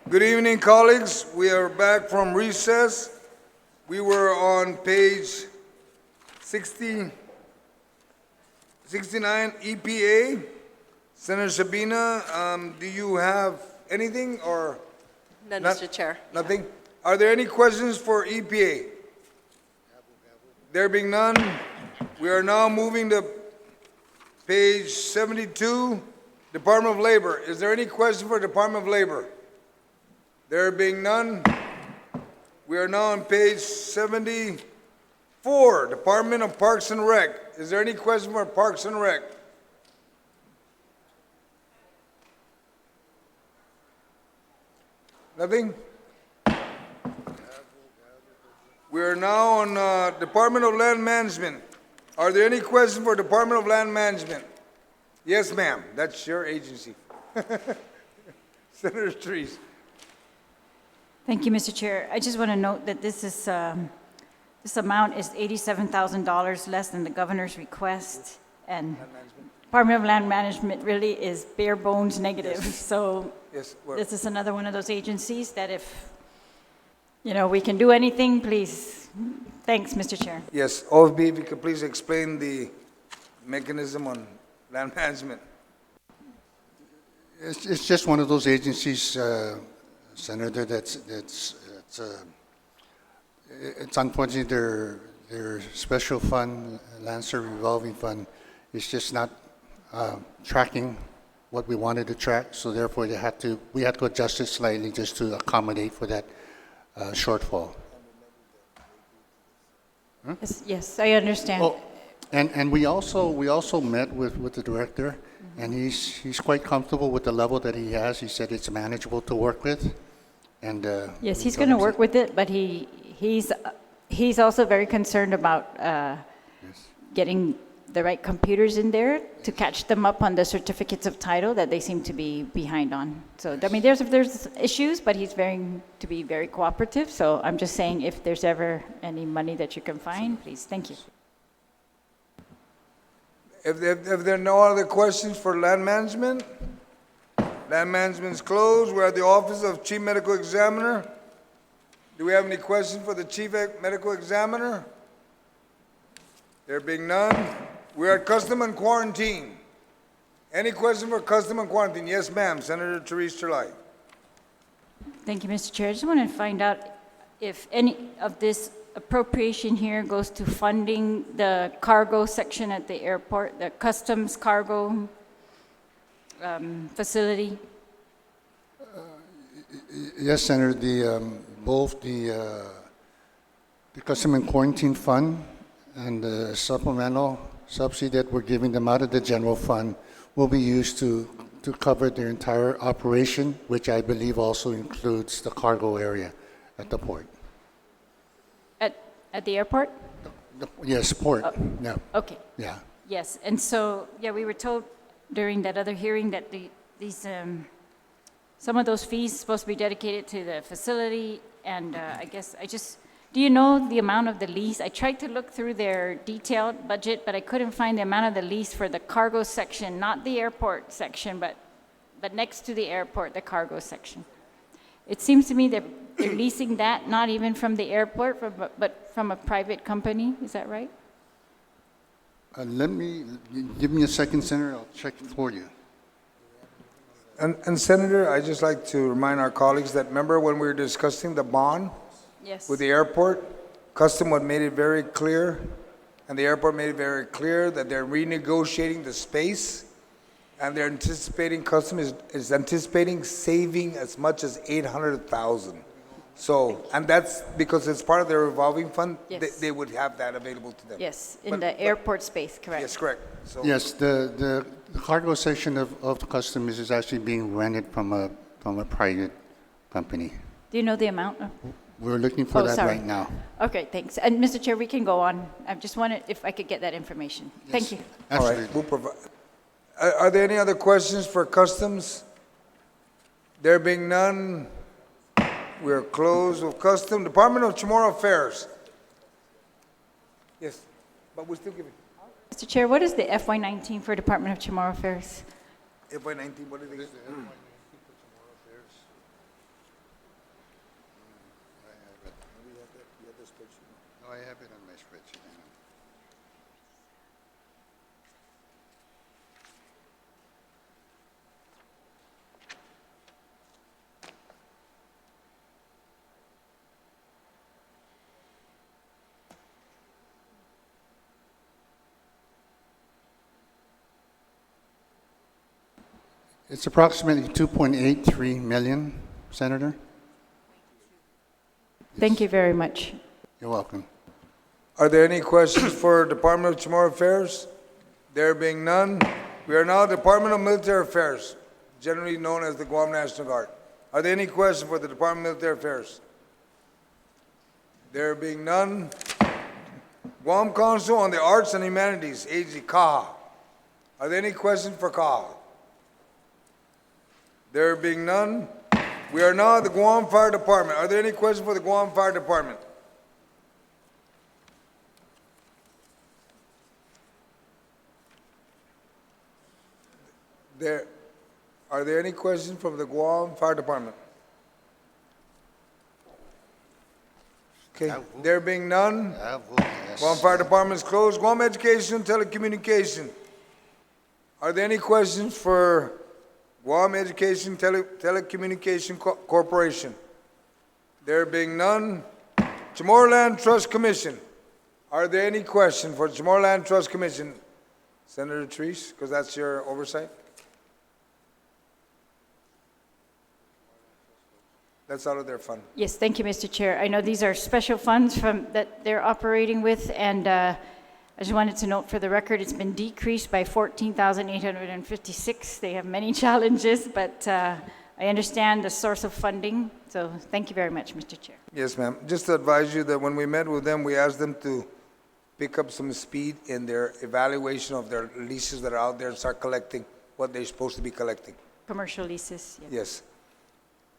Good evening, colleagues. We are back from recess. We were on page 69, EPA. Senator Sabina, do you have anything or? None, not- Mr. Chair. Nothing? Are there any questions for EPA? There being none, we are now moving to page 72, Department of Labor. Is there any question for Department of Labor? There being none, we are now on page 74, Department of Parks and Rec. Is there any question for Parks and Rec? Nothing? We are now on Department of Land Management. Are there any questions for Department of Land Management? Yes, ma'am. That's your agency. Senator Trees. Thank you, Mr. Chair. I just want to note that this this amount is $87,000 less than the governor's request, and Department of Land Management really is bare bones negative. Yes. So Yes. this is another one of those agencies that if we can do anything, please. Thanks, Mr. Chair. Yes. OFB, if you could please explain the mechanism on land management. It's just one of those agencies, Senator, it's unfortunate their special fund, Lancer revolving fund, is just not tracking what we wanted to track, so therefore we had to adjust it slightly just to accommodate for that shortfall. Yes, I understand. Oh, and we also met with the director, and he's quite comfortable with the level that he has. He said it's manageable to work with, and Yes, he's going to work with it, but he's also very concerned about getting the right computers in there to catch them up on the certificates of title that they seem to be behind on. So, I mean, there's issues, but he's to be very cooperative. So I'm just saying if there's ever any money that you can find, please, thank you. If there are no other questions for land management, land management's closed. We're at the Office of Chief Medical Examiner. Do we have any questions for the Chief Medical Examiner? There being none, we're at Custom and Quarantine. Any question for Custom and Quarantine? Yes, ma'am. Senator Therese Terlai. Thank you, Mr. Chair. I just want to find out if any of this appropriation here goes to funding the cargo section at the airport, the customs cargo facility. yes, Senator, both the Custom and Quarantine Fund and the supplemental subsidy that we're giving them out of the general fund will be used to cover their entire operation, which I believe also includes the cargo area at the port. At the airport? Yes, port. Yeah. Okay. Yeah. Yes, and so, yeah, we were told during that other hearing that some of those fees supposed to be dedicated to the facility, and do you know the amount of the lease? I tried to look through their detailed budget, but I couldn't find the amount of the lease for the cargo section, not the airport section, but next to the airport, the cargo section. It seems to me that they're leasing that, not even from the airport, but from a private company. Is that right? Give me a second, Senator. I'll check it for you. And Senator, I'd just like to remind our colleagues that remember when we were discussing the bond Yes. with the airport, Custom had made it very clear, and the airport made it very clear that they're renegotiating the space, and they're anticipating, Custom is anticipating saving as much as $800,000. So, and that's because it's part of their revolving fund, Yes. they would have that available to them. Yes, in the airport space, correct? Yes, correct. So, Yes, the cargo section of the Customs is actually being rented from a private company. Do you know the amount? We're looking for that sorry. right now. Okay, thanks. And Mr. Chair, we can go on. I just wanted, if I could get that information. Thank you. all right, Absolutely. we'll provide. Are there any other questions for Customs? There being none, we're closed with Custom. Department of Chamorro Affairs. Yes, but we're still giving. Mr. Chair, what is the FY19 for Department of Chamorro Affairs? FY19, what did they get? Oh, I have it on my spreadsheet. It's approximately 2.83 million, Senator. Thank you very much. You're welcome. Are there any questions for Department of Chamorro Affairs? There being none, we are now Department of Military Affairs, generally known as the Guam National Guard. Are there any questions for the Department of Military Affairs? There being none, Guam Council on the Arts and Humanities, AG, CAHA. Are there any questions for CAHA? There being none, we are now the Guam Fire Department. Are there any questions for the Guam Fire Department? Are there any questions from the Guam Fire Department? Okay, there being none, I vote yes. Guam Fire Department is closed. Guam Education and Telecommunication. Are there any questions for Guam Education Telecommunication Corporation? There being none, Chamorro Land Trust Commission. Are there any questions for Chamorro Land Trust Commission? Senator Treese, because that's your oversight. That's out of their fund. Yes, thank you, Mr. Chair. I know these are special funds that they're operating with, and I just wanted to note for the record, it's been decreased by 14,856. They have many challenges, but I understand the source of funding, so thank you very much, Mr. Chair. Yes, ma'am. Just to advise you that when we met with them, we asked them to pick up some speed in their evaluation of their leases that are out there and start collecting what they're supposed to be collecting. Commercial leases, yes. Yes.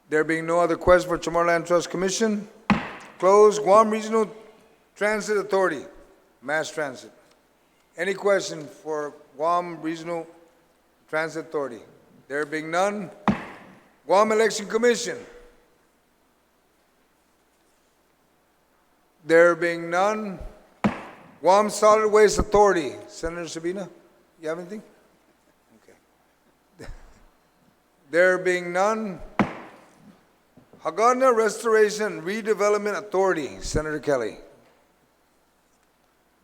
There being no other questions for Chamorro Land Trust Commission, close. Guam Regional Transit Authority, Mass Transit. Any question for Guam Regional Transit Authority? There being none, Guam Election Commission. There being none, Guam Solid Waste Authority. Senator Sabina, you have anything? Okay. There being none, Hagana Restoration and Redevelopment Authority, Senator Kelly.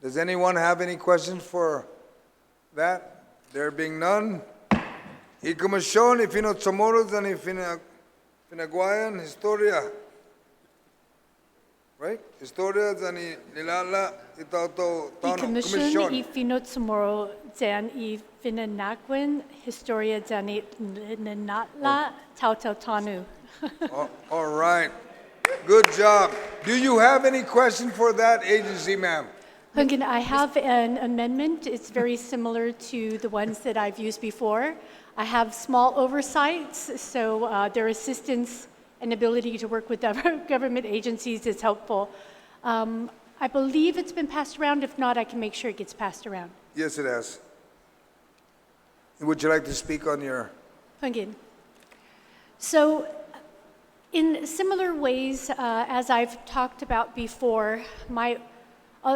Does anyone have any questions for that? There being none, Icomisión y Finotsomoros and Finaguayan Historia. Right? Historia and Nilala Itauto Commission y Finotsomoros dyan y Finanakwen Historia dyan y Nanatla Tautau. All right. Good job. Do you have any question for that agency, ma'am? Hungan, I have an amendment. It's very similar to the ones that I've used before. I have small oversights, so their assistance and ability to work with other government agencies is helpful. I believe it's been passed around. If not, I can make sure it gets passed around. Yes, it has. Would you like to speak on your... Hungan. So, in similar ways, as I've talked about before,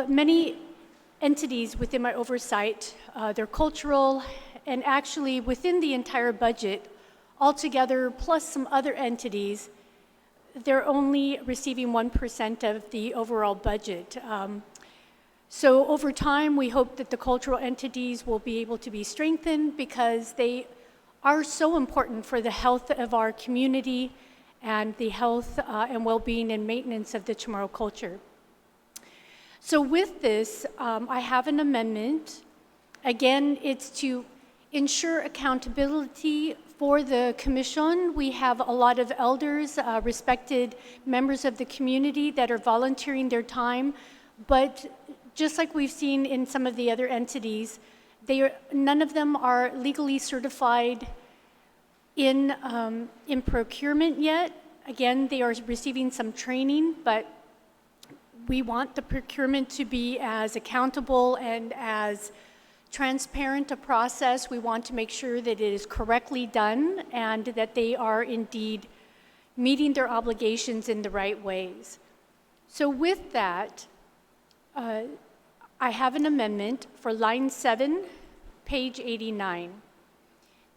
many entities within my oversight, they're cultural, and actually within the entire budget, altogether, plus some other entities, they're only receiving 1% of the overall budget. So over time, we hope that the cultural entities will be able to be strengthened because they are so important for the health of our community and the health and well-being and maintenance of the Chamorro culture. So with this, I have an amendment. Again, it's to ensure accountability for the commission. We have a lot of elders, respected members of the community that are volunteering their time, but just like we've seen in some of the other entities, none of them are legally certified in procurement yet. Again, they are receiving some training, but we want the procurement to be as accountable and as transparent a process. We want to make sure that it is correctly done and that they are indeed meeting their obligations in the right ways. So with that, I have an amendment for line 7, page 89,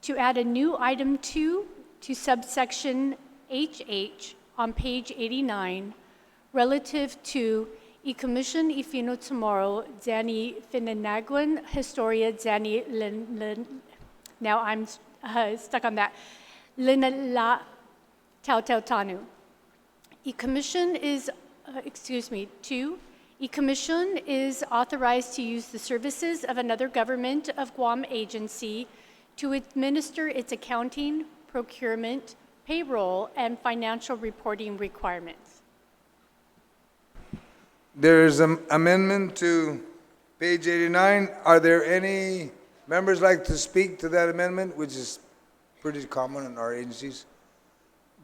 to add a new item 2 to subsection HH on page 89 relative to I Commission I Fino Tomorrow Zani Finanaguan Historia Zani now I'm stuck on that. Linala Tau Tau Tanu. I Commission is, I Commission is authorized to use the services of another government of Guam agency to administer its accounting, procurement, payroll, and financial reporting requirements. There's an amendment to page 89. Are there any members like to speak to that amendment, which is pretty common in our agencies?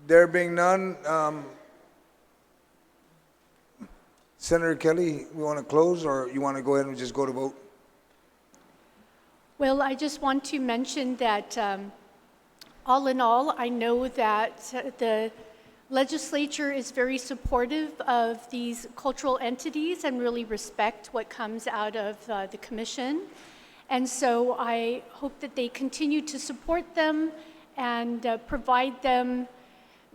There being none, Senator Kelly, we want to close, or you want to go ahead and just go to vote? Well, I just want to mention that all in all, I know that the legislature is very supportive of these cultural entities and really respect what comes out of the commission. And so I hope that they continue to support them and provide them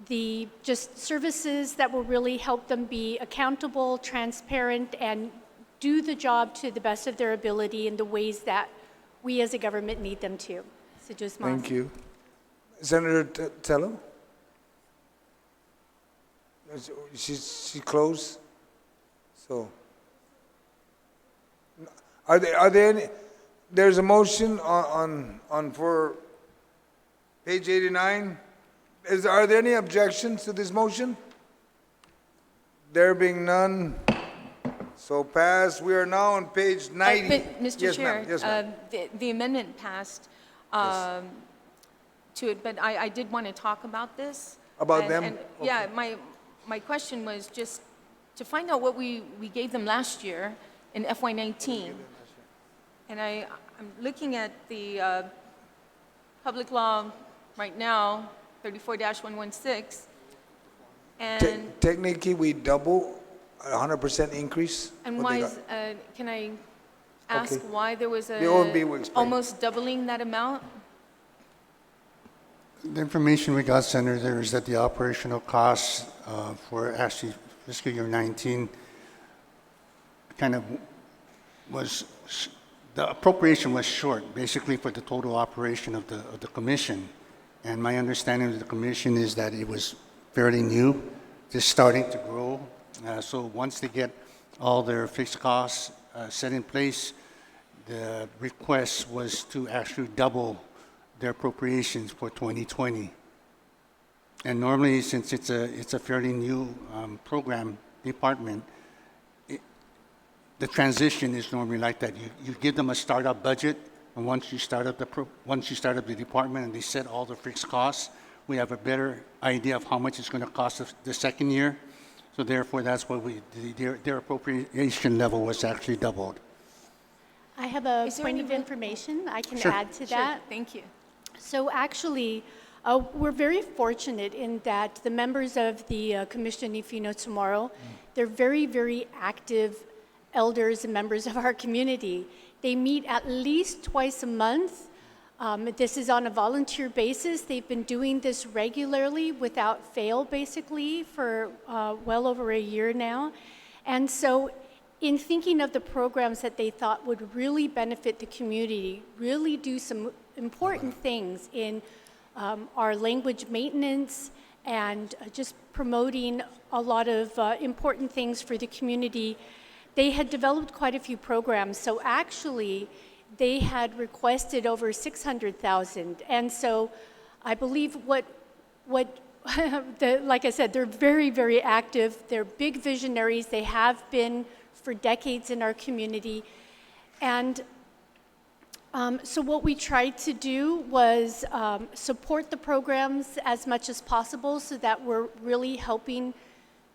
the just services that will really help them be accountable, transparent, and do the job to the best of their ability in the ways that we as a government need them to. So just Thank you. Senator Tello? She closed? So, are there any, there's a motion on for page 89. Are there any objections to this motion? There being none, so passed. We are now on page 90. But, Mr. Yes, Chair, ma'am. Yes, ma'am. the amendment passed to it, but I did want to talk about this. About And- them? and, Okay. Yeah, my question was just to find out what we gave them last year in FY19. And I'm looking at the public law right now, 34-116, and Technically, we double, 100% increase. and what why they is, got. can I ask Okay. why there was The OMB will a explain. almost doubling that amount? The information we got, Senator, is that the operational costs for actually fiscal year 19 kind of was, the appropriation was short, basically for the total operation of the commission. And my understanding of the commission is that it was fairly new, just starting to grow. So once they get all their fixed costs set in place, the request was to actually double their appropriations for 2020. And normally, since it's a fairly new program department, the transition is normally like that. You give them a startup budget, and once you start up the department and they set all the fixed costs, we have a better idea of how much it's going to cost the second year. So therefore, that's why their appropriation level was actually doubled. I have a Is there point any of way- information I can Sure. add to Sure, that. thank you. So actually, we're very fortunate in that the members of the Commission If You Know Tomorrow, they're very, very active elders and members of our community. They meet at least twice a month. This is on a volunteer basis. They've been doing this regularly without fail, basically, for well over a year now. And so in thinking of the programs that they thought would really benefit the community, really do some important things in our language maintenance and just promoting a lot of important things for the community, they had developed quite a few programs. So actually, they had requested over 600,000. And so I believe what like I said, they're very, very active. They're big visionaries. They have been for decades in our community. And so what we tried to do was support the programs as much as possible so that we're really helping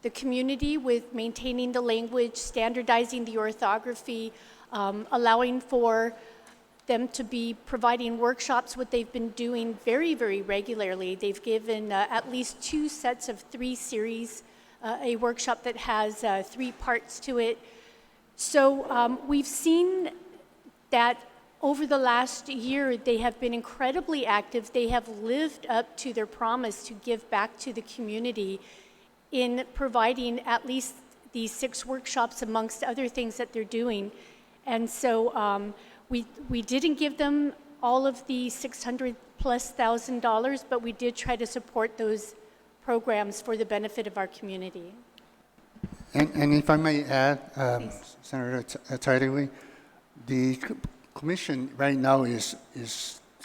the community with maintaining the language, standardizing the orthography, allowing for them to be providing workshops, what they've been doing very, very regularly. They've given at least 2 sets of 3 series, a workshop that has 3 parts to it, So we've seen that over the last year, they have been incredibly active. They have lived up to their promise to give back to the community in providing at least these 6 workshops amongst other things that they're doing. And so we didn't give them all of the $600,000+, but we did try to support those programs for the benefit of our community. And if I may add, Senator Tidley, the commission right now is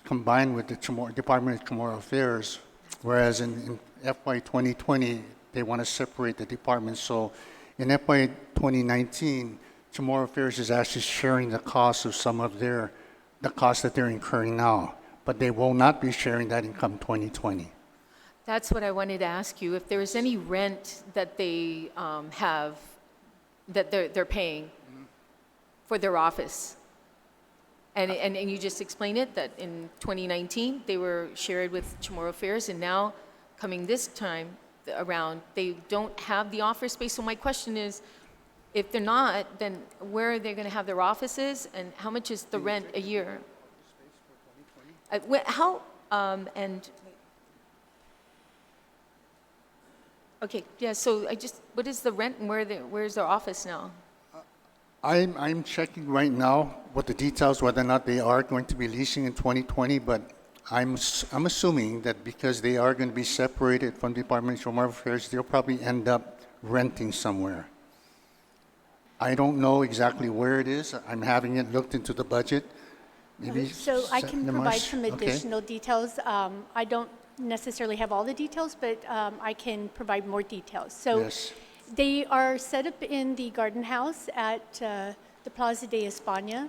combined with the Department of Chamorro Affairs, whereas in FY 2020, they want to separate the departments. So in FY 2019, Chamorro Affairs is actually sharing the cost of some of the costs that they're incurring now, but they will not be sharing that income 2020. That's what I wanted to ask you, if there is any rent that they have, that they're paying for their office. And you just explained it, that in 2019, they were shared with Chamorro Affairs, and now, coming this time around, they don't have the office space. So my question is, if they're not, then where are they going to have their offices, and how much is the rent a year? Okay, yeah, so what is the rent and where's their office now? I'm checking right now what the details, whether or not they are going to be leasing in 2020, but I'm assuming that because they are going to be separated from the Department of Chamorro Affairs, they'll probably end up renting somewhere. I don't know exactly where it is. I'm having it looked into the budget. Maybe So I can Senator provide Marsh? some Okay. additional details. I don't necessarily have all the details, but I can provide more details. So Yes. they are set up in the garden house at the Plaza de España,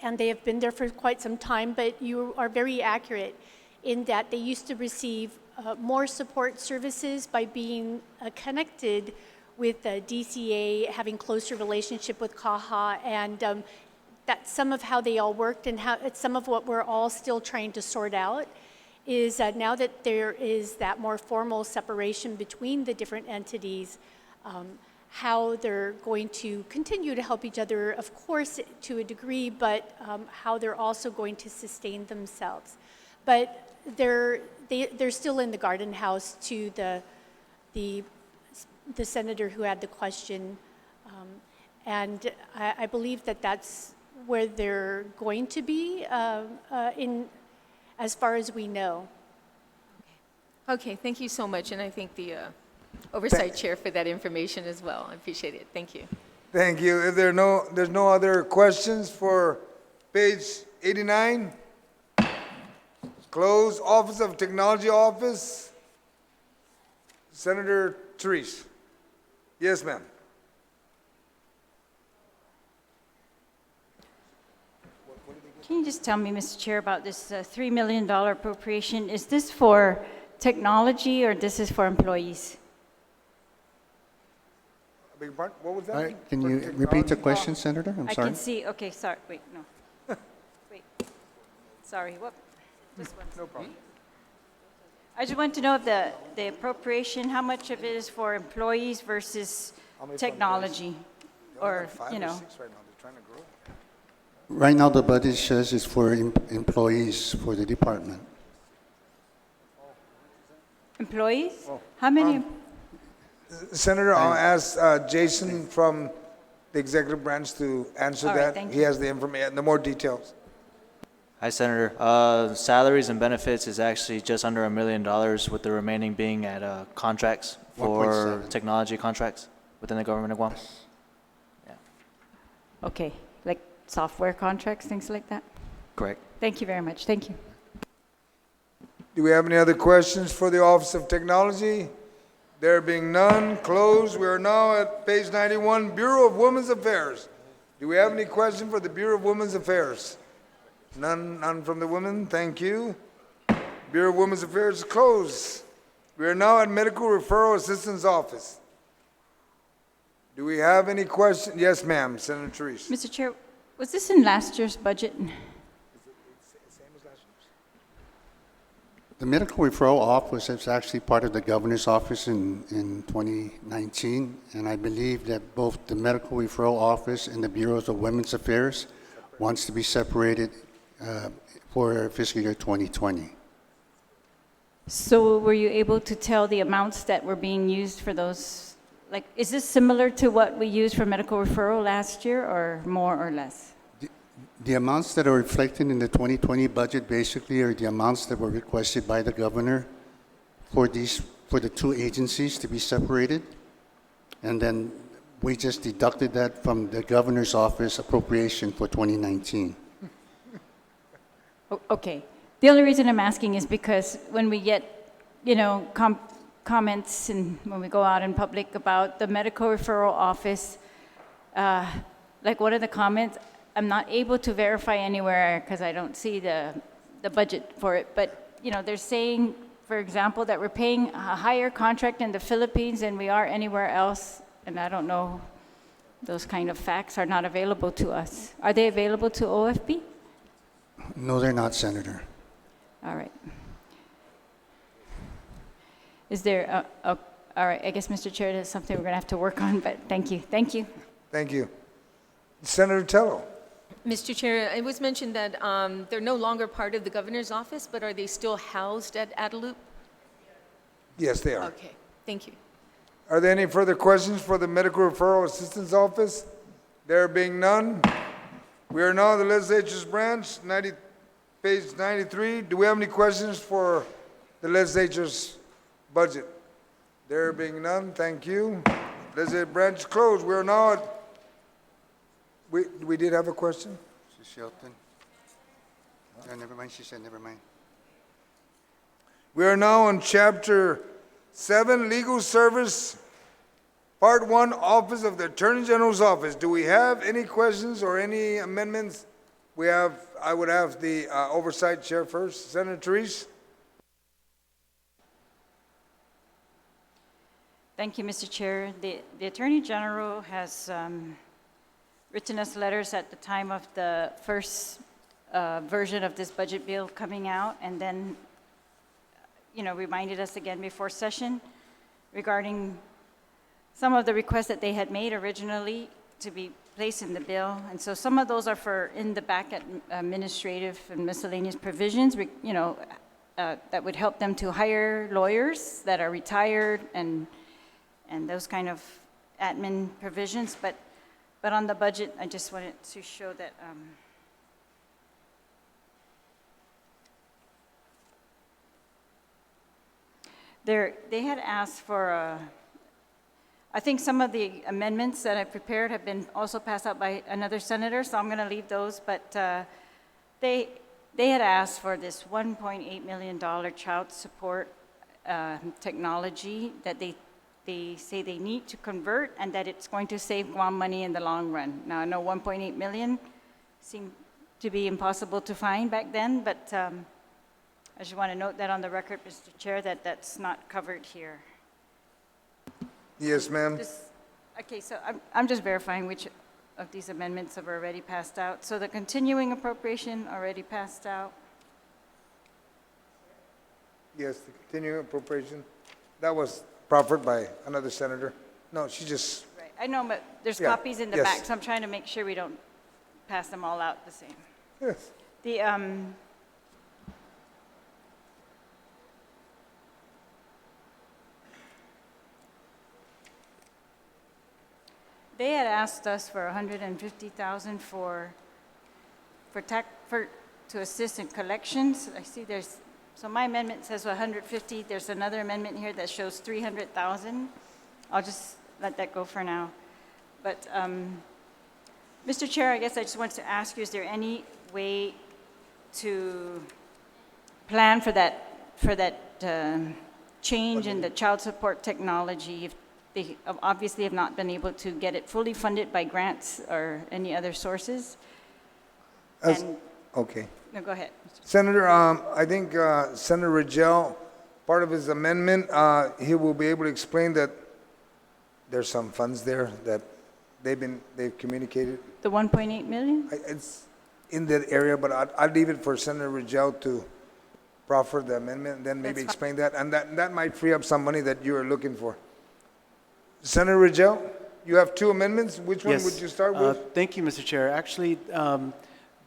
and they have been there for quite some time, but you are very accurate in that they used to receive more support services by being connected with DCA, having closer relationship with CAHA, and that's some of how they all worked, and how it's some of what we're all still trying to sort out is now that there is that more formal separation between the different entities, how they're going to continue to help each other, of course, to a degree, but how they're also going to sustain themselves. But they're still in the garden house, to the senator who had the question, and I believe that that's where they're going to be as far as we know. Okay, thank you so much, and I thank the Oversight Chair for that information as well. I appreciate it. Thank you. Thank you. If there's no other questions for page 89, close. Office of Technology Office, Senator Therese. Yes, ma'am. Can you just tell me, Mr. Chair, about this $3 million appropriation? Is this for technology or this is for employees? Beg your pardon? What was that? All right, can you repeat the question, Senator? I'm I sorry. can see, okay, sorry, wait, no. Wait, sorry, what? This one. No problem. I just want to know if the appropriation, how much of it is for employees versus technology? Or, Five you or know, 6 right now. They're trying to grow. Right now, the budget says it's for employees for the department. employees? How many? Senator, I'll ask Jason from the executive branch to answer All right, that. thank He has the information, the more details. Hi, Senator. Salaries and benefits is actually just under $1 million, with the remaining being at contracts for 1.7. technology contracts within the government of Guam. Okay, like software contracts, things like that? Correct. Thank you very much, thank you. Do we have any other questions for the Office of Technology? There being none, closed. We are now at page 91, Bureau of Women's Affairs. Do we have any question for the Bureau of Women's Affairs? None from the women, thank you. Bureau of Women's Affairs is closed. We are now at Medical Referral Assistance Office. Do we have any questions? Yes, ma'am, Senator Therese. Mr. Chair, was this in last year's budget? The medical referral office is actually part of the governor's office in 2019, and I believe that both the medical referral office and the Bureau of Women's Affairs wants to be separated for fiscal year 2020. So were you able to tell the amounts that were being used for those? Like, is this similar to what we used for medical referral last year, or more or less? The amounts that are reflected in the 2020 budget basically are the amounts that were requested by the governor for the two agencies to be separated. And then we just deducted that from the governor's office appropriation for 2019. Okay. The only reason I'm asking is because when we get, comments and when we go out in public about the medical referral office, like one of the comments, I'm not able to verify anywhere because I don't see the budget for it. But, they're saying, for example, that we're paying a higher contract in the Philippines than we are anywhere else. And I don't know, those kind of facts are not available to us. Are they available to OFB? No, they're not, Senator. All right. Is there, all right, I guess, Mr. Chair, that's something we're going to have to work on, but thank you. Thank you. Thank you. Senator Tello. Mr. Chair, it was mentioned that they're no longer part of the governor's office, but are they still housed at Adelup? Yes, they are. Okay, thank you. Are there any further questions for the Medical Referral Assistance Office? There being none, we are now the Legislature's branch, page 93. Do we have any questions for the Legislature's budget? There being none, thank you. Legislative branch closed. We are now at, we did have a question? Mrs. Shelton? Never mind, she said never mind. We are now on Chapter 7, Legal Service, Part 1, Office of the Attorney General's Office. Do we have any questions or any amendments? I would have the Oversight Chair first. Senator Therese? Thank you, Mr. Chair. The Attorney General has written us letters at the time of the first version of this budget bill coming out, and then, reminded us again before session regarding some of the requests that they had made originally to be placed in the bill. And so some of those are for in the back administrative and miscellaneous provisions, that would help them to hire lawyers that are retired and those kind of admin provisions. But on the budget, I just wanted to show that they had asked for, I think some of the amendments that I prepared have been also passed out by another senator, so I'm going to leave those. But they had asked for this $1.8 million child support technology that they say they need to convert, and that it's going to save Guam money in the long run. Now, I know 1.8 million seemed to be impossible to find back then, but I just want to note that on the record, Mr. Chair, that that's not covered here. Yes, ma'am. Okay, so I'm just verifying which of these amendments have already passed out. So the continuing appropriation already passed out. Yes, the continuing appropriation. That was proffered by another senator. No, she just, Right, I know, but there's Yeah, copies in the yes. back, so I'm trying to make sure we don't pass them all out the same. yes. The, they had asked us for $150,000 to assist in collections. I see so my amendment says 150. There's another amendment here that shows 300,000. I'll just let that go for now. But, Mr. Chair, I guess I just wanted to ask you, is there any way to plan for that change in the child support technology if they obviously have not been able to get it fully funded by grants or any other sources? Okay. No, go ahead. Senator, I think Senator Rigel, part of his amendment, he will be able to explain that there's some funds there that they've communicated. The 1.8 million? It's in that area, but I'd leave it for Senator Rigel to proffer the amendment, and then maybe That's explain that, and that might free up some money that you are looking for. Senator Rigel, you have two amendments. Which one Yes. would you start with? Thank you, Mr. Chair. Actually,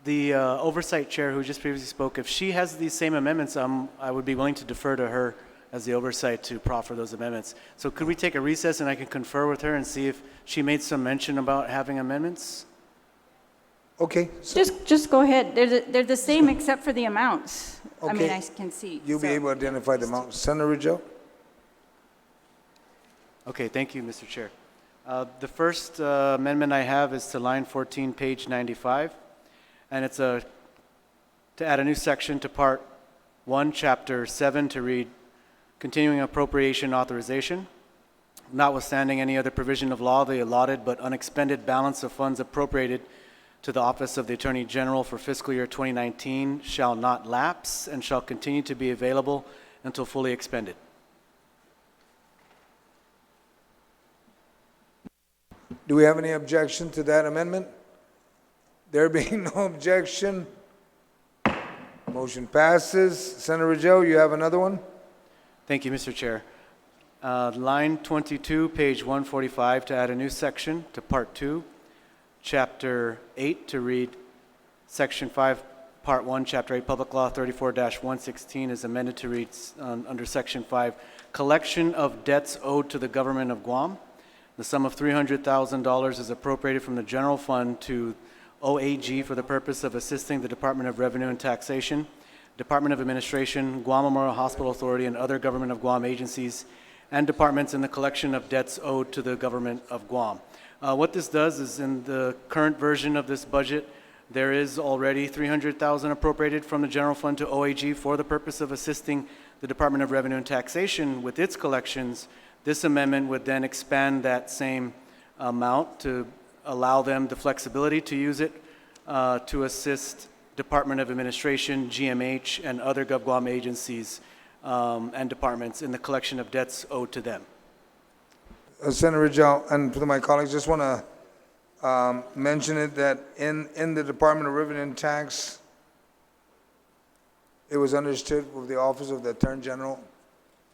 the oversight chair who just previously spoke, if she has these same amendments, I would be willing to defer to her as the oversight to proffer those amendments. So could we take a recess and I can confer with her and see if she made some mention about having amendments? Okay, so Just go ahead. They're the same except for the amounts. I mean, Okay. I can see. you'll be So- able to identify the amount. Senator Rigel? Okay, thank you, Mr. Chair. The first amendment I have is to line 14, page 95, and it's to add a new section to Part 1, Chapter 7, to read, Continuing Appropriation Authorization. Notwithstanding any other provision of law, the allotted but unexpended balance of funds appropriated to the Office of the Attorney General for fiscal year 2019 shall not lapse and shall continue to be available until fully expended. Do we have any objection to that amendment? There being no objection, motion passes. Senator Rigel, you have another one? Thank you, Mr. Chair. Line 22, page 145, to add a new section to Part 2, Chapter 8, to read Section 5, Part 1, Chapter 8, Public Law 34-116 is amended to read under Section 5, Collection of Debts Owed to the Government of Guam. The sum of $300,000 is appropriated from the general fund to OAG for the purpose of assisting the Department of Revenue and Taxation, Department of Administration, Guam Memorial Hospital Authority, and other Government of Guam agencies and departments in the collection of debts owed to the Government of Guam. What this does is, in the current version of this budget, there is already $300,000 appropriated from the general fund to OAG for the purpose of assisting the Department of Revenue and Taxation with its collections. This amendment would then expand that same amount to allow them the flexibility to use it to assist Department of Administration, GMH, and other GovGuam agencies and departments in the collection of debts owed to them. Senator Rigel, and to my colleagues, just want to mention it that in the Department of Revenue and Tax, it was understood with the Office of the Attorney General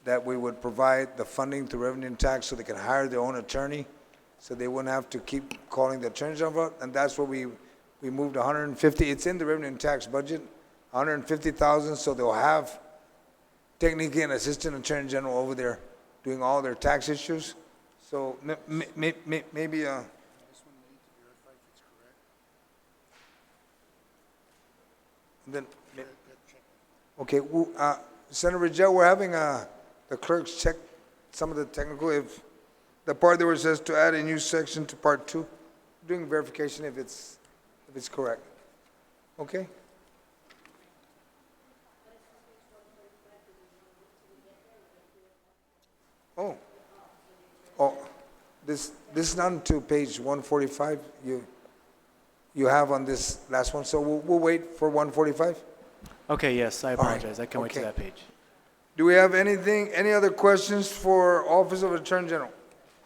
that we would provide the funding to Revenue and Tax so they can hire their own attorney, so they wouldn't have to keep calling the Attorney General, and that's where we moved 150. It's in the Revenue and Tax budget, 150,000, so they'll have technically an Assistant Attorney General over there doing all their tax issues. So maybe then okay. Senator Rigel, we're having the clerks check some of the technical, if the part there where it says to add a new section to Part 2, doing verification if it's correct. Okay? Oh, this is not to page 145 you have on this last one, so we'll wait for 145? Okay, yes, I All right, apologize. I can wait to okay. that page. Do we have any other questions for Office of Attorney General?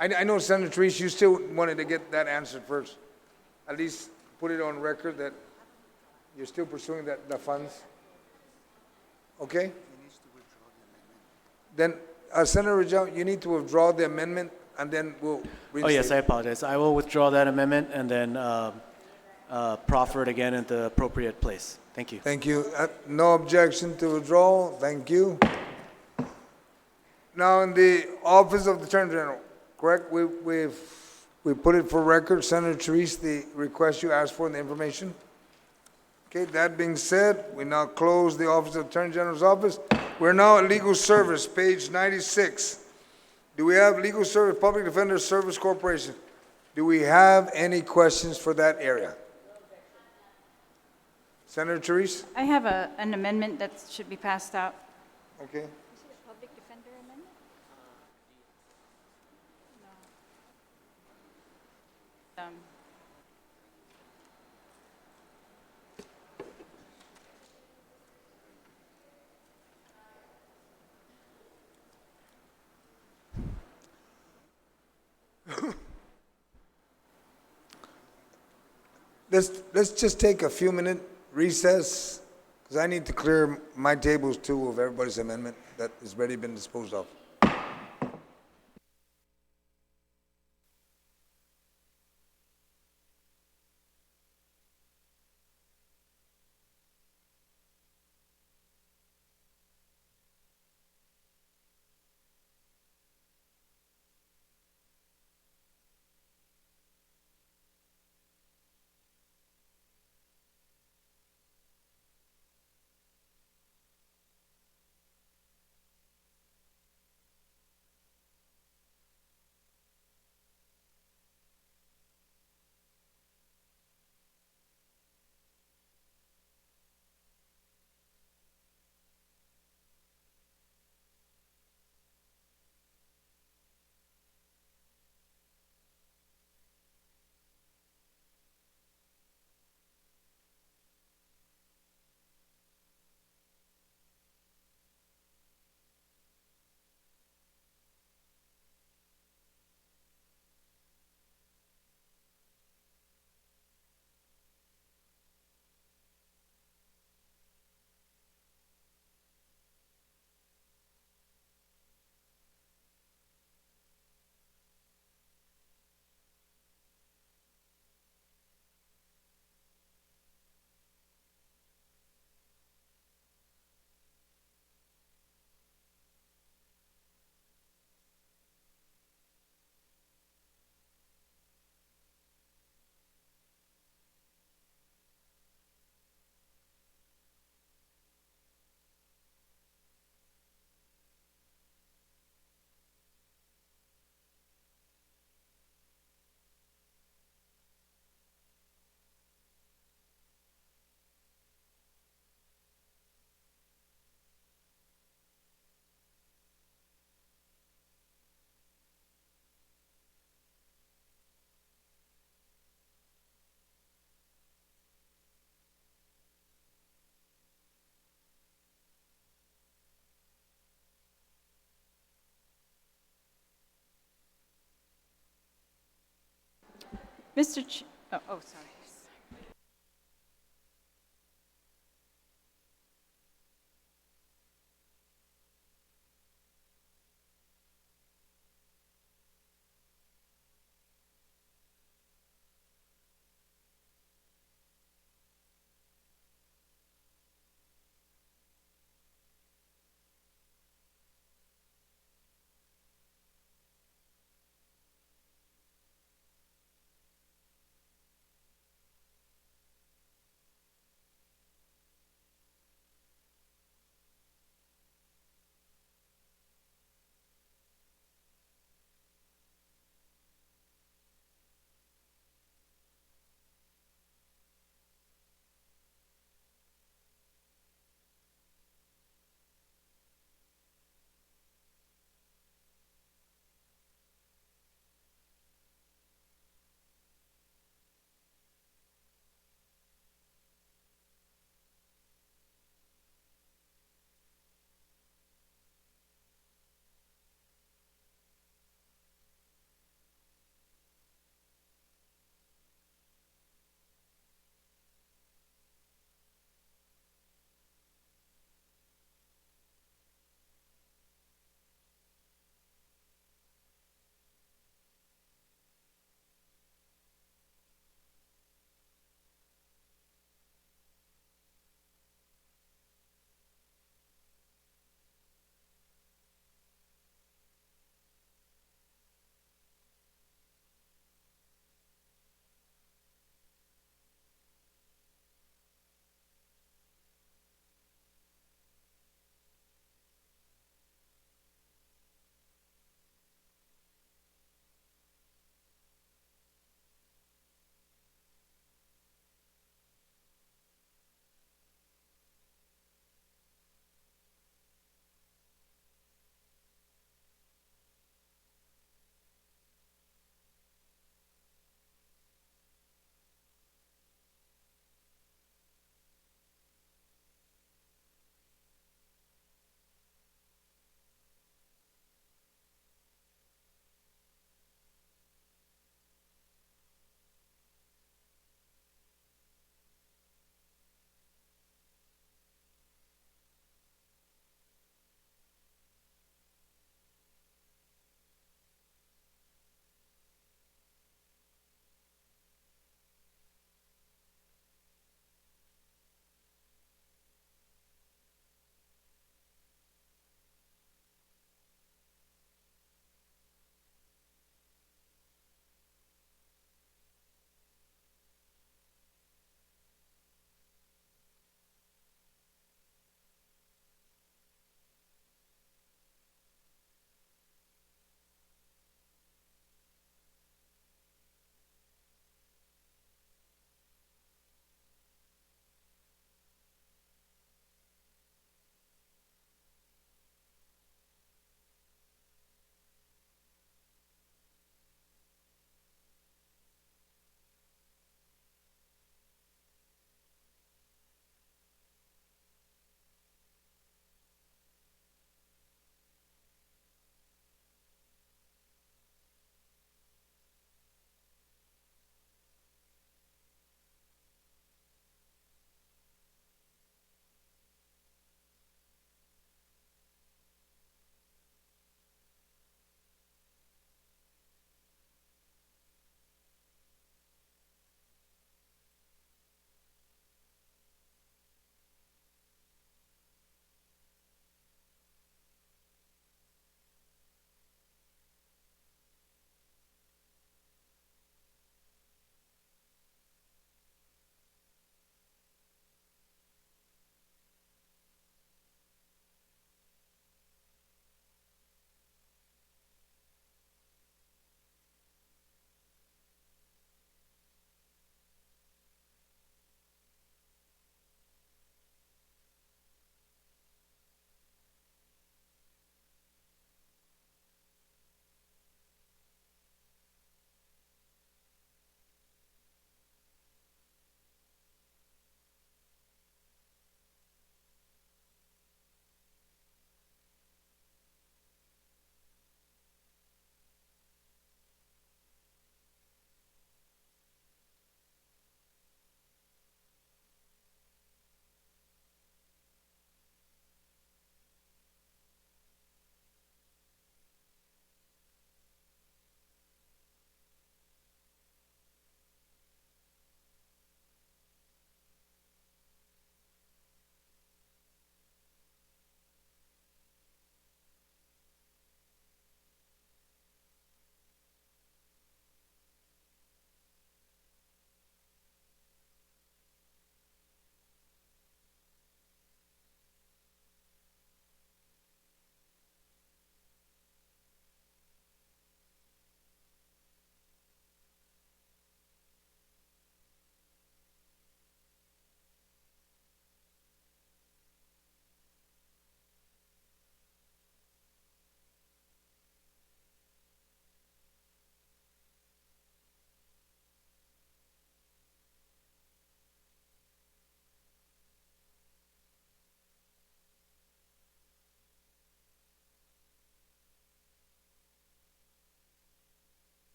I know, Senator Therese, you still wanted to get that answered first. At least put it on record that you're still pursuing the funds. Okay? Then, Senator Rigel, you need to withdraw the amendment, and then we'll reinstate. Oh, yes, I apologize. I will withdraw that amendment and then proffer it again at the appropriate place. Thank you. Thank you. No objection to withdrawal. Thank you. Now, in the Office of the Attorney General, correct? We put it for record, Senator Therese, the request you asked for and the information. Okay, that being said, we now close the Office of the Attorney General's office. We're now at Legal Service, page 96. Do we have Legal Service, Public Defender Service Corporation? Do we have any questions for that area? Senator Therese? I have an amendment that should be passed out. Okay. Is it a public defender amendment? No. Let's just take a few minute recess, Because I need to clear my tables too of everybody's amendment that has already been disposed of. Oh, sorry.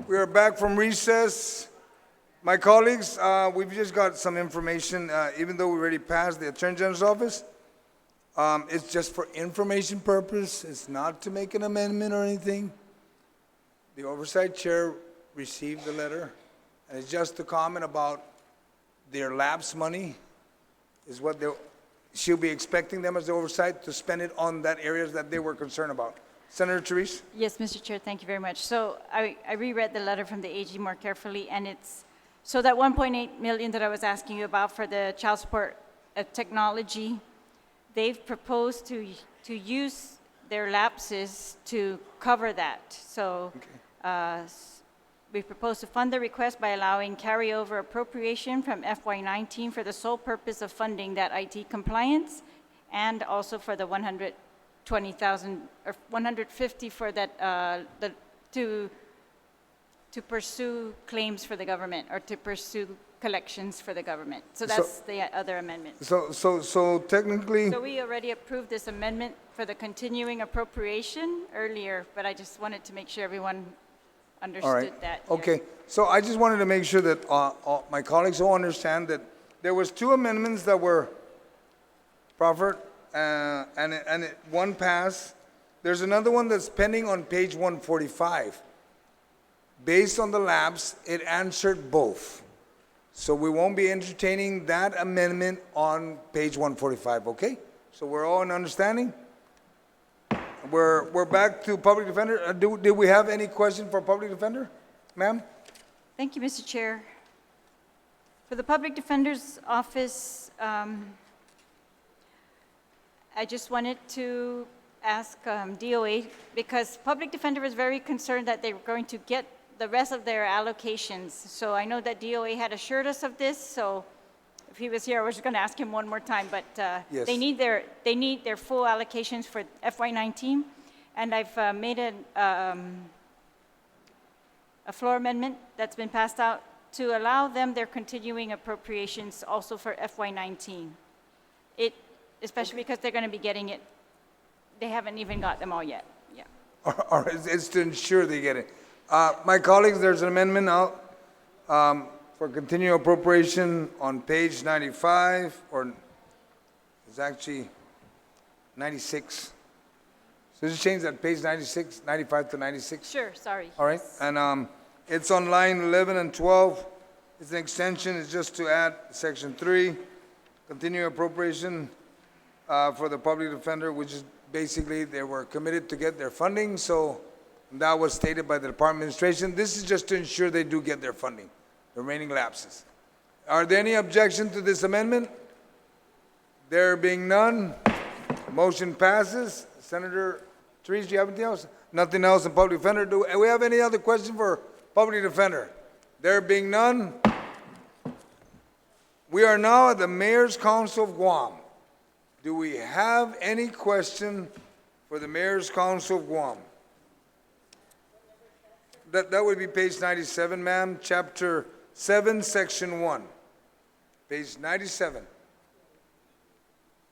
We are back from recess. My colleagues, we've just got some information, even though we already passed the Attorney General's office. It's just for information purpose. It's not to make an amendment or anything. The oversight chair received the letter, and it's just to comment about their lapse money is what she'll be expecting them as the oversight to spend it on that areas that they were concerned about. Senator Therese? Yes, Mr. Chair, thank you very much. So I reread the letter from the AG more carefully, and it's, so that 1.8 million that I was asking you about for the child support technology, they've proposed to use their lapses to cover that. So we propose to fund the request by allowing carryover appropriation from FY19 for the sole purpose of funding that IT compliance, and also for the 120,000 or 150 for that to pursue claims for the government, or to pursue collections for the government. So that's the other amendment. So technically, So we already approved this amendment for the continuing appropriation earlier, but I just wanted to make sure everyone all understood right, that. here. okay. So I just wanted to make sure that my colleagues all understand that there was two amendments that were proffered, one passed. There's another one that's pending on page 145. Based on the lapse, it answered both. So we won't be entertaining that amendment on page 145, okay? So we're all in understanding? We're back to public defender. Did we have any question for public defender? Ma'am? Thank you, Mr. Chair. For the Public Defender's Office, I just wanted to ask DOA, because Public Defender was very concerned that they were going to get the rest of their allocations. So I know that DOA had assured us of this, so if he was here, I was just going to ask him one more time, but Yes. they need their full allocations for FY19, and I've made a floor amendment that's been passed out to allow them their continuing appropriations also for FY19. Especially because they're going to be getting it, they haven't even got them all yet. Yeah. Or it's to ensure they get it. My colleagues, there's an amendment out for continuing appropriation on page 95, or it's actually 96. So just change that, page 96, 95 to 96. Sure, sorry. All right, and it's on line 11 and 12. It's an extension, it's just to add section 3, continuing appropriation for the public defender, which is basically they were committed to get their funding, so that was stated by the Department of Administration. This is just to ensure they do get their funding, the remaining lapses. Are there any objection to this amendment? There being none, motion passes. Senator Therese, do you have anything else? Nothing else in public defender. Do we have any other question for public defender? There being none, we are now at the Mayor's Council of Guam. Do we have any question for the Mayor's Council of Guam? That would be page 97, ma'am, chapter 7, section 1. Page 97.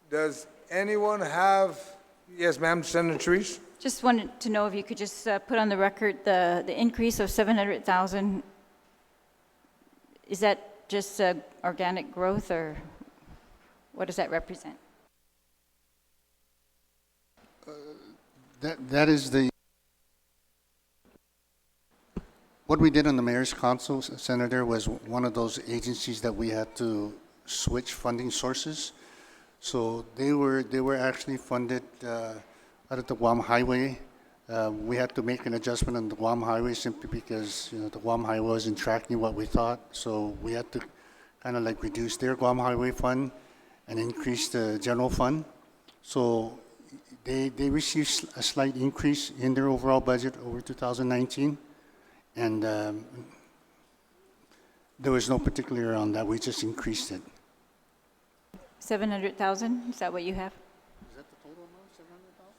Does anyone have, yes, ma'am, Senator Therese? Just wanted to know if you could just put on the record the increase of 700,000. Is that just organic growth, or what does that represent? That is what we did on the Mayor's Council, Senator, was one of those agencies that we had to switch funding sources. So they were actually funded out of the Guam Highway. We had to make an adjustment on the Guam Highway simply because the Guam Highway wasn't tracking what we thought. So we had to kind of like reduce their Guam Highway fund and increase the general fund. So they received a slight increase in their overall budget over 2019. And there was no particular on that. We just increased it. 700,000, is that what you have? Is that the total amount, 700,000?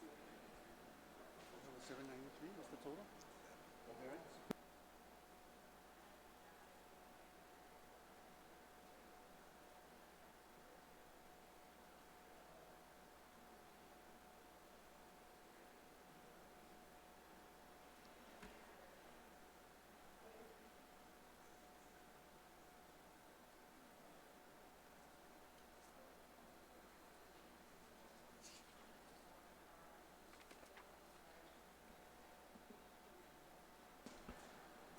793 is the total?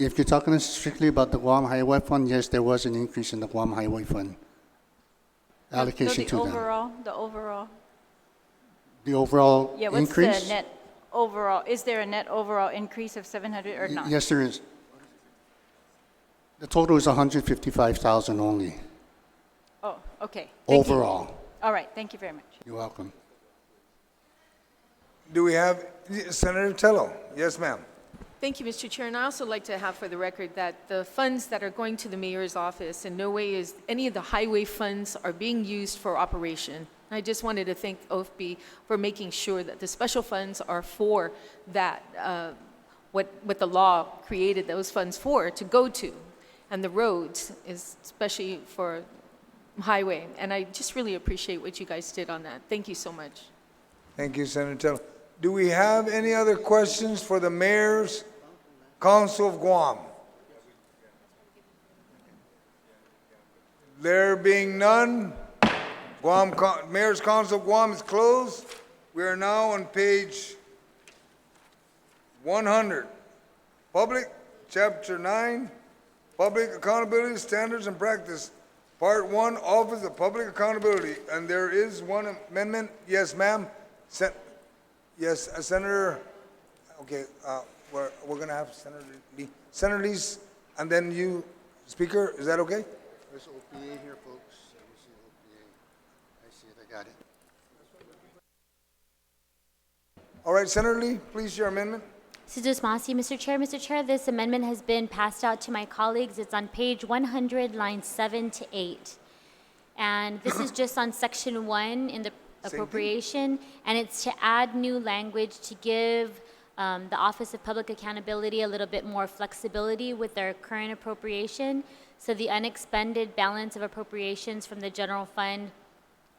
If you're talking strictly about the Guam Highway Fund, yes, there was an increase in the Guam Highway Fund allocation to them. The overall. The overall Yeah, what's increase? the net overall? Is there a net overall increase of 700 or not? Yes, there is. The total is 155,000 only, Oh, okay. Thank you. overall. All right, thank you very much. You're welcome. Do we have Senator Tello? Yes, ma'am. Thank you, Mr. Chair, and I also like to have for the record that the funds that are going to the mayor's office in no way is any of the highway funds are being used for operation. I just wanted to thank OFB for making sure that the special funds are for that, what the law created those funds for, to go to, and the roads is especially for highway. And I just really appreciate what you guys did on that. Thank you so much. Thank you, Senator Tello. Do we have any other questions for the Mayor's Council of Guam? There being none, Mayor's Council of Guam is closed. We are now on page 100. Public, Chapter 9, Public Accountability Standards and Practice, Part 1, Office of Public Accountability. And there is one amendment. Yes, ma'am. Yes, Senator, okay, we're going to have Senator Lee. Senator Lee's, and then you, Speaker, is that okay? There's OPA here, folks. Let me see OPA. I see it, I got it. All right, Senator Lee, please, your amendment. Mr. Mr. Chair, this amendment has been passed out to my colleagues. It's on page 100, lines 7 to 8. And this is just on section 1 in the appropriation, and it's to add new language to give the Office of Public Accountability a little bit more flexibility with their current appropriation. So the unexpended balance of appropriations from the general fund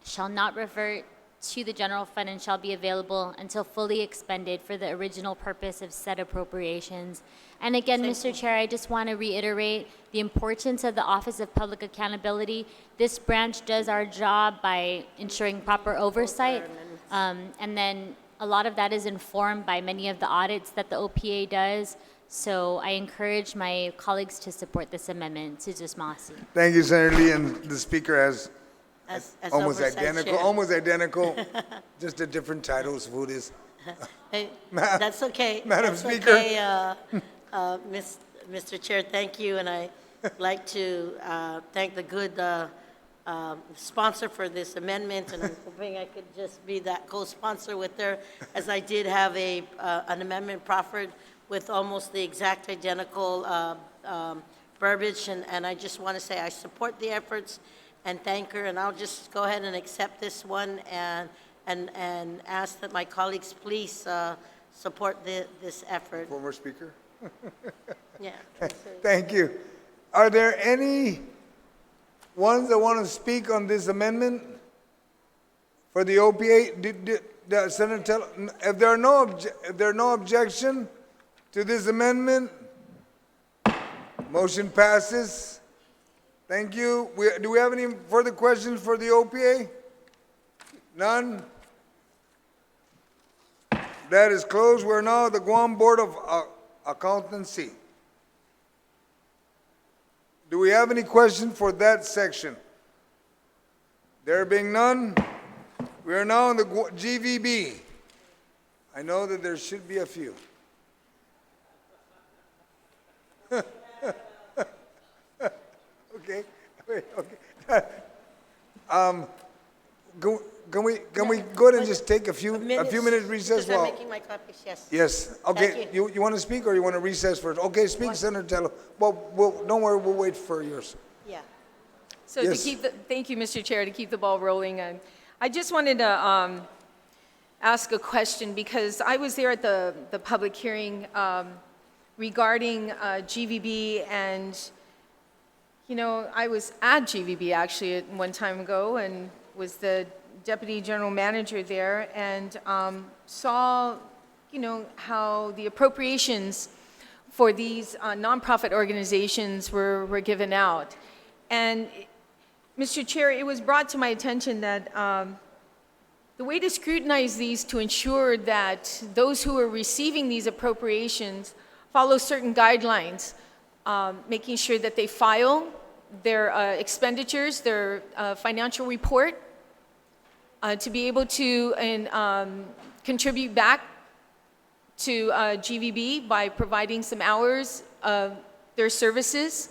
shall not revert to the general fund and shall be available until fully expended for the original purpose of said appropriations. And again, Mr. Chair, I just want to reiterate the importance of the Office of Public Accountability. This branch does our job by ensuring proper oversight, and then a lot of that is informed by many of the audits that the OPA does. So I encourage my colleagues to support this amendment. Susan Masi. Thank you, Senator Lee, and the Speaker has As almost oversight identical, chair. almost identical, just a different titles, who it is. Hey, that's okay. Madam That's Speaker. okay, Mr. Chair, thank you, and I'd like to thank the good sponsor for this amendment, and I'm hoping I could just be that co-sponsor with her, as I did have an amendment proffered with almost the exact identical verbiage, and I just want to say I support the efforts and thank her, and I'll just go ahead and accept this one and ask that my colleagues please support this effort. Former Speaker. Yeah. Thank you. Are there any ones that want to speak on this amendment for the OPA? Senator Tello, if there are no objection to this amendment, motion passes. Thank you. Do we have any further questions for the OPA? None? That is closed. We're now at the Guam Board of Accountancy. Do we have any questions for that section? There being none, we are now in the GVB. I know that there should be a few. Okay, wait, okay. Can we go ahead and just take a few minutes recess? Because I'm while- making my copies, yes. Yes, okay. Thank You want to speak or you want to recess first? Okay, speak, Senator Tello. Well, don't worry, we'll wait for yours. Yeah. So Yes. thank you, Mr. Chair, to keep the ball rolling. I just wanted to ask a question, because I was there at the public hearing regarding GVB, and, you know, I was at GVB actually at one time ago and was the deputy general manager there, and saw, you know, how the appropriations for these nonprofit organizations were given out. And Mr. Chair, it was brought to my attention that the way to scrutinize these to ensure that those who are receiving these appropriations follow certain guidelines making sure that they file their expenditures, their financial report, to be able to contribute back to GVB by providing some hours of their services.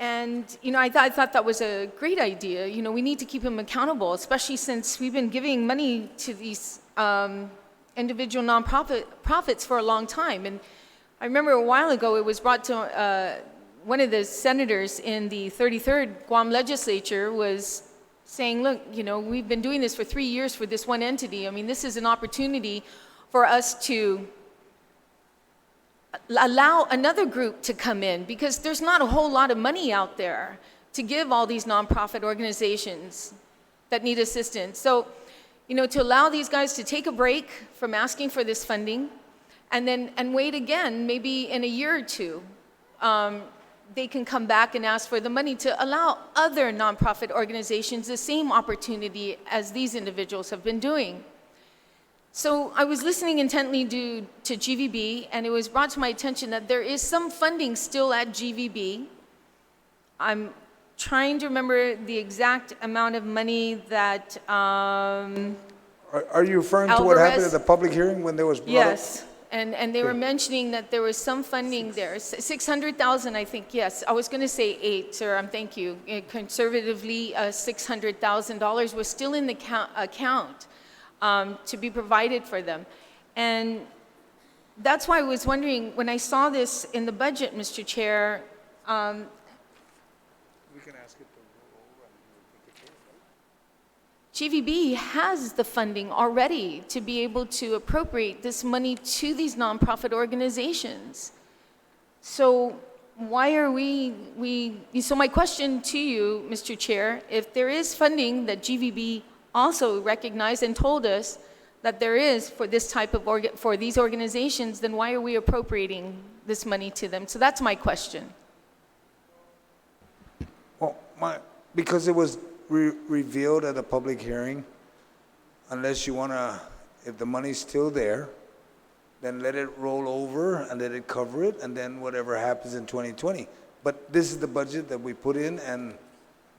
And, I thought that was a great idea. We need to keep them accountable, especially since we've been giving money to these individual nonprofits for a long time. And I remember a while ago it was brought to one of the senators in the 33rd Guam Legislature was saying, look, we've been doing this for 3 years for this one entity. I mean, this is an opportunity for us to allow another group to come in, because there's not a whole lot of money out there to give all these nonprofit organizations that need assistance. So, to allow these guys to take a break from asking for this funding and wait again, maybe in a year or two, they can come back and ask for the money to allow other nonprofit organizations the same opportunity as these individuals have been doing. So I was listening intently to GVB, and it was brought to my attention that there is some funding still at GVB. I'm trying to remember the exact amount of money that Are you referring to what happened at the public hearing when there was brought up? Yes, and they were mentioning that there was some funding there, 600,000, I think, yes. I was going to say 8, sir, thank you. Conservatively, $600,000 was still in the account to be provided for them. And that's why I was wondering, when I saw this in the budget, Mr. Chair, GVB has the funding already to be able to appropriate this money to these nonprofit organizations. So why are so my question to you, Mr. Chair, if there is funding that GVB also recognized and told us that there is for this type of for these organizations, then why are we appropriating this money to them? So that's my question. Well, because it was revealed at a public hearing, unless you want to, if the money's still there, then let it roll over and let it cover it, and then whatever happens in 2020. But this is the budget that we put in, and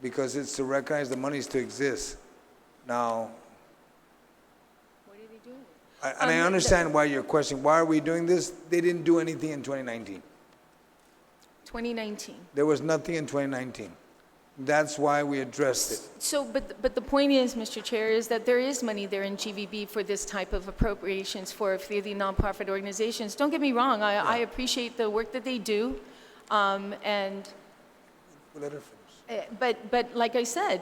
because it's to recognize the monies to exist. Now, What are they doing? I understand why your question, why are we doing this? They didn't do anything in 2019. 2019. There was nothing in 2019. That's why we addressed it. So, but the point is, Mr. Chair, is that there is money there in GVB for this type of appropriations for the nonprofit organizations. Don't get me wrong, I appreciate the work that they do, and Let her finish. but like I said,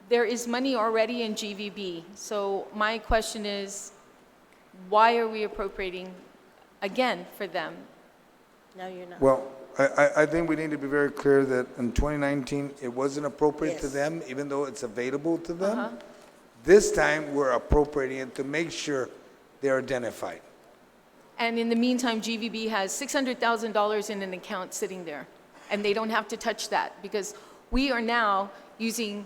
there is money already in GVB. So my question is, why are we appropriating again for them? No, you're not. Well, I think we need to be very clear that in 2019, it wasn't appropriate to Yes. them, even though it's available to them. This time, we're appropriating it to make sure they're identified. And in the meantime, GVB has $600,000 in an account sitting there, and they don't have to touch that, because we are now using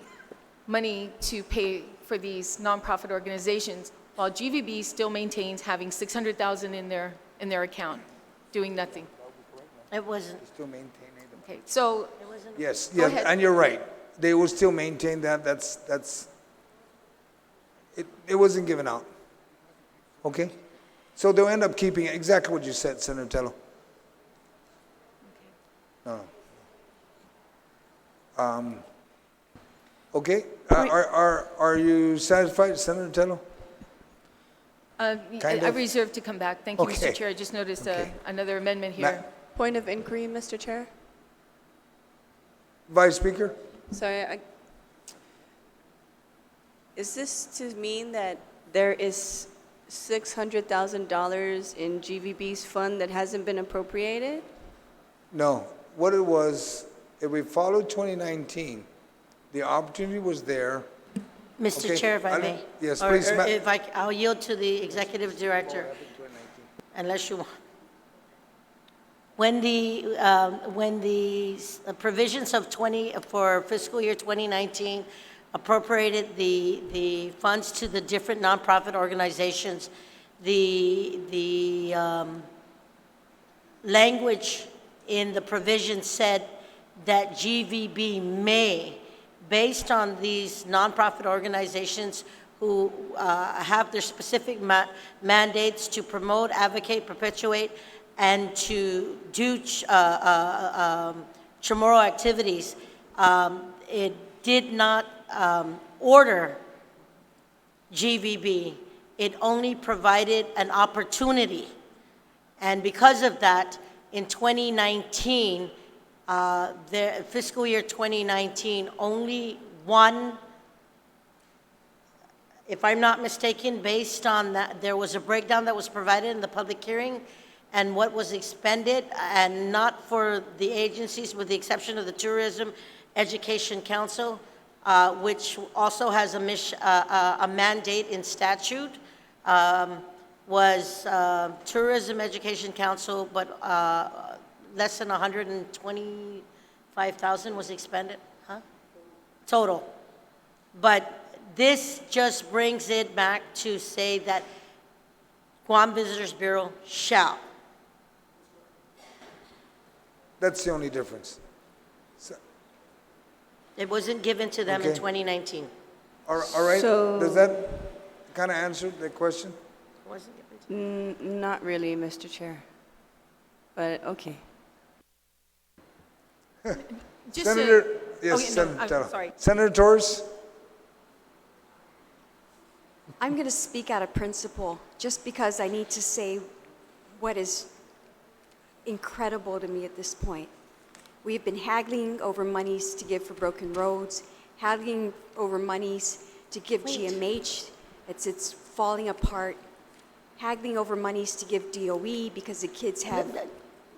money to pay for these nonprofit organizations, while GVB still maintains having $600,000 in their account, doing nothing. It wasn't, Still maintaining them. Okay, so it wasn't. Yes, Go yes, ahead. and you're right. They will still maintain that. It wasn't given out. Okay? So they'll end up keeping it, exactly what you said, Senator Tello. No. Okay, are you satisfied, Senator Tello? I Kind of. reserve to come back. Thank you, Okay. Mr. Chair. I just noticed Okay. another amendment here. Point of inquiry, Mr. Chair. Vice Speaker? Sorry, is this to mean that there is $600,000 in GVB's fund that hasn't been appropriated? No, what it was, if we followed 2019, the opportunity was there. Mr. Okay, Chair, if I may. yes, Or- please, or ma- if I'll yield to the executive director, unless you want. When the provisions of for fiscal year 2019 appropriated the funds to the different nonprofit organizations, the language in the provision said that GVB may, based on these nonprofit organizations who have their specific mandates to promote, advocate, perpetuate, and to do Chamorro activities, it did not order GVB. It only provided an opportunity. And because of that, in 2019, the fiscal year 2019, only one, if I'm not mistaken, based on that, there was a breakdown that was provided in the public hearing and what was expended, and not for the agencies, with the exception of the Tourism Education Council, which also has a mandate in statute, was Tourism Education Council, but less than 125,000 was expended, total. But this just brings it back to say that Guam Visitors Bureau shall. That's the only difference. So, It wasn't given to them in Okay. 2019. all right, So- does that kind of answer the question? It wasn't given to them. Not really, Mr. Chair, but okay. Just Senator, yes, yeah, no, I'm Senator. sorry. Senator Torres? I'm going to speak out of principle, just because I need to say what is incredible to me at this point. We've been haggling over monies to give for broken roads, haggling over monies to give GMH, it's falling apart, haggling over monies to give DOE because the kids have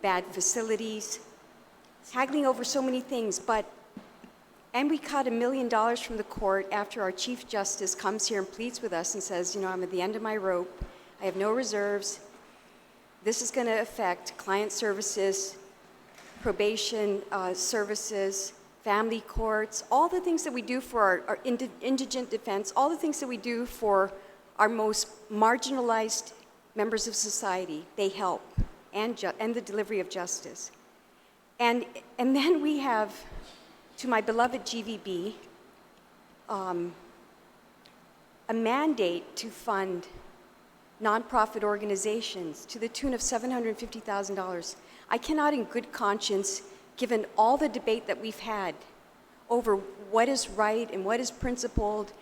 bad facilities, haggling over so many things, and we cut $1 million from the court after our Chief Justice comes here and pleads with us and says, I'm at the end of my rope, I have no reserves, this is going to affect client services, probation services, family courts, all the things that we do for our indigent defense, all the things that we do for our most marginalized members of society. They help, and the delivery of justice. And then we have, to my beloved GVB, a mandate to fund nonprofit organizations to the tune of $750,000. I cannot in good conscience, given all the debate that we've had over what is right and what is principled,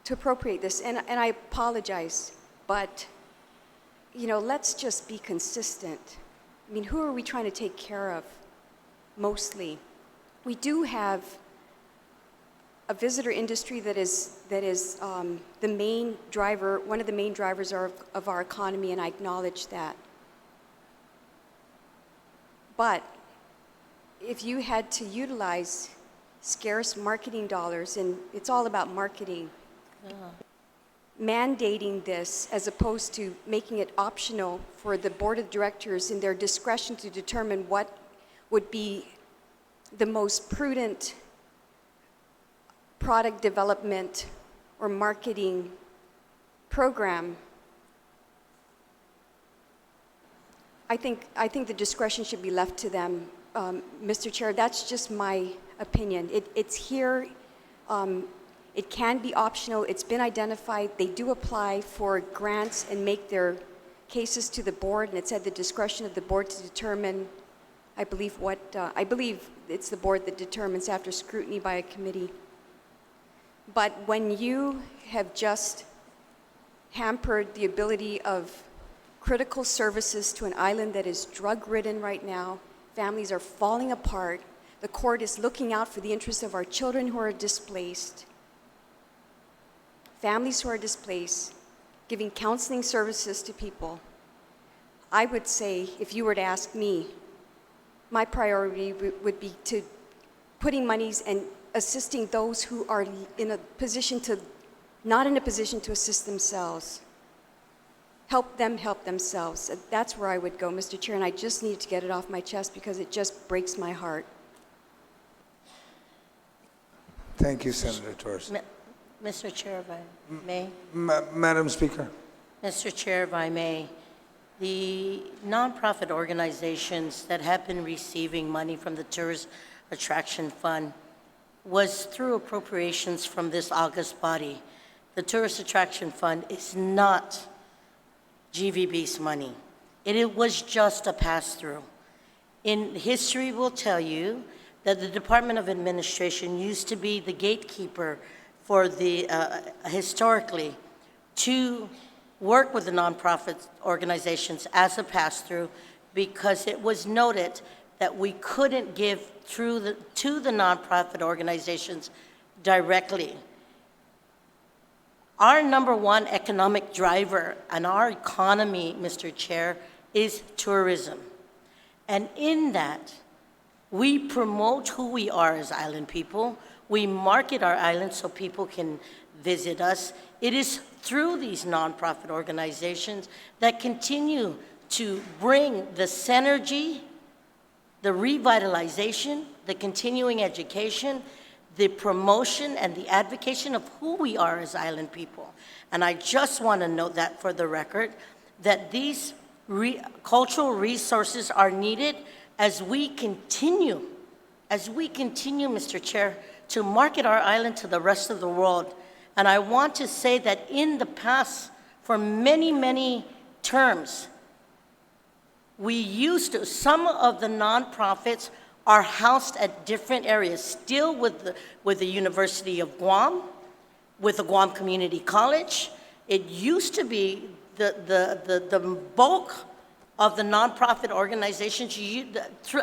to appropriate this. And I apologize, but let's just be consistent. I mean, who are we trying to take care of mostly? We do have a visitor industry that is the main driver, one of the main drivers of our economy, and I acknowledge that. But if you had to utilize scarce marketing dollars, and it's all about marketing, mandating this as opposed to making it optional for the board of directors in their discretion to determine what would be the most prudent product development or marketing program, I think the discretion should be left to them. Mr. Chair, that's just my opinion. It's here. It can be optional. It's been identified. They do apply for grants and make their cases to the board, and it's at the discretion of the board to determine, I believe it's the board that determines after scrutiny by a committee. But when you have just hampered the ability of critical services to an island that is drug-ridden right now, families are falling apart, the court is looking out for the interests of our children who are displaced, families who are displaced, giving counseling services to people, I would say, if you were to ask me, my priority would be to putting monies and assisting those who are not in a position to assist themselves. Help them help themselves. That's where I would go, Mr. Chair, and I just need to get it off my chest because it just breaks my heart. Thank you, Senator Torres. Mr. Chair, if I may. Madam Speaker. Mr. Chair, if I may, the nonprofit organizations that have been receiving money from the Tourist Attraction Fund was through appropriations from this August body. The Tourist Attraction Fund is not GVB's money. It was just a pass-through. In history will tell you that the Department of Administration used to be the gatekeeper for the, historically, to work with the nonprofit organizations as a pass-through because it was noted that we couldn't give to the nonprofit organizations directly. Our number one economic driver in our economy, Mr. Chair, is tourism. And in that, we promote who we are as island people. We market our island so people can visit us. It is through these nonprofit organizations that continue to bring the synergy, the revitalization, the continuing education, the promotion and the advocacy of who we are as island people. And I just want to note that for the record, that these cultural resources are needed as we continue, Mr. Chair, to market our island to the rest of the world. And I want to say that in the past, for many, many terms, we used to, some of the nonprofits are housed at different areas, still with the University of Guam, with the Guam Community College. It used to be the bulk of the nonprofit organizations,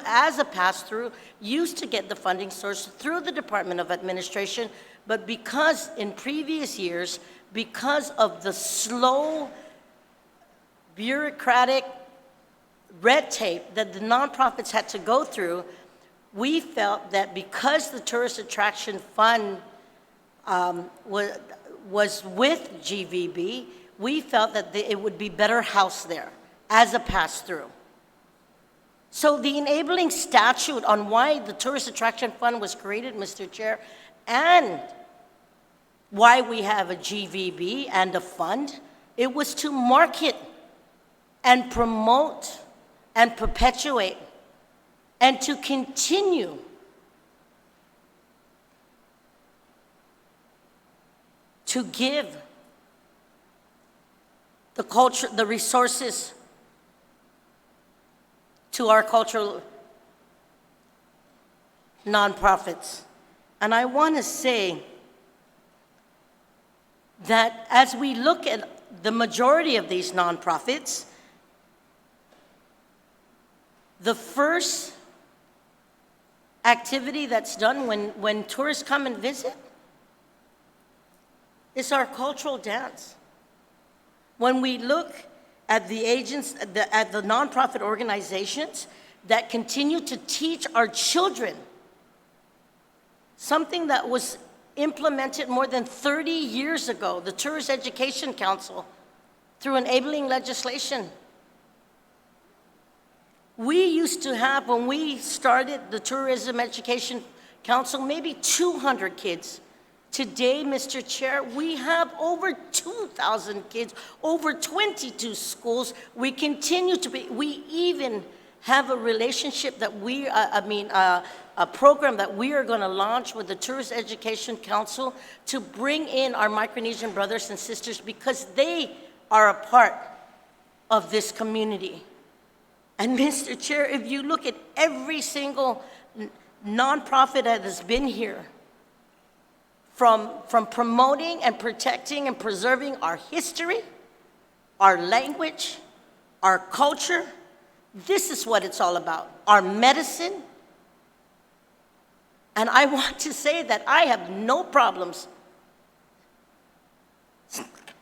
as a pass-through, used to get the funding source through the Department of Administration, but because in previous years, because of the slow bureaucratic red tape that the nonprofits had to go through, we felt that because the Tourist Attraction Fund was with GVB, we felt that it would be better housed there as a pass-through. So the enabling statute on why the Tourist Attraction Fund was created, Mr. Chair, and why we have a GVB and a fund, it was to market and promote and perpetuate and to continue to give the culture, the resources to our cultural nonprofits. And I want to say that as we look at the majority of these nonprofits, the first activity that's done when tourists come and visit is our cultural dance. When we look at the agents, at the nonprofit organizations that continue to teach our children something that was implemented more than 30 years ago, the Tourist Education Council, through enabling legislation. We used to have, when we started the Tourism Education Council, maybe 200 kids. Today, Mr. Chair, we have over 2,000 kids, over 22 schools. We continue to be, we even have a relationship that a program that we are going to launch with the Tourist Education Council to bring in our Micronesian brothers and sisters because they are a part of this community. And Mr. Chair, if you look at every single nonprofit that has been here, from promoting and protecting and preserving our history, our language, our culture, this is what it's all about, our medicine. And I want to say that I have no problems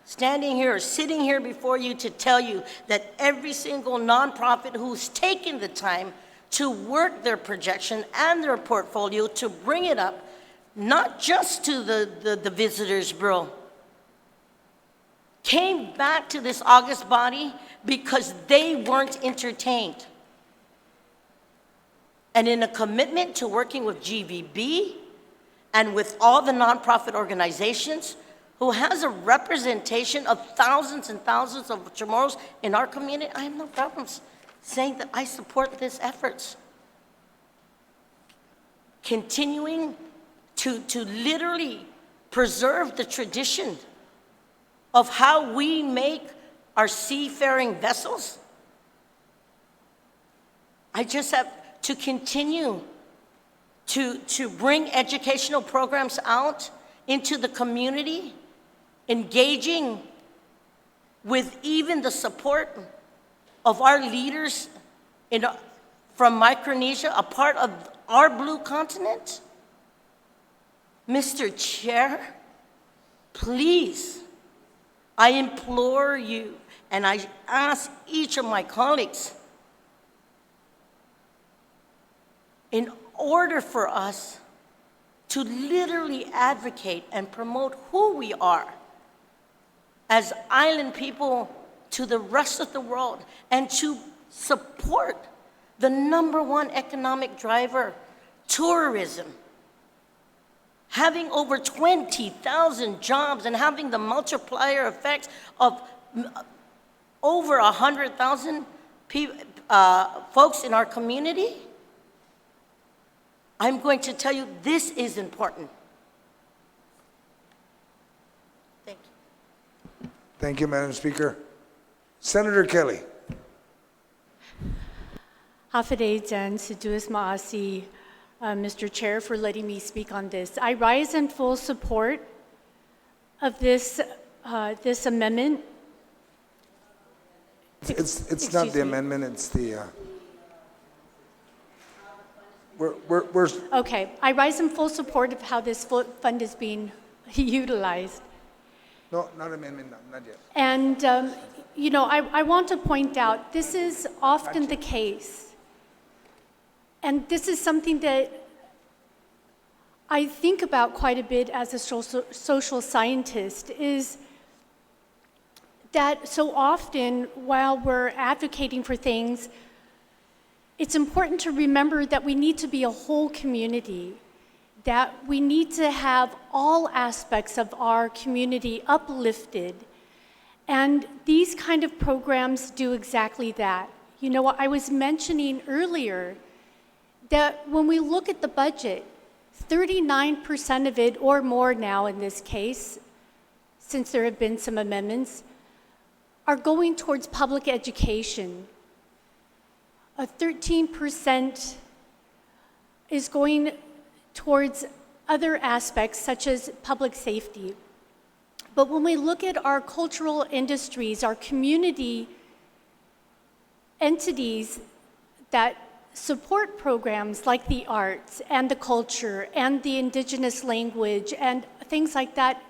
standing here or sitting here before you to tell you that every single nonprofit who's taken the time to work their projection and their portfolio to bring it up, not just to the Visitors Bureau, came back to this August body because they weren't entertained. And in a commitment to working with GVB and with all the nonprofit organizations, who has a representation of thousands and thousands of Chamorros in our community, I have no problems saying that I support these efforts. Continuing to literally preserve the tradition of how we make our seafaring vessels. I just have to continue to bring educational programs out into the community, engaging with even the support of our leaders from Micronesia, a part of our blue continent. Mr. Chair, please, I implore you, and I ask each of my colleagues, in order for us to literally advocate and promote who we are as island people to the rest of the world, and to support the #1 economic driver, tourism, having over 20,000 jobs and having the multiplier effects of over 100,000 folks in our community, I'm going to tell you this is important. Thank you. Thank you, Madam Speaker. Senator Kelly. Hafidei Jan Siduis Maasi, Mr. Chair, for letting me speak on this. I rise in full support of this amendment. It's not the amendment, it's the, we're Okay, I rise in full support of how this fund is being utilized. no, not amendment, not yet. And, you know, I want to point out, this is often the case. And this is something that I think about quite a bit as a social scientist, is that so often while we're advocating for things, it's important to remember that we need to be a whole community, that we need to have all aspects of our community uplifted. And these kind of programs do exactly that. You know, I was mentioning earlier that when we look at the budget, 39% of it or more now in this case, since there have been some amendments, are going towards public education. 13% is going towards other aspects such as public safety. But when we look at our cultural industries, our community entities that support programs like the arts and the culture and the indigenous language and things like that,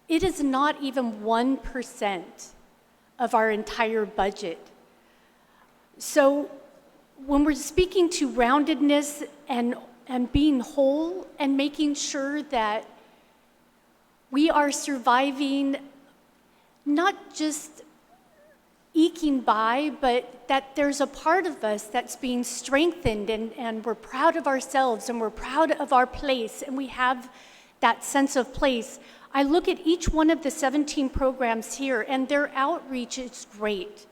it is not even 1% of our entire budget. So when we're speaking to roundedness and being whole and making sure that we are surviving, not just eking by, but that there's a part of us that's being strengthened, and we're proud of ourselves and we're proud of our place, and we have that sense of place. I look at each one of the 17 programs here, and their outreach is great.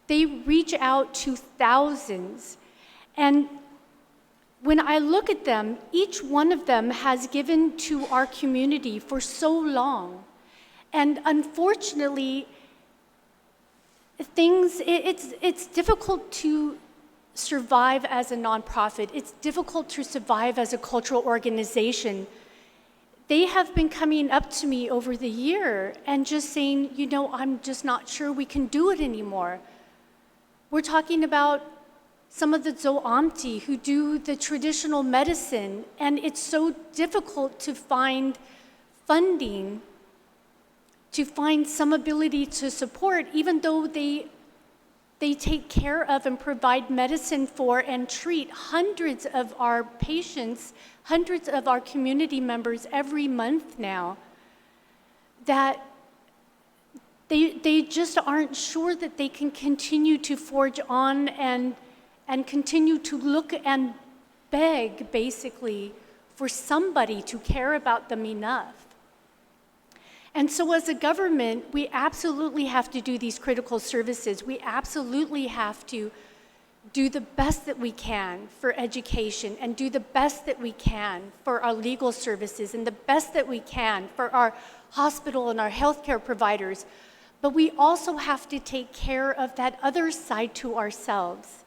They reach out to thousands. And when I look at them, each one of them has given to our community for so long. And unfortunately, it's difficult to survive as a nonprofit. It's difficult to survive as a cultural organization. They have been coming up to me over the year and just saying, you know, I'm just not sure we can do it anymore. We're talking about some of the Zo'amti who do the traditional medicine, and it's so difficult to find funding, to find some ability to support, even though they take care of and provide medicine for and treat hundreds of our patients, hundreds of our community members every month now, that they just aren't sure that they can continue to forge on and continue to look and beg, basically, for somebody to care about them enough. And so as a government, we absolutely have to do these critical services. We absolutely have to do the best that we can for education and do the best that we can for our legal services and the best that we can for our hospital and our healthcare providers. But we also have to take care of that other side to ourselves.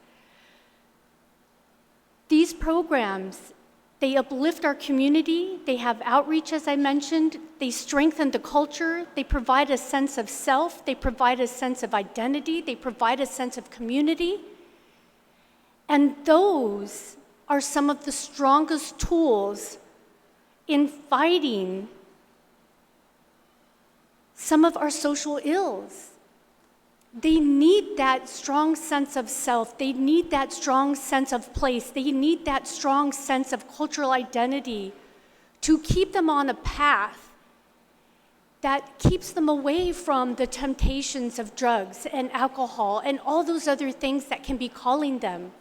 These programs, they uplift our community, they have outreach, as I mentioned, they strengthen the culture, they provide a sense of self, they provide a sense of identity, they provide a sense of community. And those are some of the strongest tools in fighting some of our social ills. They need that strong sense of self. They need that strong sense of place. They need that strong sense of cultural identity to keep them on a path that keeps them away from the temptations of drugs and alcohol and all those other things that can be calling them.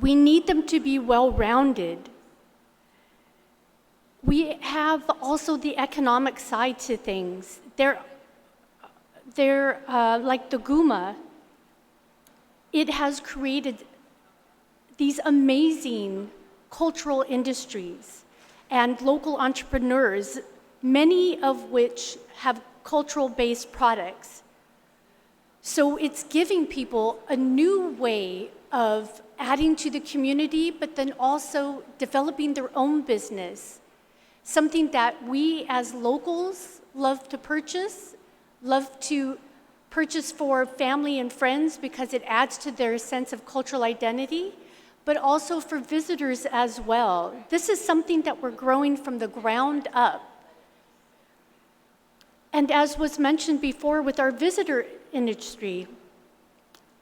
We need them to be well-rounded. We have also the economic side to things. They're like the GUMA. It has created these amazing cultural industries and local entrepreneurs, many of which have cultural-based products. So it's giving people a new way of adding to the community, but then also developing their own business. Something that we as locals love to purchase for family and friends because it adds to their sense of cultural identity, but also for visitors as well. This is something that we're growing from the ground up. And as was mentioned before with our visitor industry,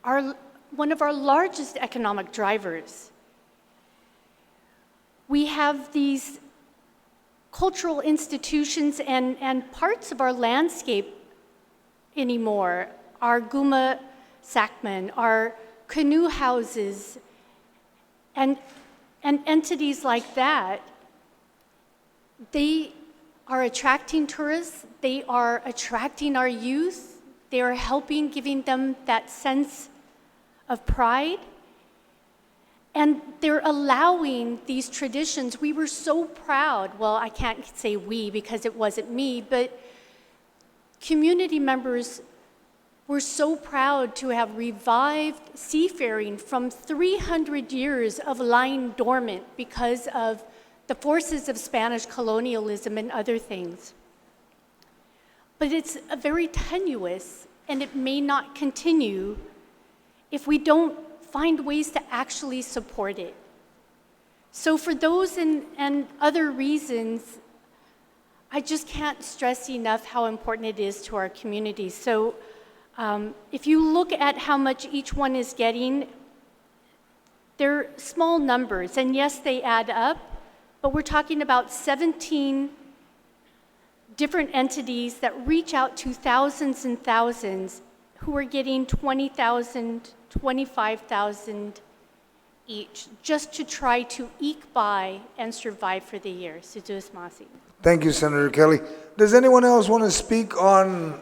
one of our largest economic drivers, we have these cultural institutions and parts of our landscape anymore, our Guma Sakman, our canoe houses, and entities like that. They are attracting tourists, they are attracting our youth, they are helping, giving them that sense of pride. And they're allowing these traditions. We were so proud, well, I can't say we because it wasn't me, but community members were so proud to have revived seafaring from 300 years of lying dormant because of the forces of Spanish colonialism and other things. But it's very tenuous, and it may not continue if we don't find ways to actually support it. So for those and other reasons, I just can't stress enough how important it is to our community. So if you look at how much each one is getting, they're small numbers, and yes, they add up, but we're talking about 17 different entities that reach out to thousands and thousands who are getting $20,000, $25,000 each, just to try to eke by and survive for the year. Sujus Masi. Thank you, Senator Kelly. Does anyone else want to speak on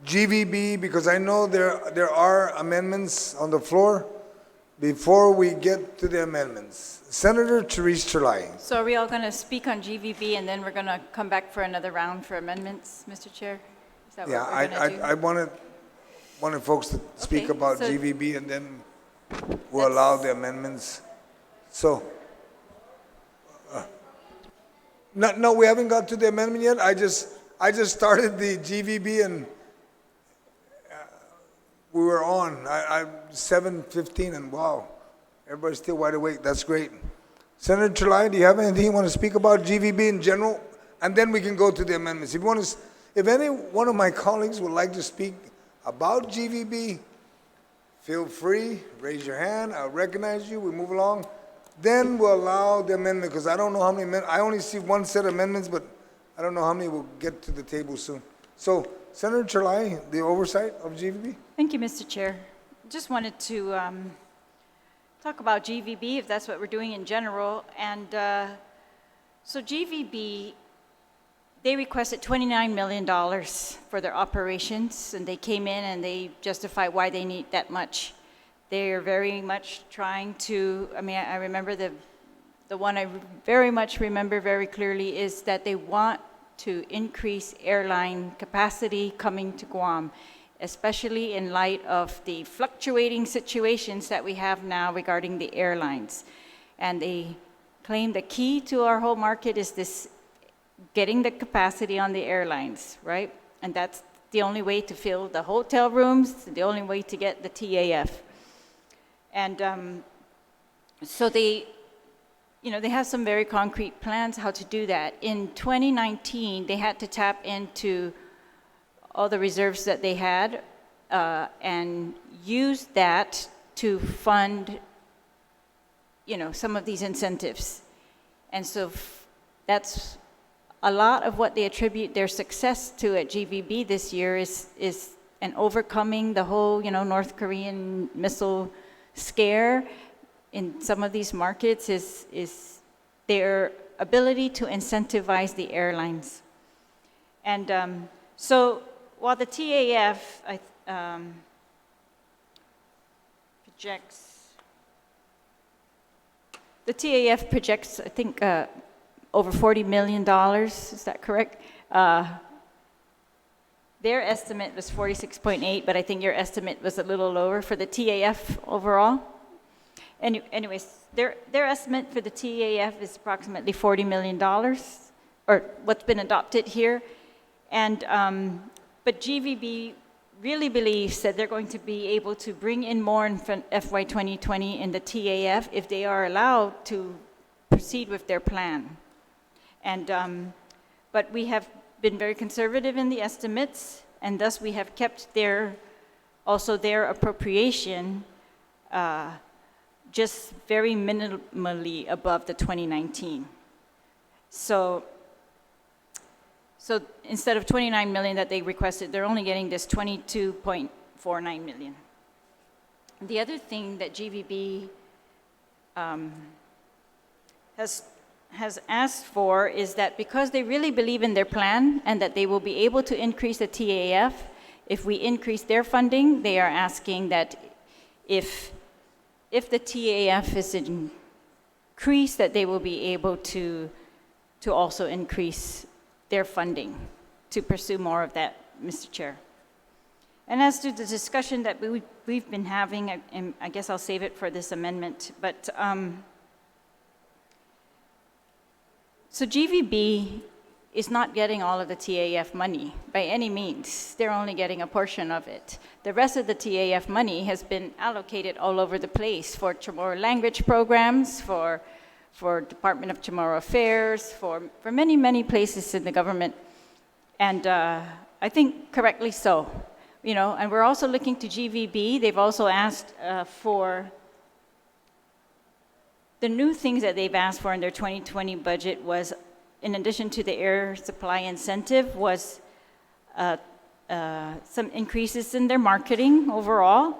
GVB? Because I know there are amendments on the floor. Before we get to the amendments, Senator Therese Chulai. So are we all going to speak on GVB and then we're going to come back for another round for amendments, Mr. Chair? Is that Yeah, what we're going to do? I wanted folks to speak Okay, about so GVB, and then we'll allow the amendments. So, no, we haven't got to the amendment yet. I just started the GVB, and we were on. I 7:15, and wow, everybody's still wide awake. That's great. Senator Chulai, do you have anything you want to speak about GVB in general? And then we can go to the amendments. If any one of my colleagues would like to speak about GVB, feel free, raise your hand, I'll recognize you, we move along. Then we'll allow the amendment, because I don't know how many, I only see one set of amendments, but I don't know how many will get to the table soon. So, Senator Chulai, the oversight of GVB? Thank you, Mr. Chair. Just wanted to talk about GVB, if that's what we're doing in general. And So GVB, they requested $29 million for their operations, and they came in and they justified why they need that much. They're very much trying to, I remember the one I very much remember very clearly is that they want to increase airline capacity coming to Guam, especially in light of the fluctuating situations that we have now regarding the airlines. And they claim the key to our whole market is this getting the capacity on the airlines, right? And that's the only way to fill the hotel rooms, the only way to get the TAF. And so they have some very concrete plans how to do that. In 2019, they had to tap into all the reserves that they had and use that to fund, some of these incentives. And so that's a lot of what they attribute their success to at GVB this year is and overcoming the whole, North Korean missile scare in some of these markets is their ability to incentivize the airlines. And so while the TAF projects, I think, over $40 million, is that correct? Their estimate was 46.8, but I think your estimate was a little lower for the TAF overall. Anyways, their estimate for the TAF is approximately $40 million, or what's been adopted here. And but GVB really believes that they're going to be able to bring in more in FY 2020 in the TAF if they are allowed to proceed with their plan. And but we have been very conservative in the estimates, and thus we have kept their appropriation just very minimally above the 2019. So instead of 29 million that they requested, they're only getting this 22.49 million. The other thing that GVB has asked for is that because they really believe in their plan and that they will be able to increase the TAF, if we increase their funding, they are asking that if the TAF is increased, that they will be able to also increase their funding to pursue more of that, Mr. Chair. And as to the discussion that we've been having, and I guess I'll save it for this amendment, but so GVB is not getting all of the TAF money by any means. They're only getting a portion of it. The rest of the TAF money has been allocated all over the place for Chamorro language programs, for Department of Chamorro Affairs, for many, many places in the government. And I think correctly so. And we're also looking to GVB. They've also asked for the new things that they've asked for in their 2020 budget was, in addition to the air supply incentive, was some increases in their marketing overall,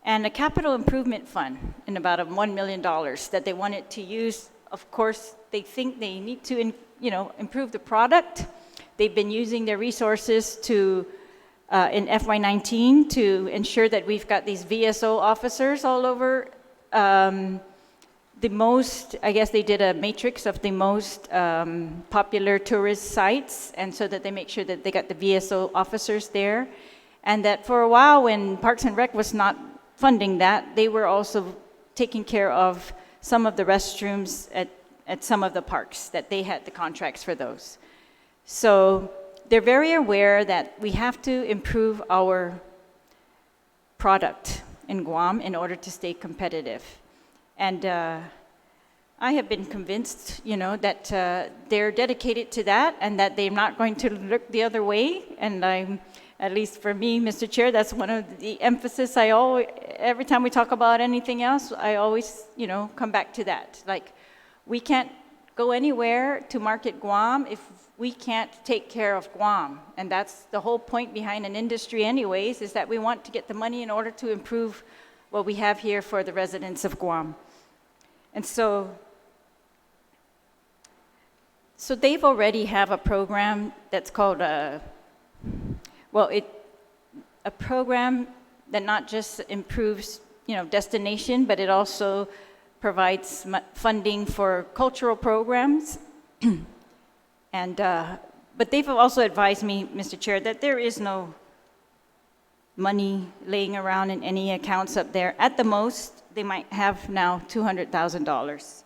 and a capital improvement fund in about $1 million that they wanted to use. Of course, they think they need to, improve the product. They've been using their resources to, in FY19, to ensure that we've got these VSO officers all over. I guess they did a matrix of the most popular tourist sites, and so that they make sure that they got the VSO officers there. And that for a while, when Parks and Rec was not funding that, they were also taking care of some of the restrooms at some of the parks, that they had the contracts for those. So they're very aware that we have to improve our product in Guam in order to stay competitive. And I have been convinced, that they're dedicated to that and that they're not going to look the other way. And at least for me, Mr. Chair, that's one of the emphasis every time we talk about anything else, I always, come back to that. Like, we can't go anywhere to market Guam if we can't take care of Guam. And that's the whole point behind an industry anyways, is that we want to get the money in order to improve what we have here for the residents of Guam. And so So they've already have a program that's called a program that not just improves, destination, but it also provides funding for cultural programs. And, but they've also advised me, Mr. Chair, that there is no money laying around in any accounts up there. At the most, they might have now $200,000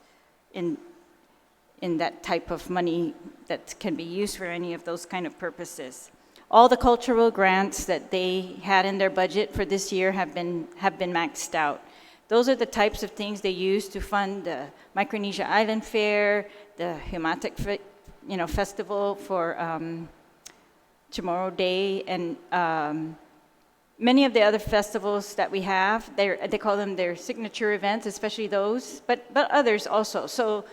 in that type of money that can be used for any of those kind of purposes. All the cultural grants that they had in their budget for this year have been maxed out. Those are the types of things they use to fund the Micronesia Island Fair, the Humatic Festival for Tomorrow Day, and many of the other festivals that we have. They call them their signature events, especially those, but others also. So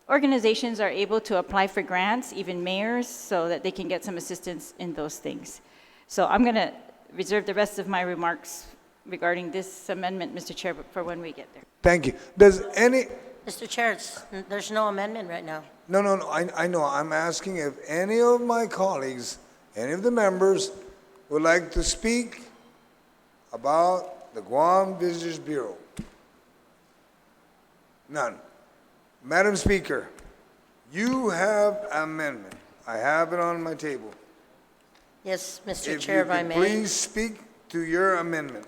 organizations are able to apply for grants, even mayors, so that they can get some assistance in those things. So I'm going to reserve the rest of my remarks regarding this amendment, Mr. Chair, for when we get there. Thank you. Does any, Mr. Chair, there's no amendment right now. no, I know. I'm asking if any of my colleagues, any of the members would like to speak about the Guam Visitors Bureau. None. Madam Speaker, you have amendment. I have it on my table. Yes, Mr. Chair, if I may. Please speak to your amendment.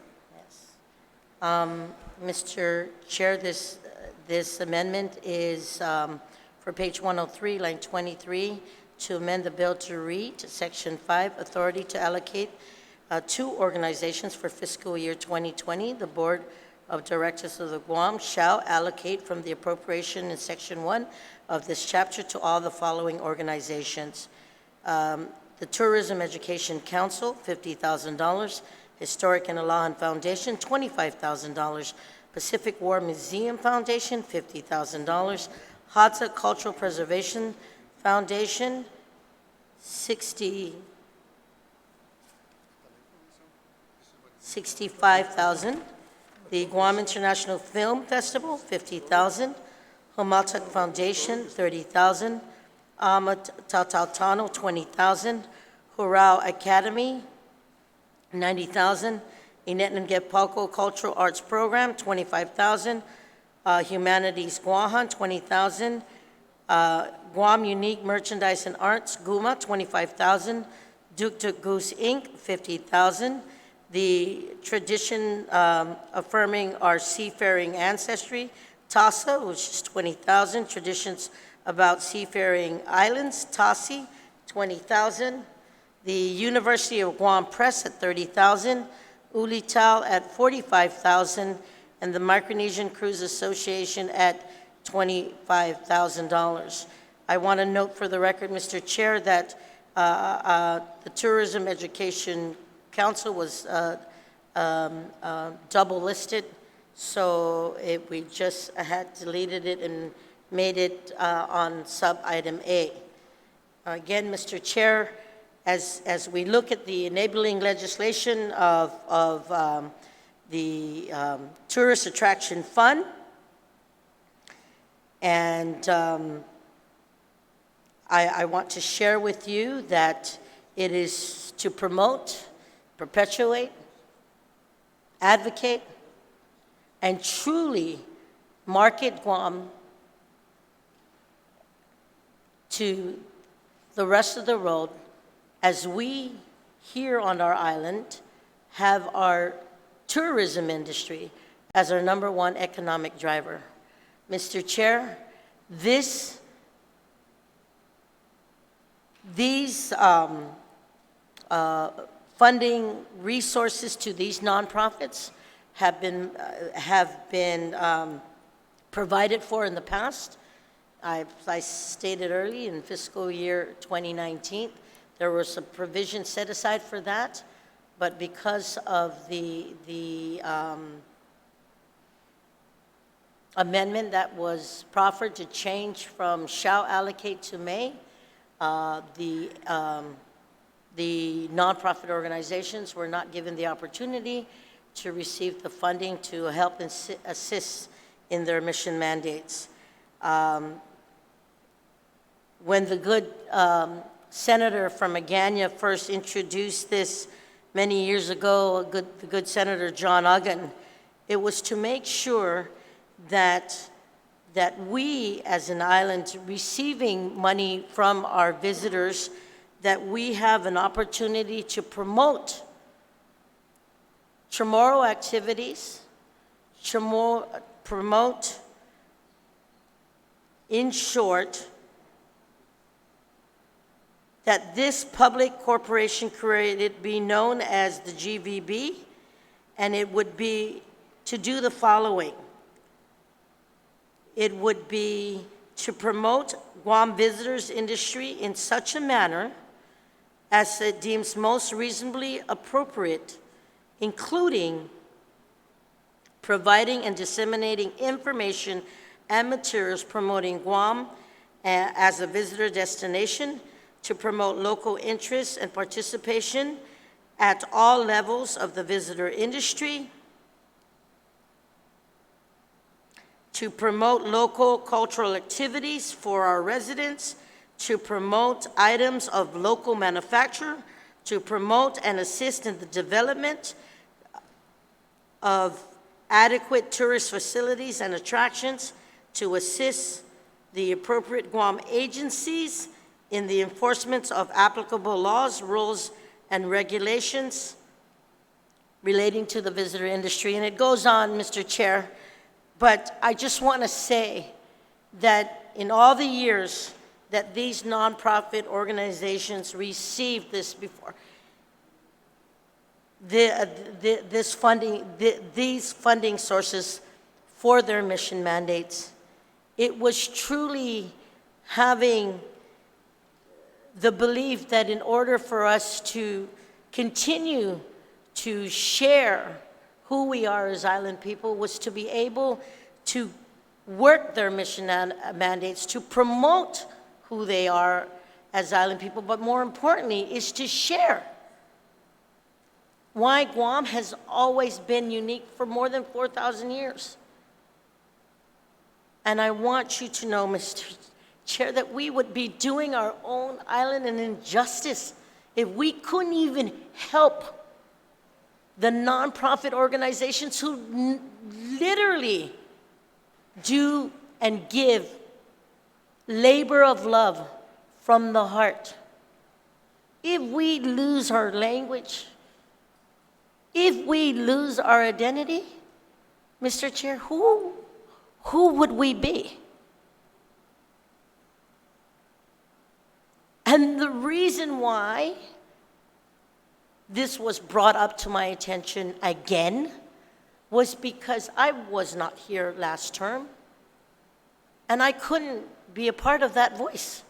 Mr. Chair, this amendment is for page 103, line 23, to amend the bill to read Section 5, authority to allocate 2 organizations for fiscal year 2020. The Board of Directors of the Guam shall allocate from the appropriation in Section 1 of this chapter to all the following organizations. The Tourism Education Council, $50,000. Historic and Alahan Foundation, $25,000. Pacific War Museum Foundation, $50,000. Hadza Cultural Preservation Foundation, $65,000. The Guam International Film Festival, $50,000. Humaltuk Foundation, $30,000. Amat Tautano, $20,000. Hurrah Academy, $90,000. Inetnangepalco Cultural Arts Program, $25,000. Humanities Guahan, $20,000. Guam Unique Merchandise and Arts, GUMA, $25,000. Duke Tuk Goose Inc., $50,000. The Tradition Affirming Our Seafaring Ancestry, TASA, which is $20,000. Traditions About Seafaring Islands, TASI, $20,000. The University of Guam Press at $30,000. Ulital at $45,000. And the Micronesian Cruise Association at $25,000. I want to note for the record, Mr. Chair, that the Tourism Education Council was double listed, so we just had deleted it and made it on sub-item A. Again, Mr. Chair, as we look at the enabling legislation of the Tourist Attraction Fund, and I want to share with you that it is to promote, perpetuate, advocate, and truly market Guam to the rest of the world as we here on our island have our tourism industry as our #1 economic driver. Mr. Chair, these funding resources to these nonprofits have been provided for in the past. I stated early in fiscal year 2019, there was some provision set aside for that, but because of the amendment that was proffered to change from shall allocate to may, the nonprofit organizations were not given the opportunity to receive the funding to help and assist in their mission mandates. The Guam Visitors Bureau, $50,000. The Guam International Film Festival, $50,000. Humaltuk Foundation, $30,000. Hadza Cultural Preservation Foundation, $25,000. Pacific War Museum Foundation, $50,000. Pacific War Museum Foundation, $30,000. The Tradition Affirming Our Seafaring Ancestry, TASA, which is $20,000. The University of Guam Press at $30,000. Ulital at $45,000. And the Micronesian Cruise Association at $25,000. I want to note for the record, Mr. Chair, that the Tourism Education Council was double listed, so we had when the good senator from Agana first introduced this many years ago, the good Senator John Uggan, it was to make sure that we, as an island, receiving money from our visitors, that we have an opportunity to promote Chamorro activities, promote, in short, that this public corporation created be known as the GVB, and it would be to do the following. It would be to promote Guam visitors industry in such a manner as it deems most reasonably appropriate, including providing and disseminating information and materials promoting Guam as a visitor destination, to promote local interest and participation at all levels of the visitor industry, to promote local cultural activities for our residents, to promote items of local manufacture, to promote and assist in the development of adequate tourist facilities and attractions, to assist the appropriate Guam agencies in the enforcement of applicable laws, rules, and regulations relating to the visitor industry. And it goes on, Mr. Chair, but I just want to say that in all the years that these nonprofit organizations received this before, these funding sources for their mission mandates, it was truly having the belief that in order for us to continue to share who we are as island people was to be able to work their mission mandates, to promote who they are as island people, but more importantly is to share why Guam has always been unique for more than 4,000 years. And I want you to know, Mr. Chair, that we would be doing our own island an injustice if we couldn't even help the nonprofit organizations who literally do and give labor of love from the heart. If we lose our language, if we lose our identity, Mr. Chair, who would we be? And the reason why this was brought up to my attention again was because I was not here last term, and I couldn't be a part of that voice.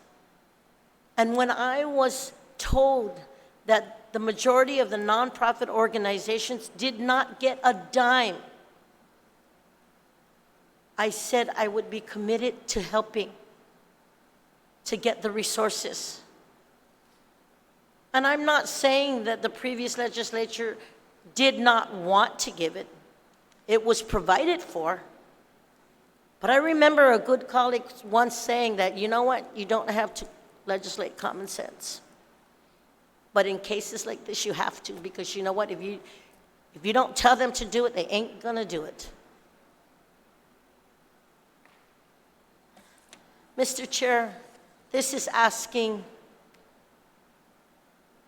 And when I was told that the majority of the nonprofit organizations did not get a dime, I said I would be committed to helping to get the resources. And I'm not saying that the previous legislature did not want to give it. It was provided for. But I remember a good colleague once saying that, you know what, you don't have to legislate common sense. But in cases like this, you have to, because you know what, if you don't tell them to do it, they ain't gonna do it. Mr. Chair, this is asking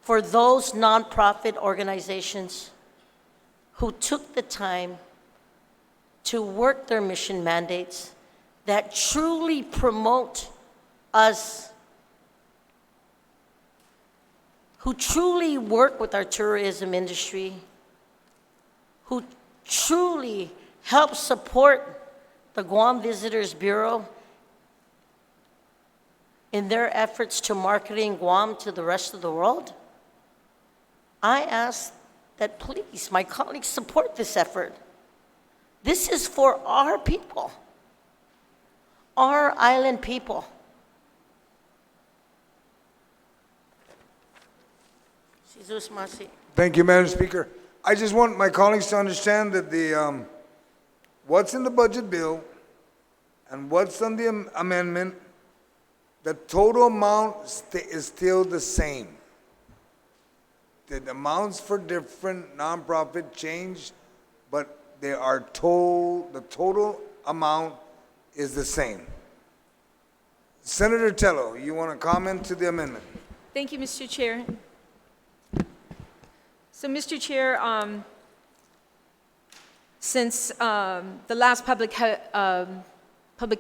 for those nonprofit organizations who took the time to work their mission mandates that truly promote us, who truly work with our tourism industry, who truly help support the Guam Visitors Bureau in their efforts to marketing Guam to the rest of the world. I ask that please, my colleagues, support this effort. This is for our people, our island people. Thank you, Madam Speaker. I just want my colleagues to understand that the what's in the budget bill and what's on the amendment The total amount is still the same. The amounts for different nonprofit changed, but they are the total amount is the same. Senator Tello, you want to comment to the amendment? Thank you, Mr. Chair. So, Mr. Chair, since the last public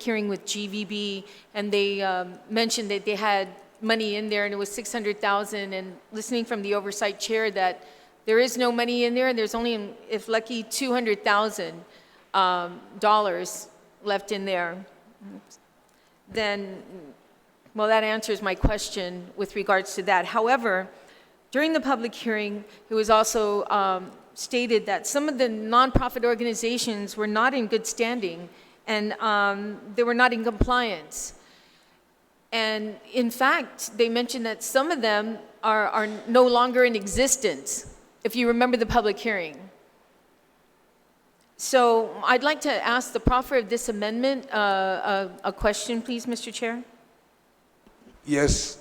hearing with GVB, and they mentioned that they had money in there and it was 600,000, and listening from the oversight chair that there is no money in there and there's only, if lucky, $200,000 dollars left in there, then, well, that answers my question with regards to that. However, during the public hearing, it was also stated that some of the nonprofit organizations were not in good standing and they were not in compliance. And in fact, they mentioned that some of them are no longer in existence, if you remember the public hearing. So I'd like to ask the proffer of this amendment a question, please, Mr. Chair. Yes.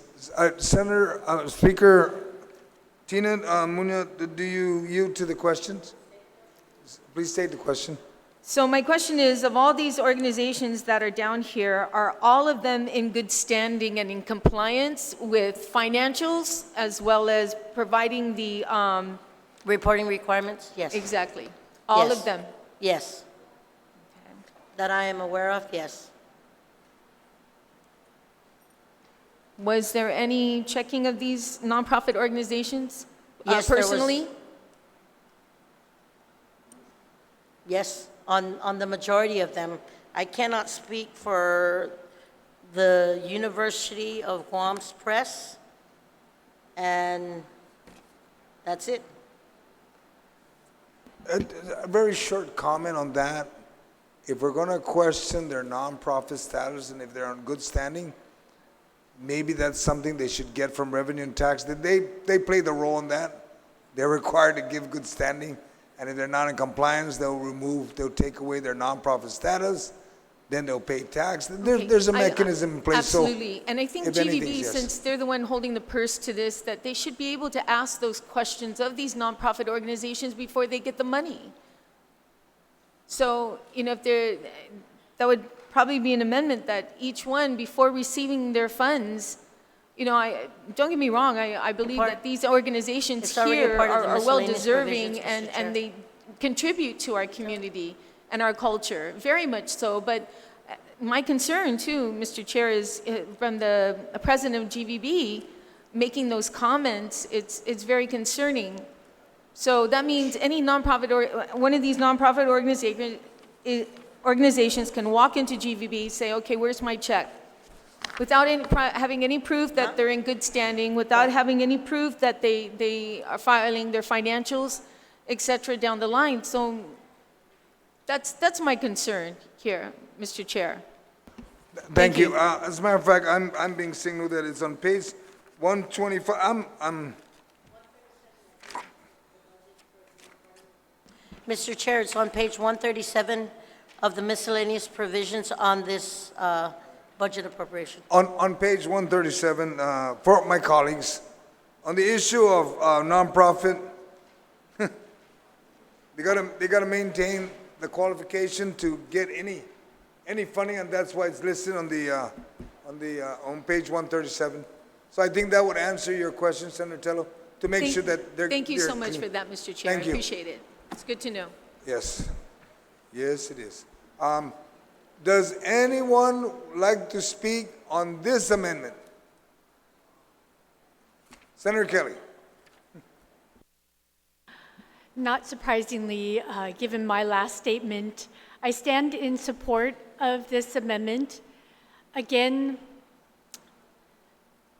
Senator, Speaker Tina Munoz, do you yield to the questions? Please state the question. So my question is, of all these organizations that are down here, are all of them in good standing and in compliance with financials as well as providing the... Reporting requirements? Yes. Exactly. All Yes. of them? Yes. That I am aware of, yes. Was there any checking of these nonprofit organizations Yes, there was. personally? Yes, on the majority of them. I cannot speak for the University of Guam's press, and that's it. A very short comment on that. If we're going to question their nonprofit status and if they're in good standing, maybe that's something they should get from revenue and tax. They play the role in that. They're required to give good standing, and if they're not in compliance, they'll take away their nonprofit status, then they'll pay tax. There's a mechanism in place. Absolutely. And I think if GVB, anything, yes. since they're the one holding the purse to this, that they should be able to ask those questions of these nonprofit organizations before they get the money. So, if that would probably be an amendment that each one, before receiving their funds, don't get me wrong, I believe that these organizations It's already a here part of the are miscellaneous well-deserving provisions, Mr. Chair. and they contribute to our community and our culture, very much so. But my concern too, Mr. Chair, is from the president of GVB making those comments, it's very concerning. So that means any nonprofit or one of these nonprofit organizations can walk into GVB, say, okay, where's my check? Without having any proof that they're in good standing, without having any proof that they are filing their financials, et cetera, down the line. So that's my concern here, Mr. Chair. Thank you. As a matter of fact, I'm being signaled that it's on page 125. Mr. Chair, it's on page 137 of the miscellaneous provisions on this budget appropriation. On page 137, for my colleagues, on the issue of nonprofit, they gotta maintain the qualification to get any funding, and that's why it's listed on page 137. So I think that would answer your question, Senator Tello, to make sure that they're. Thank you so they're much clean. for that, Mr. Chair. I Thank you. appreciate it. It's good to know. Yes. Yes, it is. Does anyone like to speak on this amendment? Senator Kelly. Not surprisingly, given my last statement, I stand in support of this amendment. Again,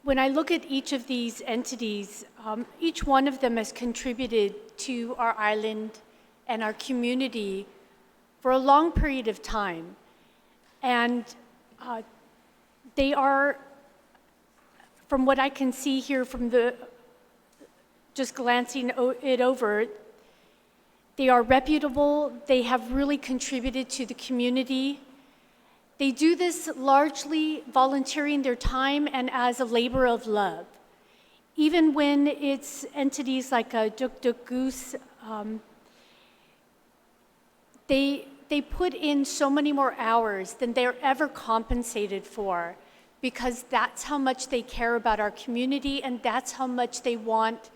when I look at each of these entities, each one of them has contributed to our island and our community for a long period of time. And they are, from what I can see here from just glancing it over, they are reputable, they have really contributed to the community, They do this largely volunteering their time and as a labor of love. Even when it's entities like Duk Duk Goose, they put in so many more hours than they're ever compensated for, because that's how much they care about our community, and that's how much they want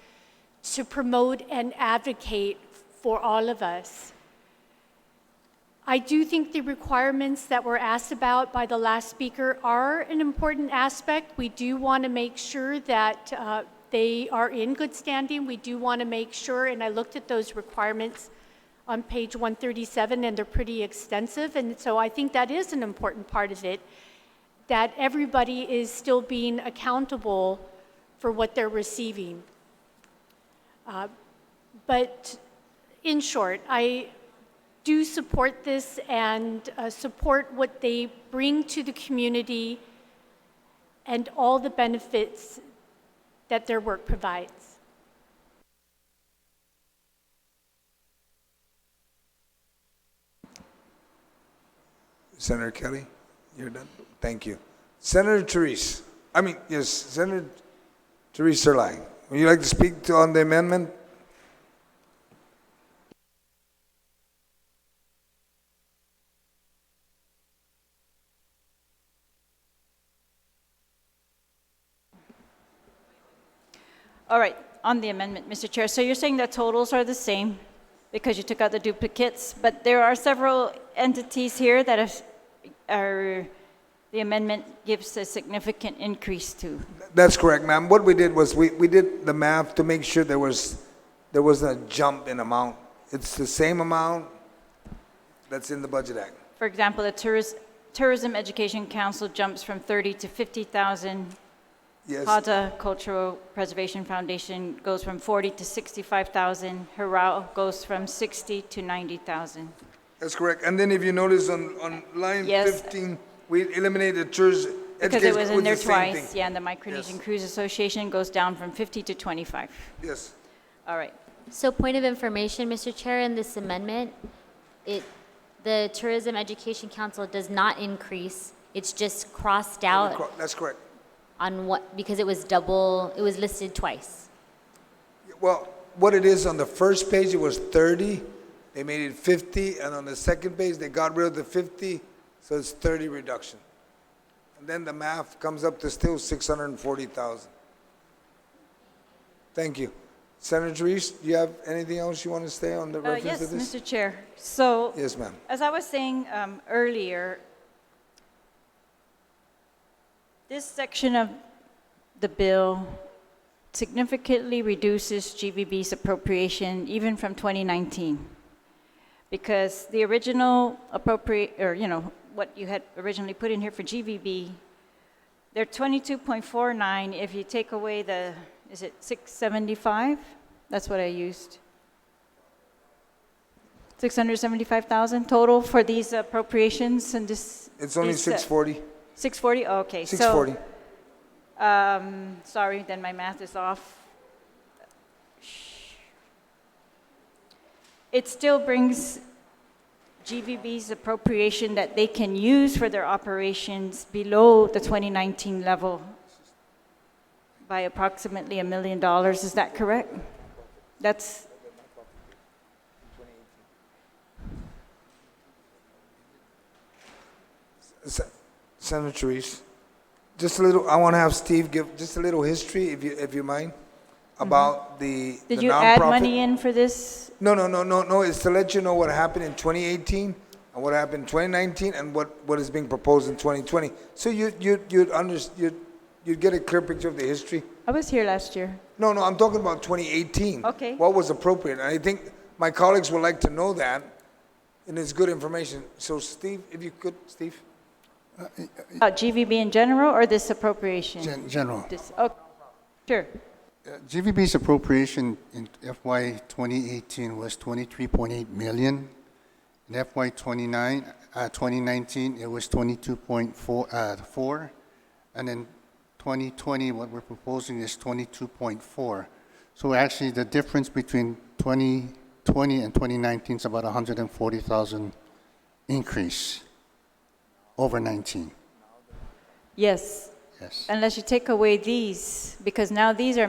to promote and advocate for all of us. I do think the requirements that were asked about by the last speaker are an important aspect. We do want to make sure that they are in good standing. We do want to make sure, and I looked at those requirements on page 137, and they're pretty extensive, and so I think that is an important part of it, that everybody is still being accountable for what they're receiving. But in short, I do support this and support what they bring to the community and all the benefits that their work provides. Senator Kelly, you're done? Thank you. Senator Therese, Senator Therese Serling, would you like to speak on the amendment? All right, on the amendment, Mr. Chair. So you're saying that totals are the same because you took out the duplicates, but there are several entities here that the amendment gives a significant increase to. That's correct, ma'am. What we did was we did the math to make sure there was a jump in amount. It's the same amount that's in the Budget Act. For example, the Tourism Education Council jumps from 30 to 50,000. Yes. Hata Cultural Preservation Foundation goes from 40 to 65,000. Herao goes from 60 to 90,000. That's correct. And then if you notice on line Yes. 15, we eliminated tourism Because education. it was in there the same twice. thing. Yeah, and the Micronesian Yes. Cruise Association goes down from 50 to 25. Yes. All right. So point of information, Mr. Chair, in this amendment, the Tourism Education Council does not increase. It's just crossed out That's correct. on what, because it was listed twice. Well, what it is, on the first page, it was 30. They made it 50, and on the second page, they got rid of the 50, so it's 30 reduction. And then the math comes up to still 640,000. Thank you. Senator Therese, do you have anything else you want to say on the reference Yes, to this? Mr. Chair. So, Yes, ma'am. as I was saying earlier, this section of the bill significantly reduces GVB's appropriation even from 2019. Because the original what you had originally put in here for GVB, they're 22.49. If you take away is it 675? That's what I used. 675,000 total for these appropriations, and this. It's only 640. 640, okay. 640. So, sorry, then my math is off. It still brings GVB's appropriation that they can use for their operations below the 2019 level by approximately $1 million. Is that correct? That's. Senator Therese, just a little, I want to have Steve give just a little history, if you mind, about the Did the you add nonprofit. money in for this? No. It's to let you know what happened in 2018 and what happened in 2019 and what is being proposed in 2020. So you'd get a clear picture of the history. I was here last year. No, I'm talking about 2018. Okay. What was appropriate? And I think my colleagues would like to know that, and it's good information. So Steve, if you could, Steve. About GVB in general or this appropriation? General. Oh, sure. GVB's appropriation in FY 2018 was 23.8 million. In FY 2019, it was 22.4, and in 2020, what we're proposing is 22.4. So actually, the difference between 2020 and 2019 is about 140,000 increase over 19. Yes, Yes. unless you take away these, because now these are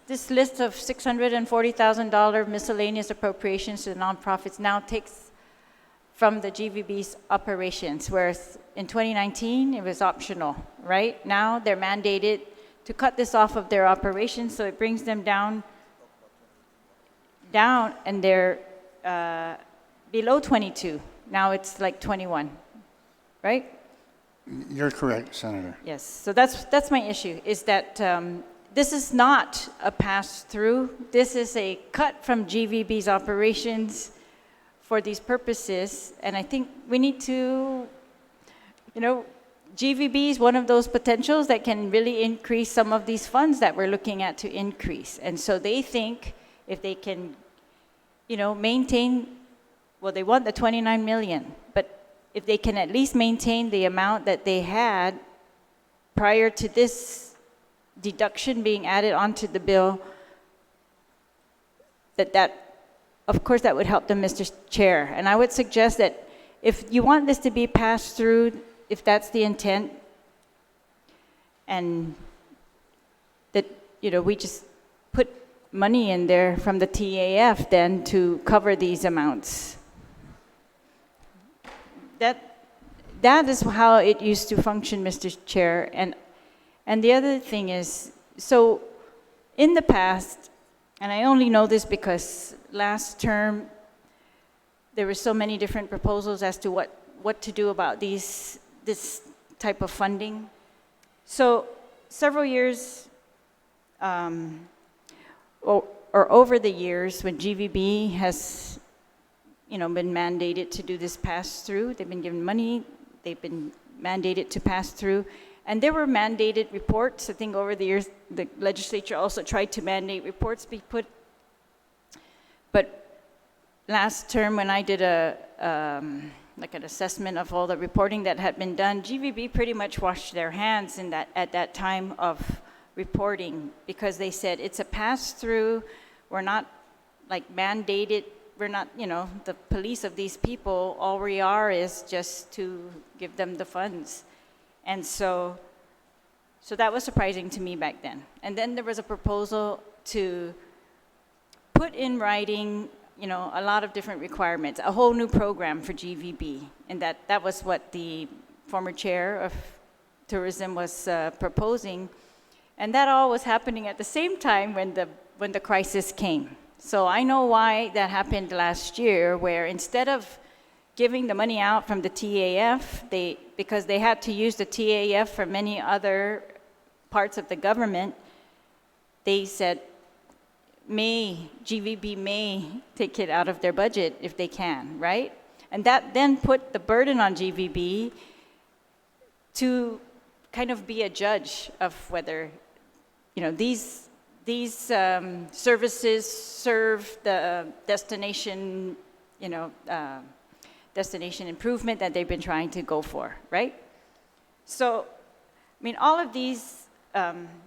this list of $640,000 miscellaneous appropriations to nonprofits now takes from the GVB's operations, whereas in 2019, it was optional, right? Now they're mandated to cut this off of their operations, so it brings them down, and they're below 22. Now it's like 21, right? You're correct, Senator. Yes, so that's my issue, is that this is not a pass-through. This is a cut from GVB's operations for these purposes, and I think we need to, GVB is one of those potentials that can really increase some of these funds that we're looking at to increase. And so they think if they can, maintain, well, they want the 29 million, but if they can at least maintain the amount that they had prior to this deduction being added onto the bill, of course, that would help them, Mr. Chair. And I would suggest that if you want this to be passed through, if that's the intent, and that, we just put money in there from the TAF then to cover these amounts. That is how it used to function, Mr. Chair. And the other thing is, so in the past, and I only know this because last term, there were so many different proposals as to what to do about this type of funding. So several years, or over the years, when GVB has, been mandated to do this pass-through, they've been given money, they've been mandated to pass through, and there were mandated reports. I think over the years, the legislature also tried to mandate reports be put. But last term, when I did an assessment of all the reporting that had been done, GVB pretty much washed their hands at that time of reporting, because they said it's a pass-through. We're not mandated. We're not, the police of these people. All we are is just to give them the funds. And so that was surprising to me back then. And then there was a proposal to put in writing, a lot of different requirements, a whole new program for GVB. And that was what the former chair of tourism was proposing. And that all was happening at the same time when the crisis came. So I know why that happened last year, where instead of giving the money out from the TAF, because they had to use the TAF for many other parts of the government, they said GVB may take it out of their budget if they can, right? And that then put the burden on GVB to kind of be a judge of whether, these services serve the destination, destination improvement that they've been trying to go for, right? So, all of these,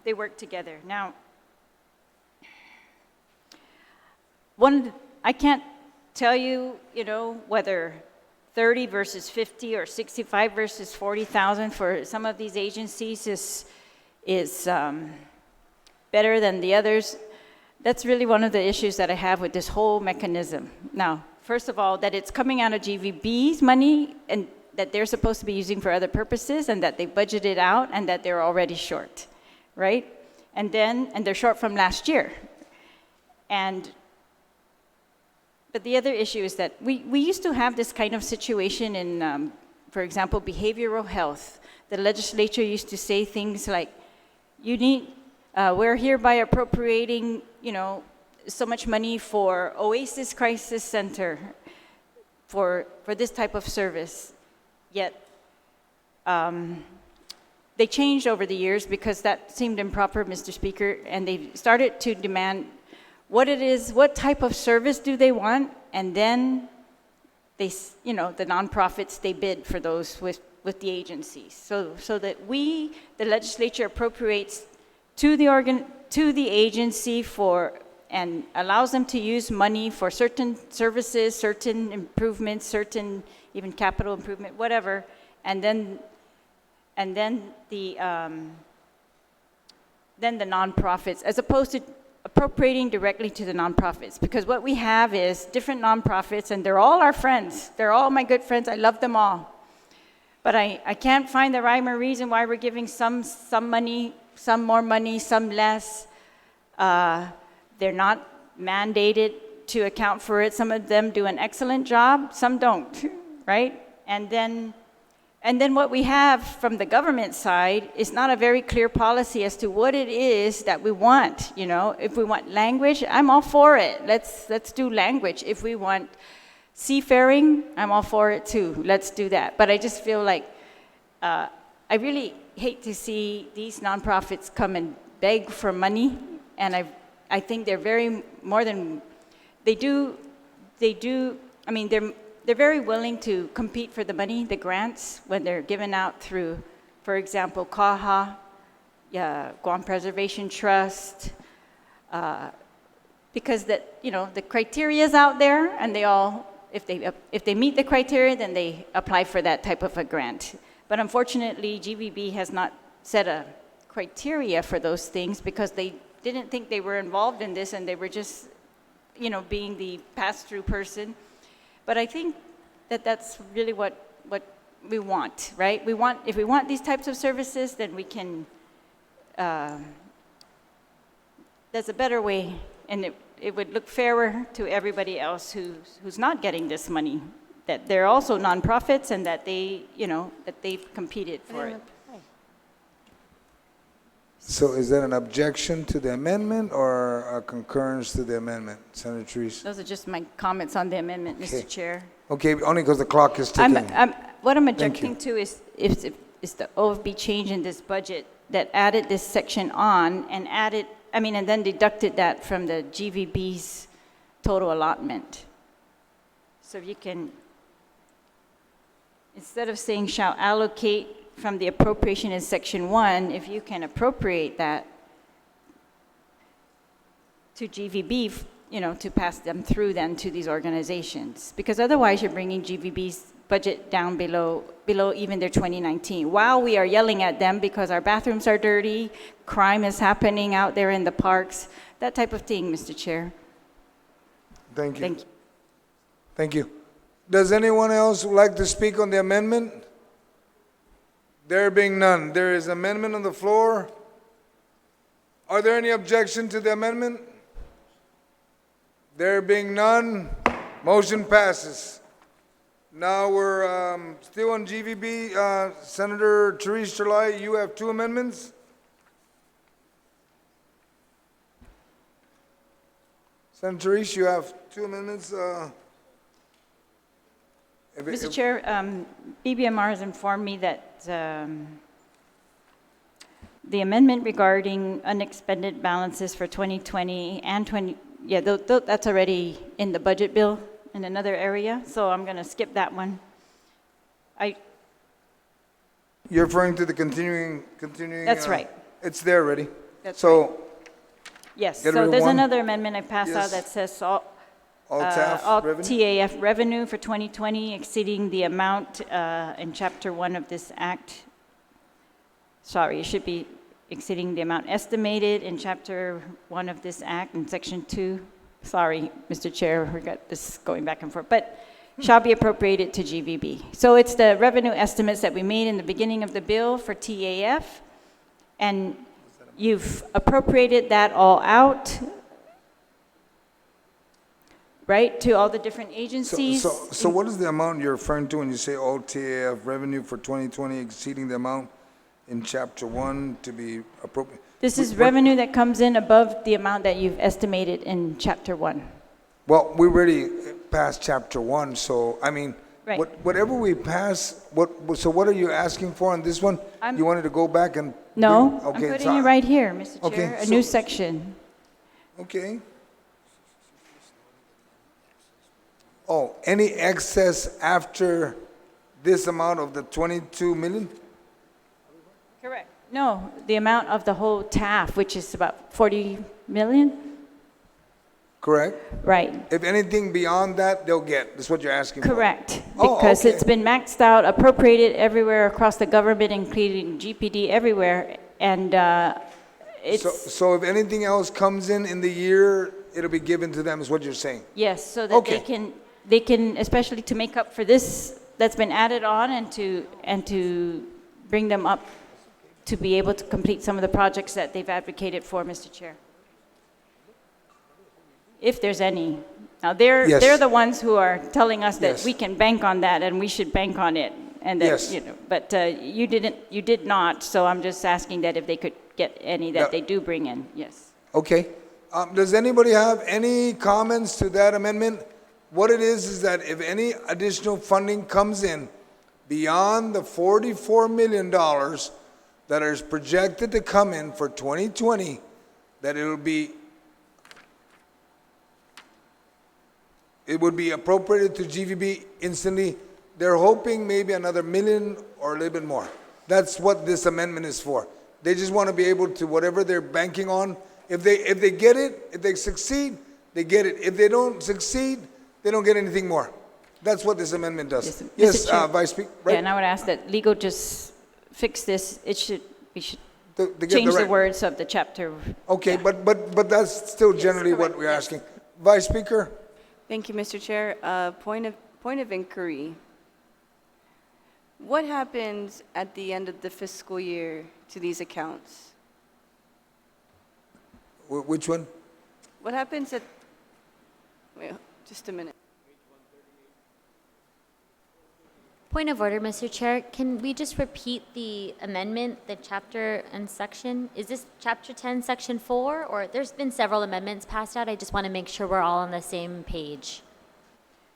they work together. Now, I can't tell you, whether 30 versus 50 or 65 versus 40,000 for some of these agencies is better than the others. That's really one of the issues that I have with this whole mechanism. Now, first of all, that it's coming out of GVB's money and that they're supposed to be using for other purposes, and that they budgeted out, and that they're already short, right? And they're short from last year. But the other issue is that we used to have this kind of situation in, for example, behavioral health. The legislature used to say things like, we're hereby appropriating, so much money for Oasis Crisis Center for this type of service. Yet, they changed over the years because that seemed improper, Mr. Speaker, and they started to demand what type of service do they want, and then the nonprofits, they bid for those with the agencies. So that the legislature appropriates to the agency and allows them to use money for certain services, certain improvements, certain even capital improvement, whatever, and then the nonprofits, as opposed to appropriating directly to the nonprofits. Because what we have is different nonprofits, and they're all our friends. They're all my good friends. I love them all. But I can't find the rhyme or reason why we're giving some money, some more money, some less. They're not mandated to account for it. Some of them do an excellent job, some don't, right? And then what we have from the government side is not a very clear policy as to what it is that we want. You know, if we want language, I'm all for it. Let's do language. If we want seafaring, I'm all for it too. Let's do that. But I just feel like I really hate to see these nonprofits come and beg for money, and I think they're very more than they do. I mean, they're very willing to compete for the money, the grants, when they're given out through, for example, CAHA, Guam Preservation Trust, because the criteria is out there, and they all, if they meet the criteria, then they apply for that type of a grant. But unfortunately, GVB has not set a criteria for those things because they didn't think they were involved in this, and they were just, being the pass-through person. But I think that that's really what we want, right? If we want these types of services, then we can, there's a better way, and it would look fairer to everybody else who's not getting this money, that they're also nonprofits and that that they've competed for it. So is that an objection to the amendment or a concurrence to the amendment, Senator Therese? Those are just my comments on the amendment, Okay. Mr. Chair. Okay, only because the clock is ticking. What I'm Thank objecting to is the OFB change in this budget that added this section on and and then deducted that from the GVB's total allotment. So you can, instead of saying shall allocate from the appropriation in section 1, if you can appropriate that to GVB, to pass them through then to these organizations. Because otherwise you're bringing GVB's budget down below even their 2019, while we are yelling at them because our bathrooms are dirty, crime is happening out there in the parks, that type of thing, Mr. Chair. Thank you. Thank you. Thank you. Does anyone else like to speak on the amendment? There being none, there is amendment on the floor. Are there any objection to the amendment? There being none, motion passes. Now we're still on GVB. Senator Therese Chulai, you have 2 amendments. Senator Therese, you have 2 amendments. Mr. Chair, BBMR has informed me that the amendment regarding unexpended balances for 2020 and that's already in the budget bill in another area, so I'm going to skip that one. You're referring to the continuing. That's right. It's there already. That's so. right. Yes. Get rid So of there's one. another amendment I passed Yes. out that says all revenue? TAF revenue for 2020 exceeding the amount in Chapter 1 of this Act. Sorry, it should be exceeding the amount estimated in Chapter 1 of this Act in Section 2. Sorry, Mr. Chair, we got this going back and forth. But shall be appropriated to GVB. So it's the revenue estimates that we made in the beginning of the bill for TAF, and you've appropriated that all out, right, to all the different agencies. So what is the amount you're referring to when you say all TAF revenue for 2020 exceeding the amount in Chapter 1 to be appropriate? This is revenue that comes in above the amount that you've estimated in Chapter 1. Well, we already passed Chapter 1, so, I mean, Right. whatever we pass, so what are you asking for on this one? You wanted to go back and? No, I'm Okay, putting it right here, Mr. Okay, Chair, a so- new section. Okay. Oh, any excess after this amount of the 22 million? Correct. No, the amount of the whole TAF, which is about 40 million. correct? Right. If anything beyond that, they'll get. That's what you're asking for. Correct. Oh, Because okay. it's been maxed out, appropriated everywhere across the government, including GPD everywhere, and it's, So if anything else comes in the year, it'll be given to them, is what you're saying? yes, so that Okay. they can, especially to make up for this that's been added on, and to bring them up to be able to complete some of the projects that they've advocated for, Mr. Chair. If there's any. Now, Yes. they're the ones who are telling us that Yes. we can bank on that and we should bank on it. And that, Yes. you know, but you did not, so I'm just asking that if they could get any Yeah. that they do bring in, yes. Okay. Does anybody have any comments to that amendment? What it is that if any additional funding comes in beyond the $44 million that is projected to come in for 2020, that it would be appropriated to GVB instantly. They're hoping maybe another million or a little bit more. That's what this amendment is for. They just want to be able to, whatever they're banking on, if they get it, if they succeed, they get it. If they don't succeed, they don't get anything more. That's what this amendment does. Yes, Yes, Mr. Chair. Vice Speaker, Yeah, right? and I would ask that legal just fix this, we should To get change the right- words of the chapter. Okay, Yeah. but that's still generally what correct, we're yes. asking. Vice Speaker? Thank you, Mr. Chair. Point of inquiry. What happens at the end of the fiscal year to these accounts? Which one? What happens at, wait, just a minute. Point of order, Mr. Chair. Can we just repeat the amendment, the chapter and section? Is this chapter 10, section 4? Or there's been several amendments passed out. I just want to make sure we're all on the same page.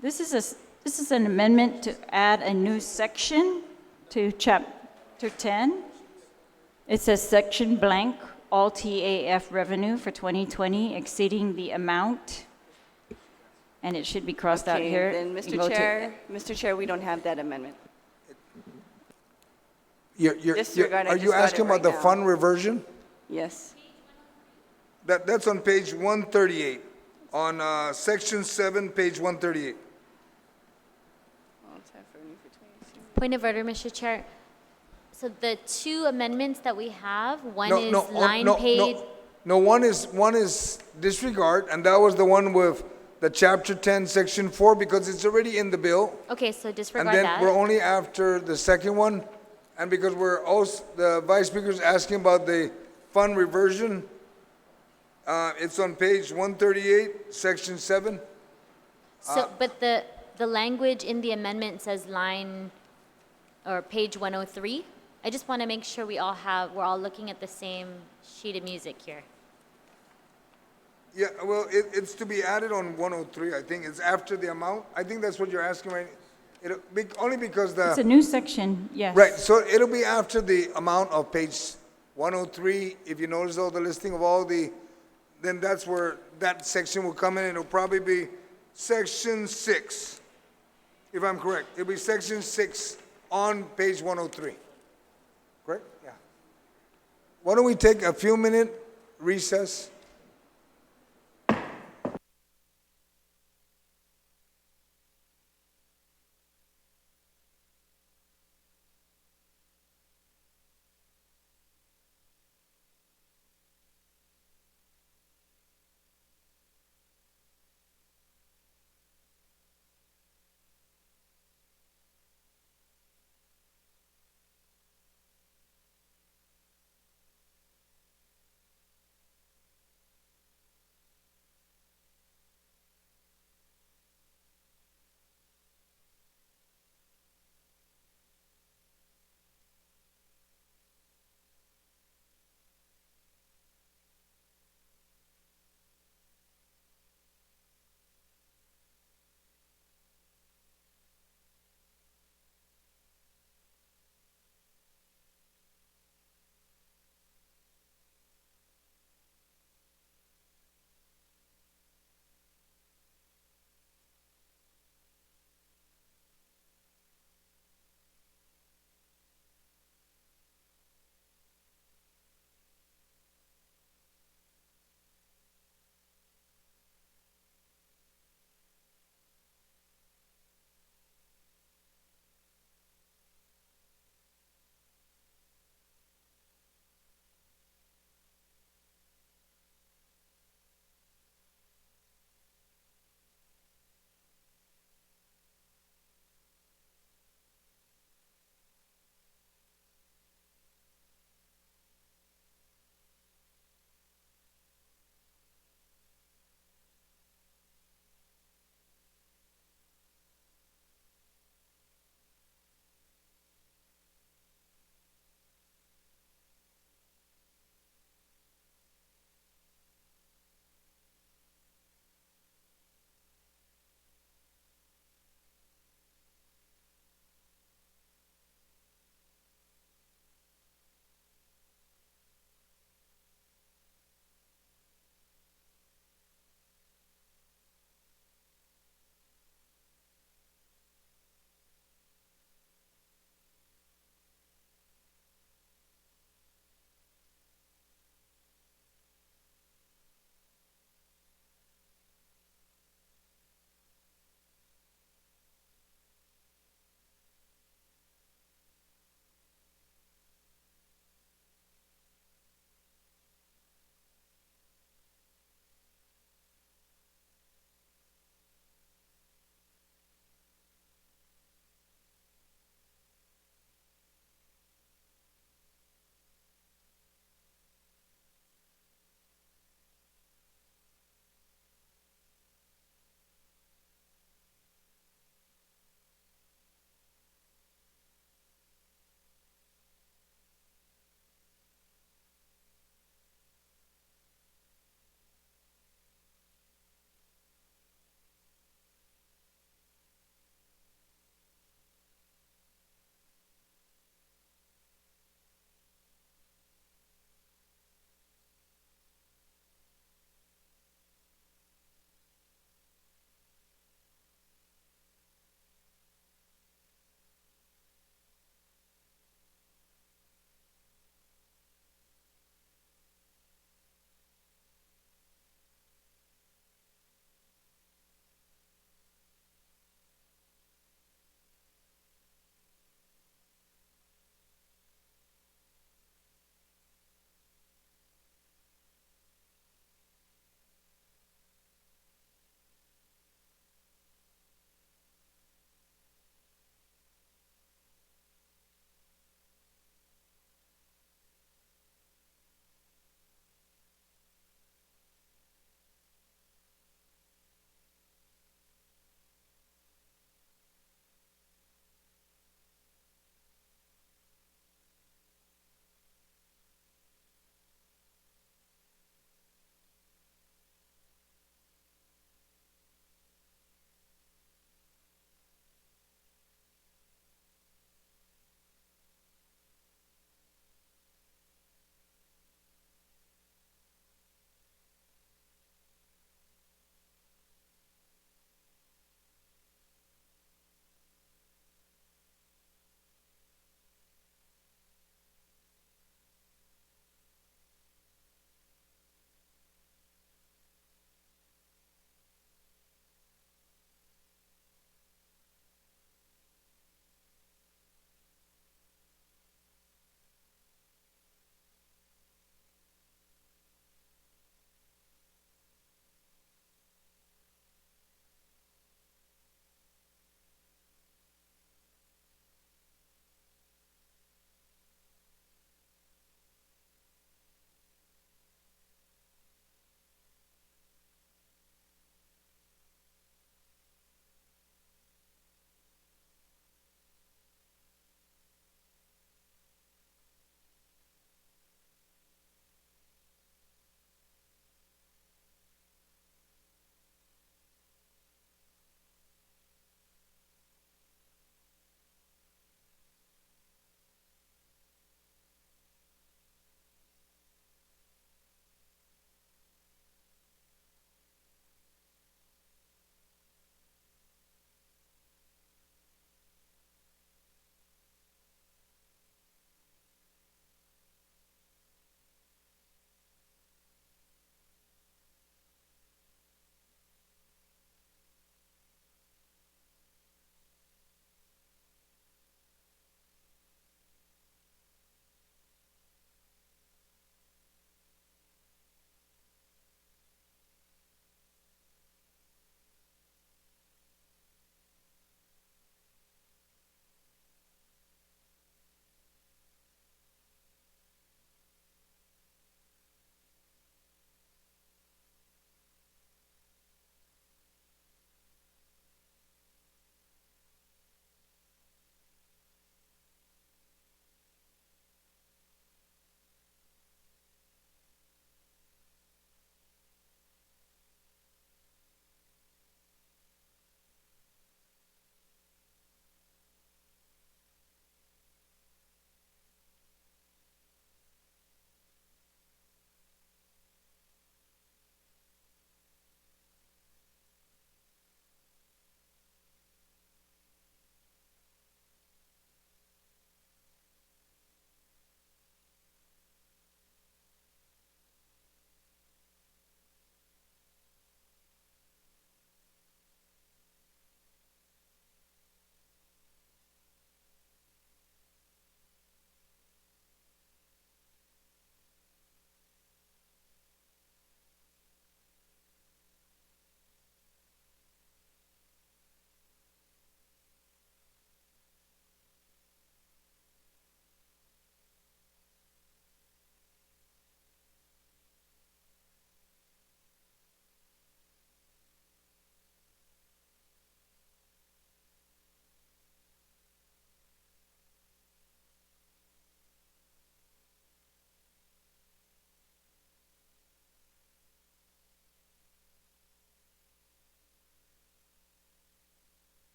This is an amendment to add a new section to chapter 10. It says section blank, all TAF revenue for 2020 exceeding the amount. And it should be crossed out Okay, here. then, You Mr. go to- Mr. Chair, we don't have that amendment. Disregard, I Are just you got it asking about right the now. fund reversion? Yes. That's on page 138, on section 7, page 138. Point of order, Mr. Chair. So the two amendments that we have, one No, is no, line no, page. No, one is disregard, and that was the one with the chapter 10, section 4, because it's already in the bill. Okay, so And disregard then that. we're only after the second one, and because we're also, the Vice Speaker's asking about the fund reversion, it's on page 138, section 7. So, but the language in the amendment says line, or page 103. I just want to make sure we're all looking at the same sheet of music here. Yeah, well, it's to be added on 103, I think. It's after the amount. I think that's what you're asking, right? Only because It's a new section, yes. right, so it'll be after the amount of page 103. If you notice all the listing of all then that's where that section will come in. It'll probably be section 6, if I'm correct. It'll be section 6 on page 103. Correct? Yeah. Why don't we take a few minute recess?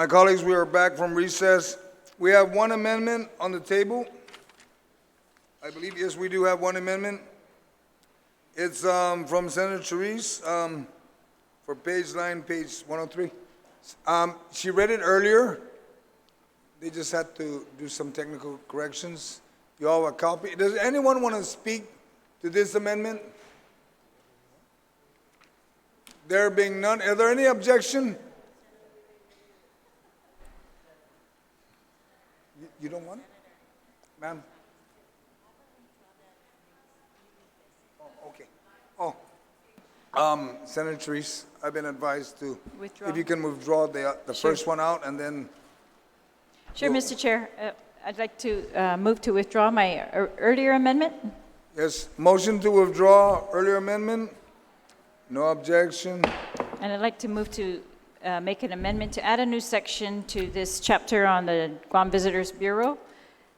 My colleagues, we are back from recess. We have one amendment on the table. I believe, yes, we do have one amendment. It's from Senator Therese for page 103. She read it earlier. They just had to do some technical corrections. You all have a copy. Does anyone want to speak to this amendment? There being none, are there any objection? You don't want it? Ma'am? Oh, okay. Oh, Senator Therese, I've been advised to, Withdraw. if you can withdraw the Sure. first one out, and then, Sure, Mr. Chair. I'd like to move to withdraw my earlier amendment. yes, motion to withdraw earlier amendment? No objection? And I'd like to move to make an amendment to add a new section to this chapter on the Guam Visitors Bureau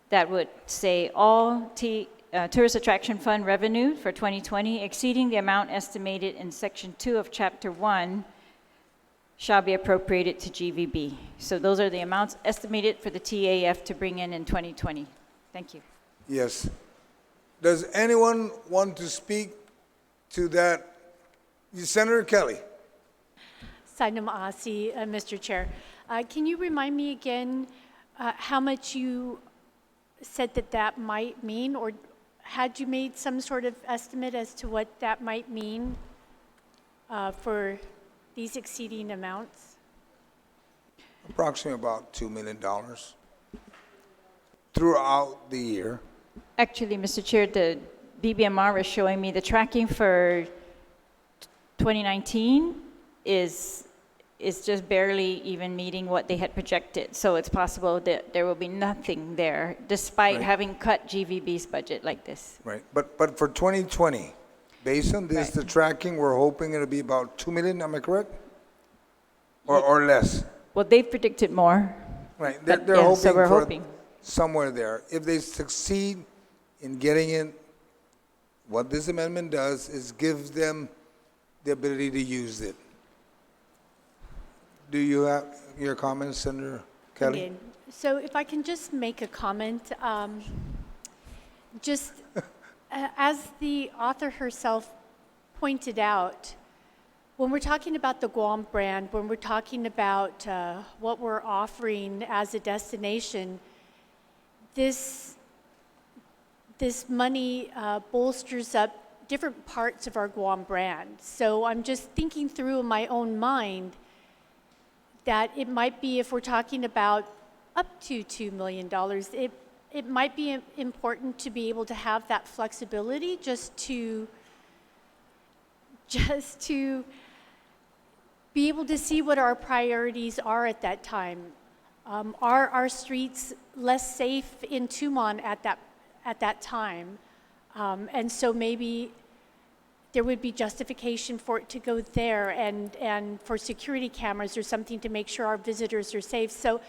that would say all Tourist Attraction Fund revenue for 2020 exceeding the amount estimated in Section 2 of Chapter 1 shall be appropriated to GVB. So those are the amounts estimated for the TAF to bring in 2020. Thank you. Yes. Does anyone want to speak to that? Senator Kelly? Sainam Asi, Mr. Chair. Can you remind me again how much you said that might mean, or had you made some sort of estimate as to what that might mean for these exceeding amounts? Approximately about $2 million throughout the year. Actually, Mr. Chair, the BBMR is showing me the tracking for 2019 is just barely even meeting what they had projected. So it's possible that there will be nothing there, despite Right. having cut GVB's budget like this. Right, but for 2020, based on this, Right. the tracking, we're hoping it'll be about 2 million, am I correct? Or less? Well, they've predicted more. Right, But, they're yeah, hoping so we're for hoping. somewhere there. If they succeed in getting it, what this amendment does is gives them the ability to use it. Do you have your comments, Senator Kelly? Indian. So if I can just make a comment, just as the author herself pointed out, when we're talking about the Guam brand, when we're talking about what we're offering as a destination, this money bolsters up different parts of our Guam brand. So I'm just thinking through in my own mind that it might be, if we're talking about up to $2 million, it might be important to be able to have that flexibility just to be able to see what our priorities are at that time. Are our streets less safe in Tumon at that time? And so maybe there would be justification for it to go there, and for security cameras or something to make sure our visitors are safe. So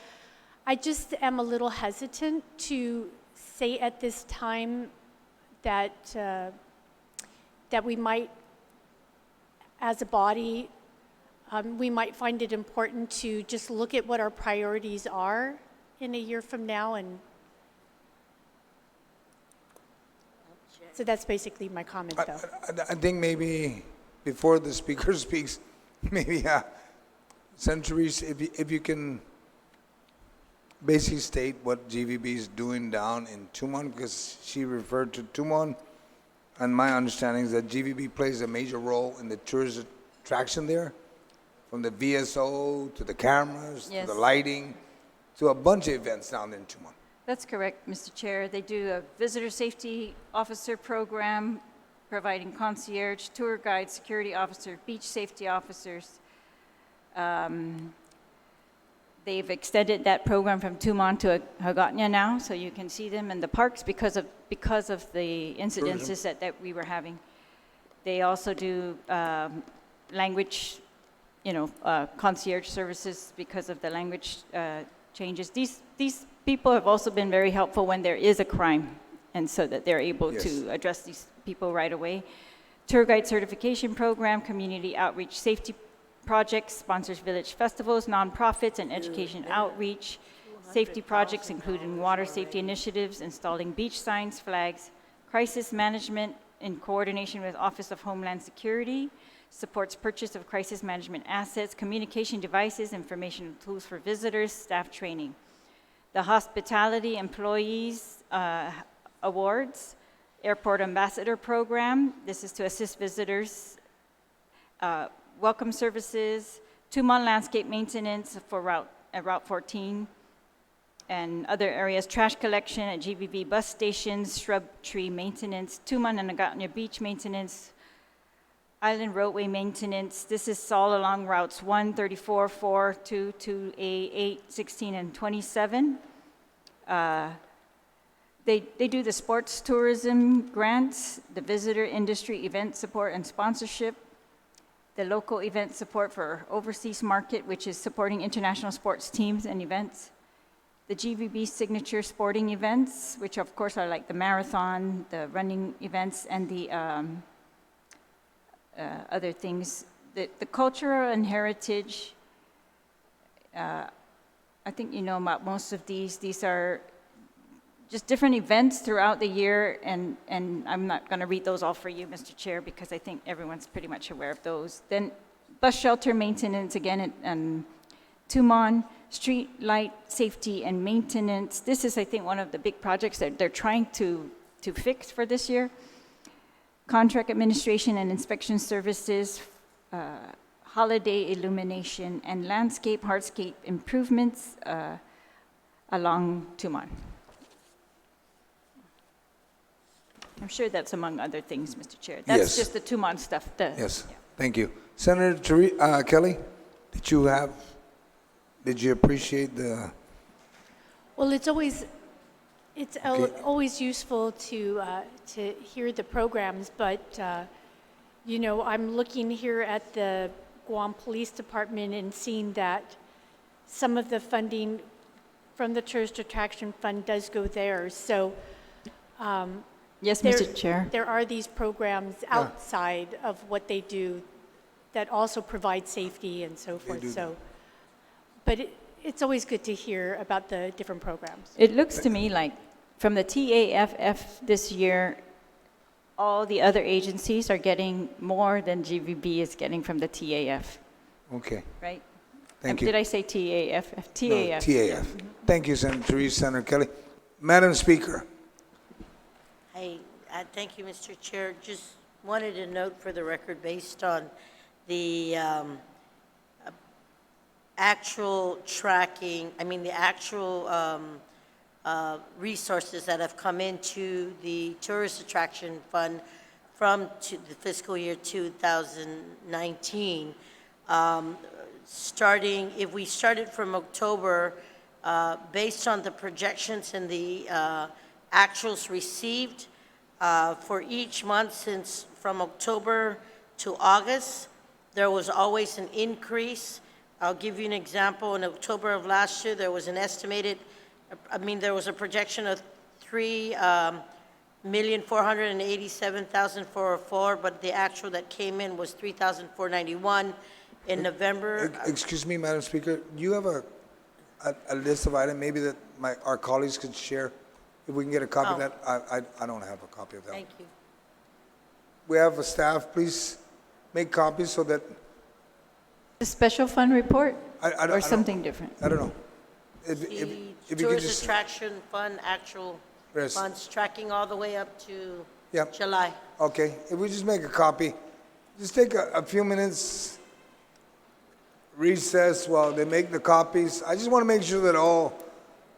I just am a little hesitant to say at this time that we might, as a body, we might find it important to just look at what our priorities are in a year from now. And so that's basically my comment, though. I think maybe before the speaker speaks, maybe Senator Reese, if you can basically state what GVB is doing down in Tumon, because she referred to Tumon, and my understanding is that GVB plays a major role in the tourist attraction there, from the VSO to the cameras, Yes. to the lighting, to a bunch of events down there in Tumon. That's correct, Mr. Chair. They do a visitor safety officer program, providing concierge, tour guides, security officer, beach safety officers. They've extended that program from Tumon to Hagåtña now, so you can see them in the parks because of the incidences that we were having. They also do language, concierge services because of the language changes. These people have also been very helpful when there is a crime, and so that they're able Yes. to address these people right away. Tour guide certification program, community outreach safety projects, sponsors village festivals, nonprofits, and education outreach. Safety projects including water safety initiatives, installing beach signs, flags, crisis management in coordination with Office of Homeland Security, supports purchase of crisis management assets, communication devices, informational tools for visitors, staff training. The Hospitality Employees Awards, Airport Ambassador Program. This is to assist visitors. Welcome services, 2-month landscape maintenance for Route 14, and other areas, trash collection at GVB bus stations, shrub tree maintenance, 2-month Anagatonia beach maintenance, island roadway maintenance. This is all along routes 1, 34, 4, 2, 2A, 8, 16, and 27. They do the sports tourism grants, the visitor industry event support and sponsorship, the local event support for overseas market, which is supporting international sports teams and events, the GVB signature sporting events, which of course are like the marathon, the running events, and the other things. The cultural and heritage, I think you know about most of these. These are just different events throughout the year, and I'm not going to read those all for you, Mr. Chair, because I think everyone's pretty much aware of those. Then bus shelter maintenance, again, and Tumon, street light safety and maintenance. This is, I think, one of the big projects that they're trying to fix for this year. Contract administration and inspection services, holiday illumination, and landscape, hardscape improvements along Tumon. I'm sure that's among other things, Mr. Chair. That's Yes. just the 2-month stuff. Yes, Yeah. thank you. Senator Kelly, did you appreciate the, Well, it's always useful to hear the programs, but you know, I'm looking here at the Guam Police Department and seeing that some of the funding from the Tourist Attraction Fund does go there. So Yes, Mr. Chair. there are these programs outside of what they do that also provide safety and so forth. do. So, but it's always good to hear about the different programs. It looks to me like from the TAFF this year, all the other agencies are getting more than GVB is getting from the TAF, okay, right? thank you. Did I say TAFF? No, TAF. TAF. Thank you, Senator Kelly. Madam Speaker. I thank you, Mr. Chair. Just wanted to note for the record, based on the actual tracking, the actual resources that have come into the Tourist Attraction Fund from the fiscal year 2019. If we started from October, based on the projections and the actuals received for each month from October to August, there was always an increase. I'll give you an example. In October of last year, there was an estimated, there was a projection of 3,487,404, but the actual that came in was 3,491. In November. Excuse me, Madam Speaker, do you have a list of items maybe that our colleagues could share? If we can get a copy of that, I don't have a copy of that. Thank you. We have a staff, please make copies so that, The special fund report I or don't- something different? I don't know. If The you could Tourist just, Attraction Fund actual Yes. funds tracking all the way up to Yep. July. okay, if we just make a copy, just take a few minutes, recess while they make the copies. I just want to make sure that all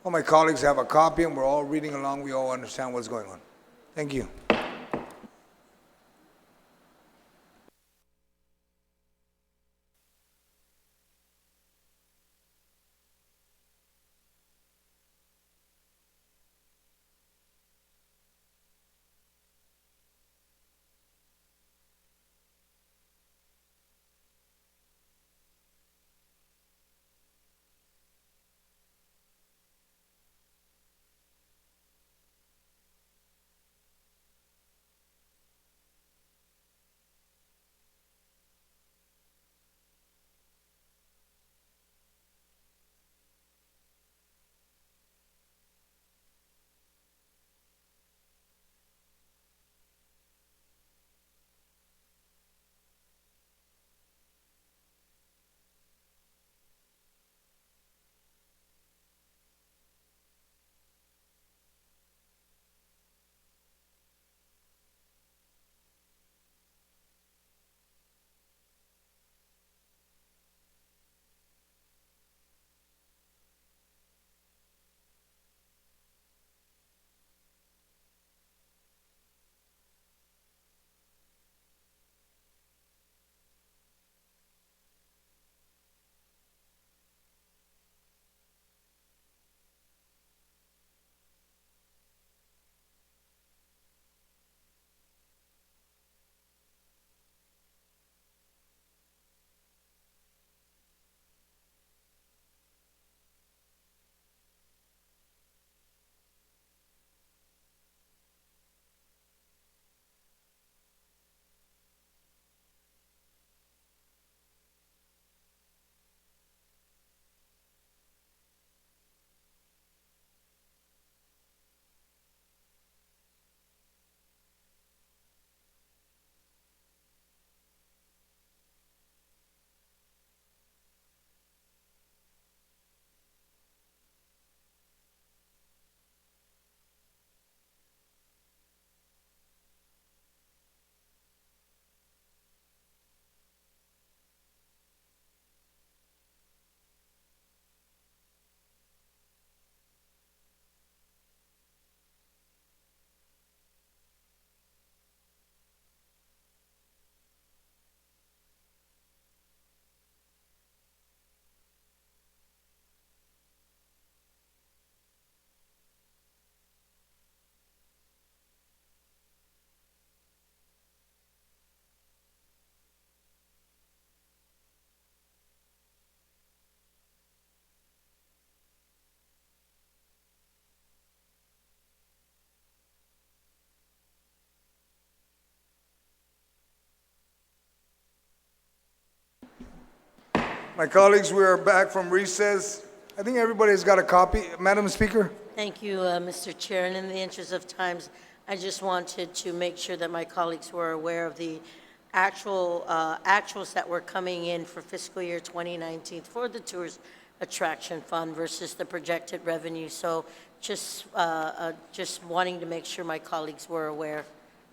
my colleagues have a copy and we're all reading along, we all understand what's going on. Thank you. My colleagues, we are back from recess. I think everybody's got a copy. Madam Speaker? Thank you, Mr. Chair, and in the interest of times, I just wanted to make sure that my colleagues were aware of the actuals that were coming in for fiscal year 2019 for the Tourist Attraction Fund versus the projected revenue. So just wanting to make sure my colleagues were aware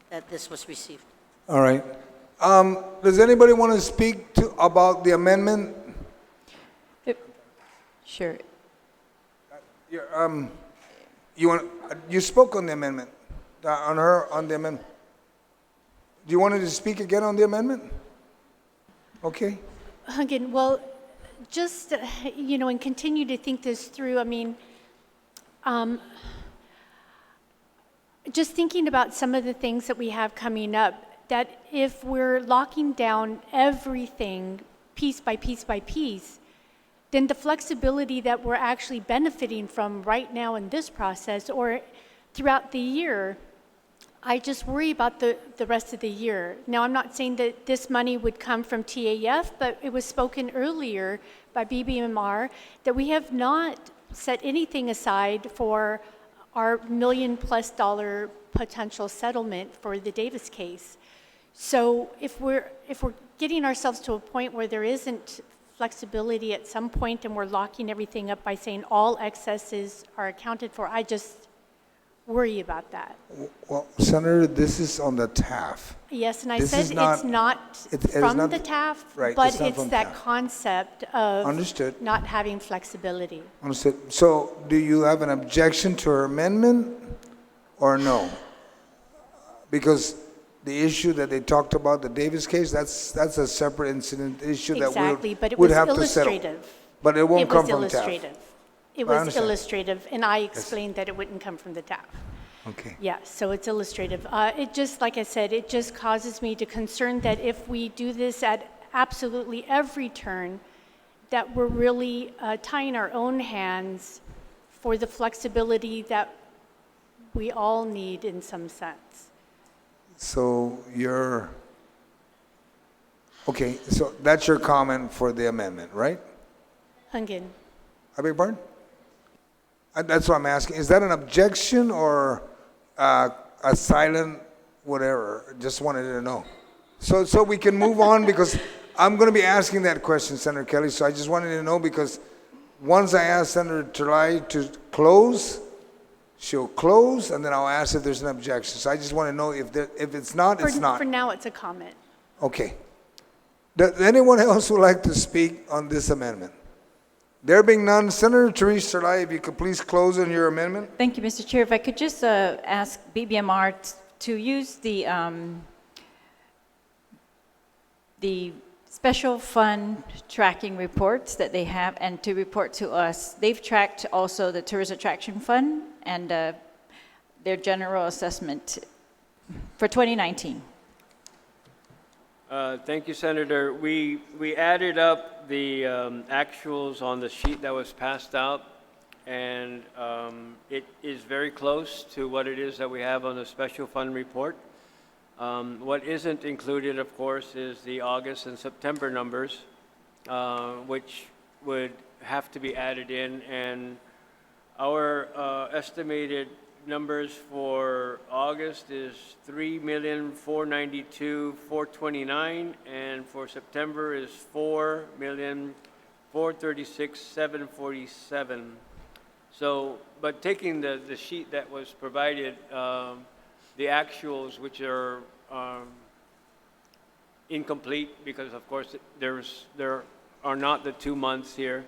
that this was received. All right. Does anybody want to speak about the amendment? Sure. You spoke on the amendment, on the amendment. Do you want to speak again on the amendment? Okay. Again, well, just, and continue to think this through. I mean, just thinking about some of the things that we have coming up, that if we're locking down everything piece by piece by piece, then the flexibility that we're actually benefiting from right now in this process or throughout the year, I just worry about the rest of the year. Now, I'm not saying that this money would come from TAF, but it was spoken earlier by BBMR that we have not set anything aside for our $1 million+ potential settlement for the Davis case. So if we're getting ourselves to a point where there isn't flexibility at some point and we're locking everything up by saying all excesses are accounted for, I just worry about that. Well, Senator, this is on the TAF. Yes, and I This said is not- it's not it is from not- the TAF, right, but it's not it's from that TAF. concept of Understood. not having flexibility. Understood. So do you have an objection to her amendment or no? Because the issue that they talked about, the Davis case, that's a separate incident issue that Exactly, but it we'd was have to settle. illustrative. But it won't It come was from TAF. illustrative. It I was understand. illustrative, and I explained that it wouldn't come from the TAF. Okay. Yeah, so it's illustrative. It just, like I said, it just causes me to concern that if we do this at absolutely every turn, that we're really tying our own hands for the flexibility that we all need in some sense. So okay, so that's your comment for the amendment, right? Hungin. I beg your pardon? That's what I'm asking. Is that an objection or a silent whatever? Just wanted to know. So we can move on because I'm going to be asking that question, Senator Kelly. So I just wanted to know because once I ask Senator Terlai to close, she'll close, and then I'll ask if there's an objection. So I just want to know if it's not, it's not. For now, it's a comment. Okay. Does anyone else would like to speak on this amendment? There being none, Senator Therese Terlai, if you could please close on your amendment. Thank you, Mr. Chair. If I could just ask BBMR to use the special fund tracking reports that they have and to report to us. They've tracked also the Tourist Attraction Fund and their general assessment for 2019. Thank you, Senator. We added up the actuals on the sheet that was passed out, and it is very close to what it is that we have on the special fund report. What isn't included, of course, is the August and September numbers, which would have to be added in, and our estimated numbers for August is $3,492,429, and for September is $4,436,747. So, but taking the sheet that was provided, the actuals, which are incomplete because, of course, there are not the 2 months here.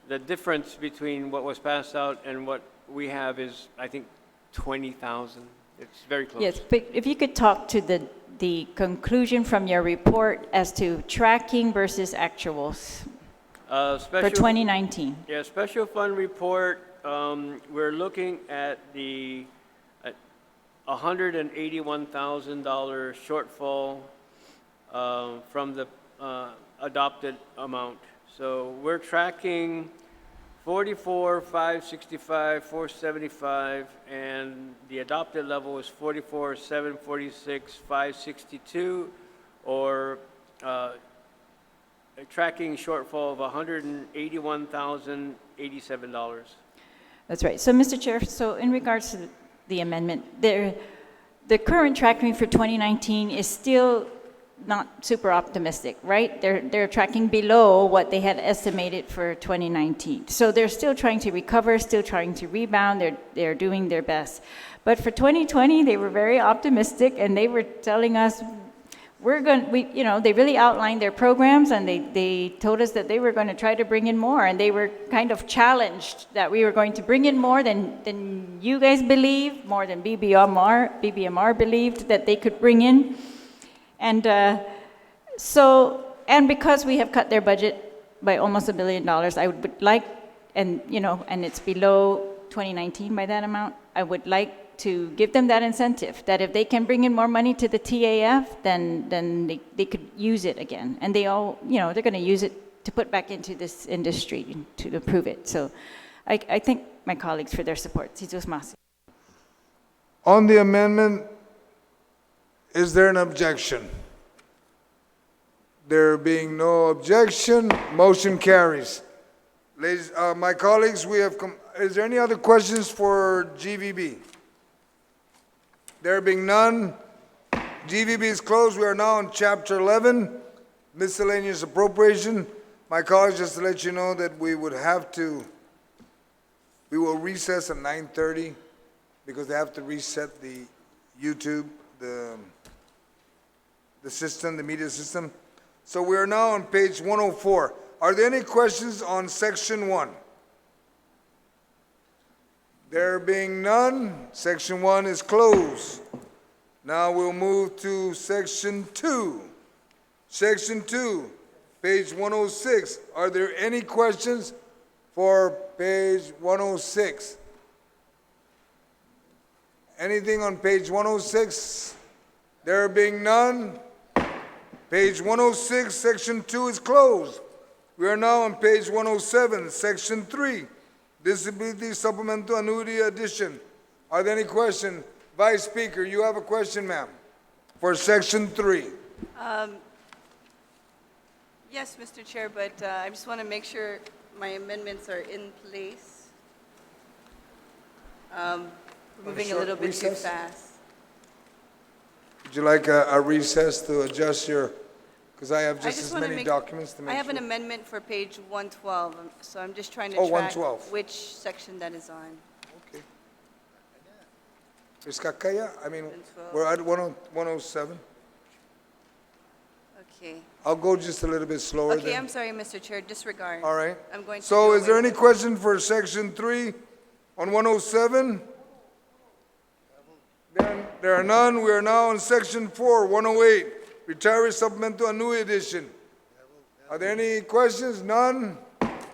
The difference between what was passed out and what we have is, I think, 20,000. It's very close. Yes, but if you could talk to the conclusion from your report as to tracking versus actuals for 2019. Yeah, special fund report, we're looking at the $181,000 shortfall from the adopted amount. So we're tracking 44,565, 475, and the adopted level is 44,746, 562, or a tracking shortfall of $181,087. That's right. So, Mr. Chair, so in regards to the amendment, the current tracking for 2019 is still not super optimistic, right? They're tracking below what they had estimated for 2019. So they're still trying to recover, still trying to rebound. They're doing their best. But for 2020, they were very optimistic, and they were telling us, they really outlined their programs, and they told us that they were going to try to bring in more, and they were kind of challenged that we were going to bring in more than you guys believe, more than BBMR believed that they could bring in. And because we have cut their budget by almost $1 billion, I would like, and it's below 2019 by that amount, I would like to give them that incentive, that if they can bring in more money to the TAF, then they could use it again. And they all, they're going to use it to put back into this industry to improve it. So I thank my colleagues for their support. Jesus Masi. On the amendment, is there an objection? There being no objection, motion carries. Ladies, my colleagues, is there any other questions for GVB? There being none, GVB is closed. We are now on Chapter 11, miscellaneous appropriation. My colleagues, just to let you know that we will recess at 9:30 because they have to reset the YouTube, the system, the media system. So we are now on page 104. Are there any questions on Section 1? There being none, Section 1 is closed. Now we'll move to Section 2. Section 2, page 106. Are there any questions for page 106? Anything on page 106? There being none, page 106, Section 2 is closed. We are now on page 107, Section 3. Disability Supplemental Annuity Addition. Are there any questions? Vice Speaker, you have a question, ma'am, for Section 3. Yes, Mr. Chair, but I just want to make sure my amendments are in place. Moving a little bit too fast. Would you like a recess to adjust your, because I have just as many documents to make sure. I have an amendment for page 112, so I'm just trying to track 112. which section that is on. Okay. We're at 107. Okay. I'll go just a little bit slower Okay, then. I'm sorry, Mr. Chair, disregard. All right. I'm going to So go is there with- any question for Section 3 on 107? There are none. We are now on Section 4, 108, Retiree Supplemental Annuity Edition. Are there any questions? None.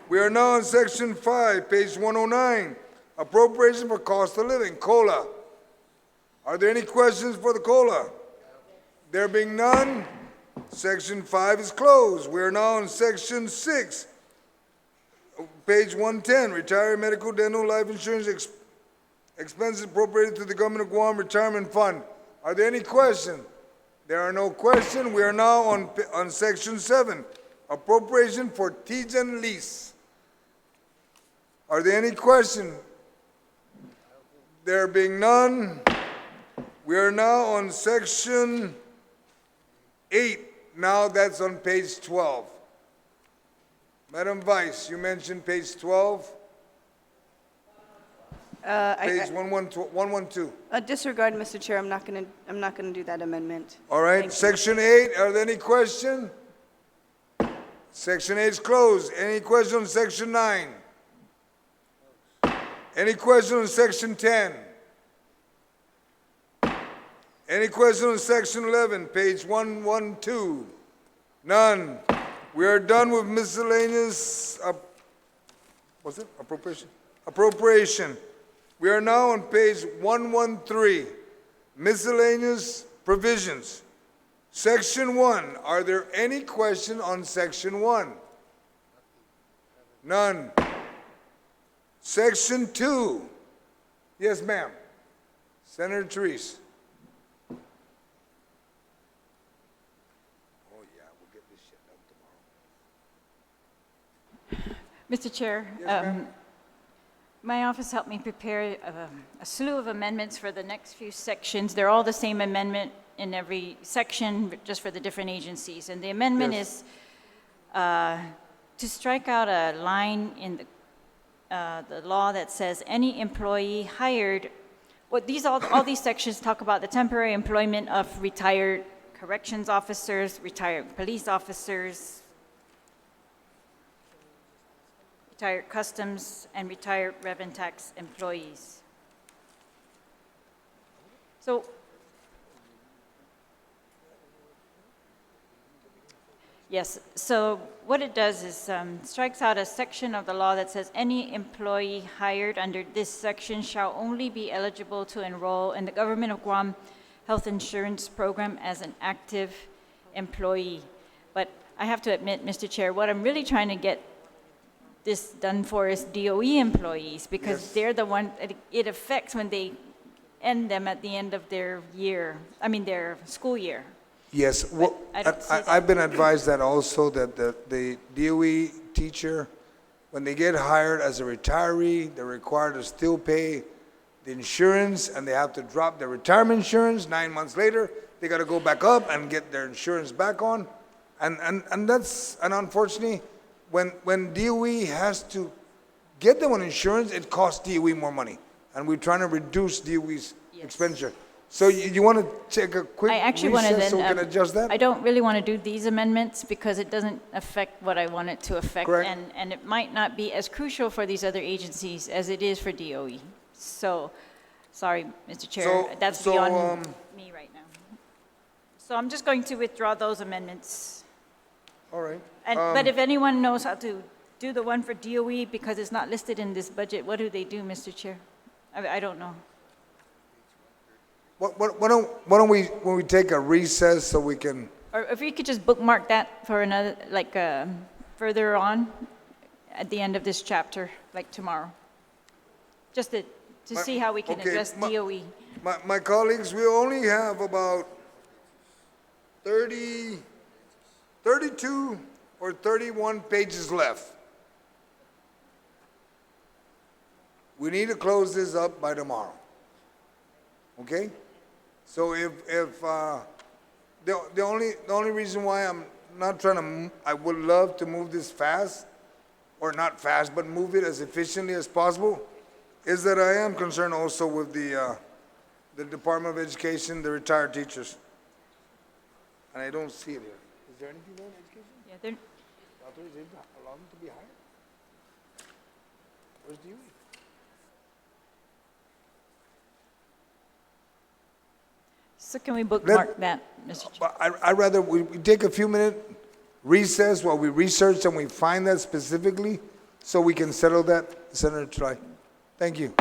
We are now on Section 5, page 109, Appropriation for Cost of Living, COLA. Are there any questions for the COLA? There being none, Section 5 is closed. We are now on Section 6, page 110, Retiree Medical Dental Life Insurance Expenses appropriated to the Government of Guam Retirement Fund. Are there any questions? There are no questions. We are now on Section 7, Appropriation for Tejan Lease. Are there any questions? There being none, we are now on Section 8. Now that's on page 12. Madam Vice, you mentioned page 12. Page 112. Disregard, Mr. Chair. I'm not going to do that amendment. All right, Thank you. Section 8, are there any questions? Section 8 is closed. Any questions on Section 9? Any questions on Section 10? Any questions on Section 11, page 112? None. We are done with miscellaneous, what's it? Appropriation. We are now on page 113, miscellaneous provisions. Section 1, are there any questions on Section 1? None. Section 2. Yes, ma'am. Senator Therese. Oh, yeah, we'll get this shit done tomorrow. Mr. Chair, my office helped me prepare a slew of amendments for the next few sections. They're all the same amendment in every section, but just for the different agencies. And the amendment is to strike out a line in the law that says any employee hired, all these sections talk about the temporary employment of retired corrections officers, retired police officers, retired customs, and retired revenue tax employees. So, yes, so what it does is strikes out a section of the law that says any employee hired under this section shall only be eligible to enroll in the Government of Guam Health Insurance Program as an active employee. But I have to admit, Mr. Chair, what I'm really trying to get this done for is DOE employees, because they're the one it affects when they end them at the end of their their school year. Yes, well, I've been advised that also, that the DOE teacher, when they get hired as a retiree, they're required to still pay the insurance, and they have to drop their retirement insurance. 9 months later, they got to go back up and get their insurance back on. And unfortunately, when DOE has to get them on insurance, it costs DOE more money. And we're trying to reduce DOE's expenditure. So you want to take a quick recess so we can adjust that? I don't really want to do these amendments because it doesn't affect what I want it to affect. Correct. And it might not be as crucial for these other agencies as it is for DOE. So, sorry, Mr. Chair, that's beyond me right now. So I'm just going to withdraw those amendments. All right. But if anyone knows how to do the one for DOE because it's not listed in this budget, what do they do, Mr. Chair? I don't know. Why don't we, when we take a recess so we can... Or if we could just bookmark that for another, further on at the end of this chapter, like tomorrow. Just to see how we can address DOE. My colleagues, we only have about 32 or 31 pages left. We need to close this up by tomorrow. Okay? So the only reason why I'm not trying to, I would love to move this fast, or not fast, but move it as efficiently as possible, is that I am concerned also with the Department of Education, the retired teachers. And I don't see it here. Is there anything there in education? Yeah, they're... Authorization allow them to be hired? Where's DOE? So can we bookmark that, Mr. Chair? I'd rather we take a few minute recess while we research and we find that specifically so we can settle that, Senator Try. Thank you.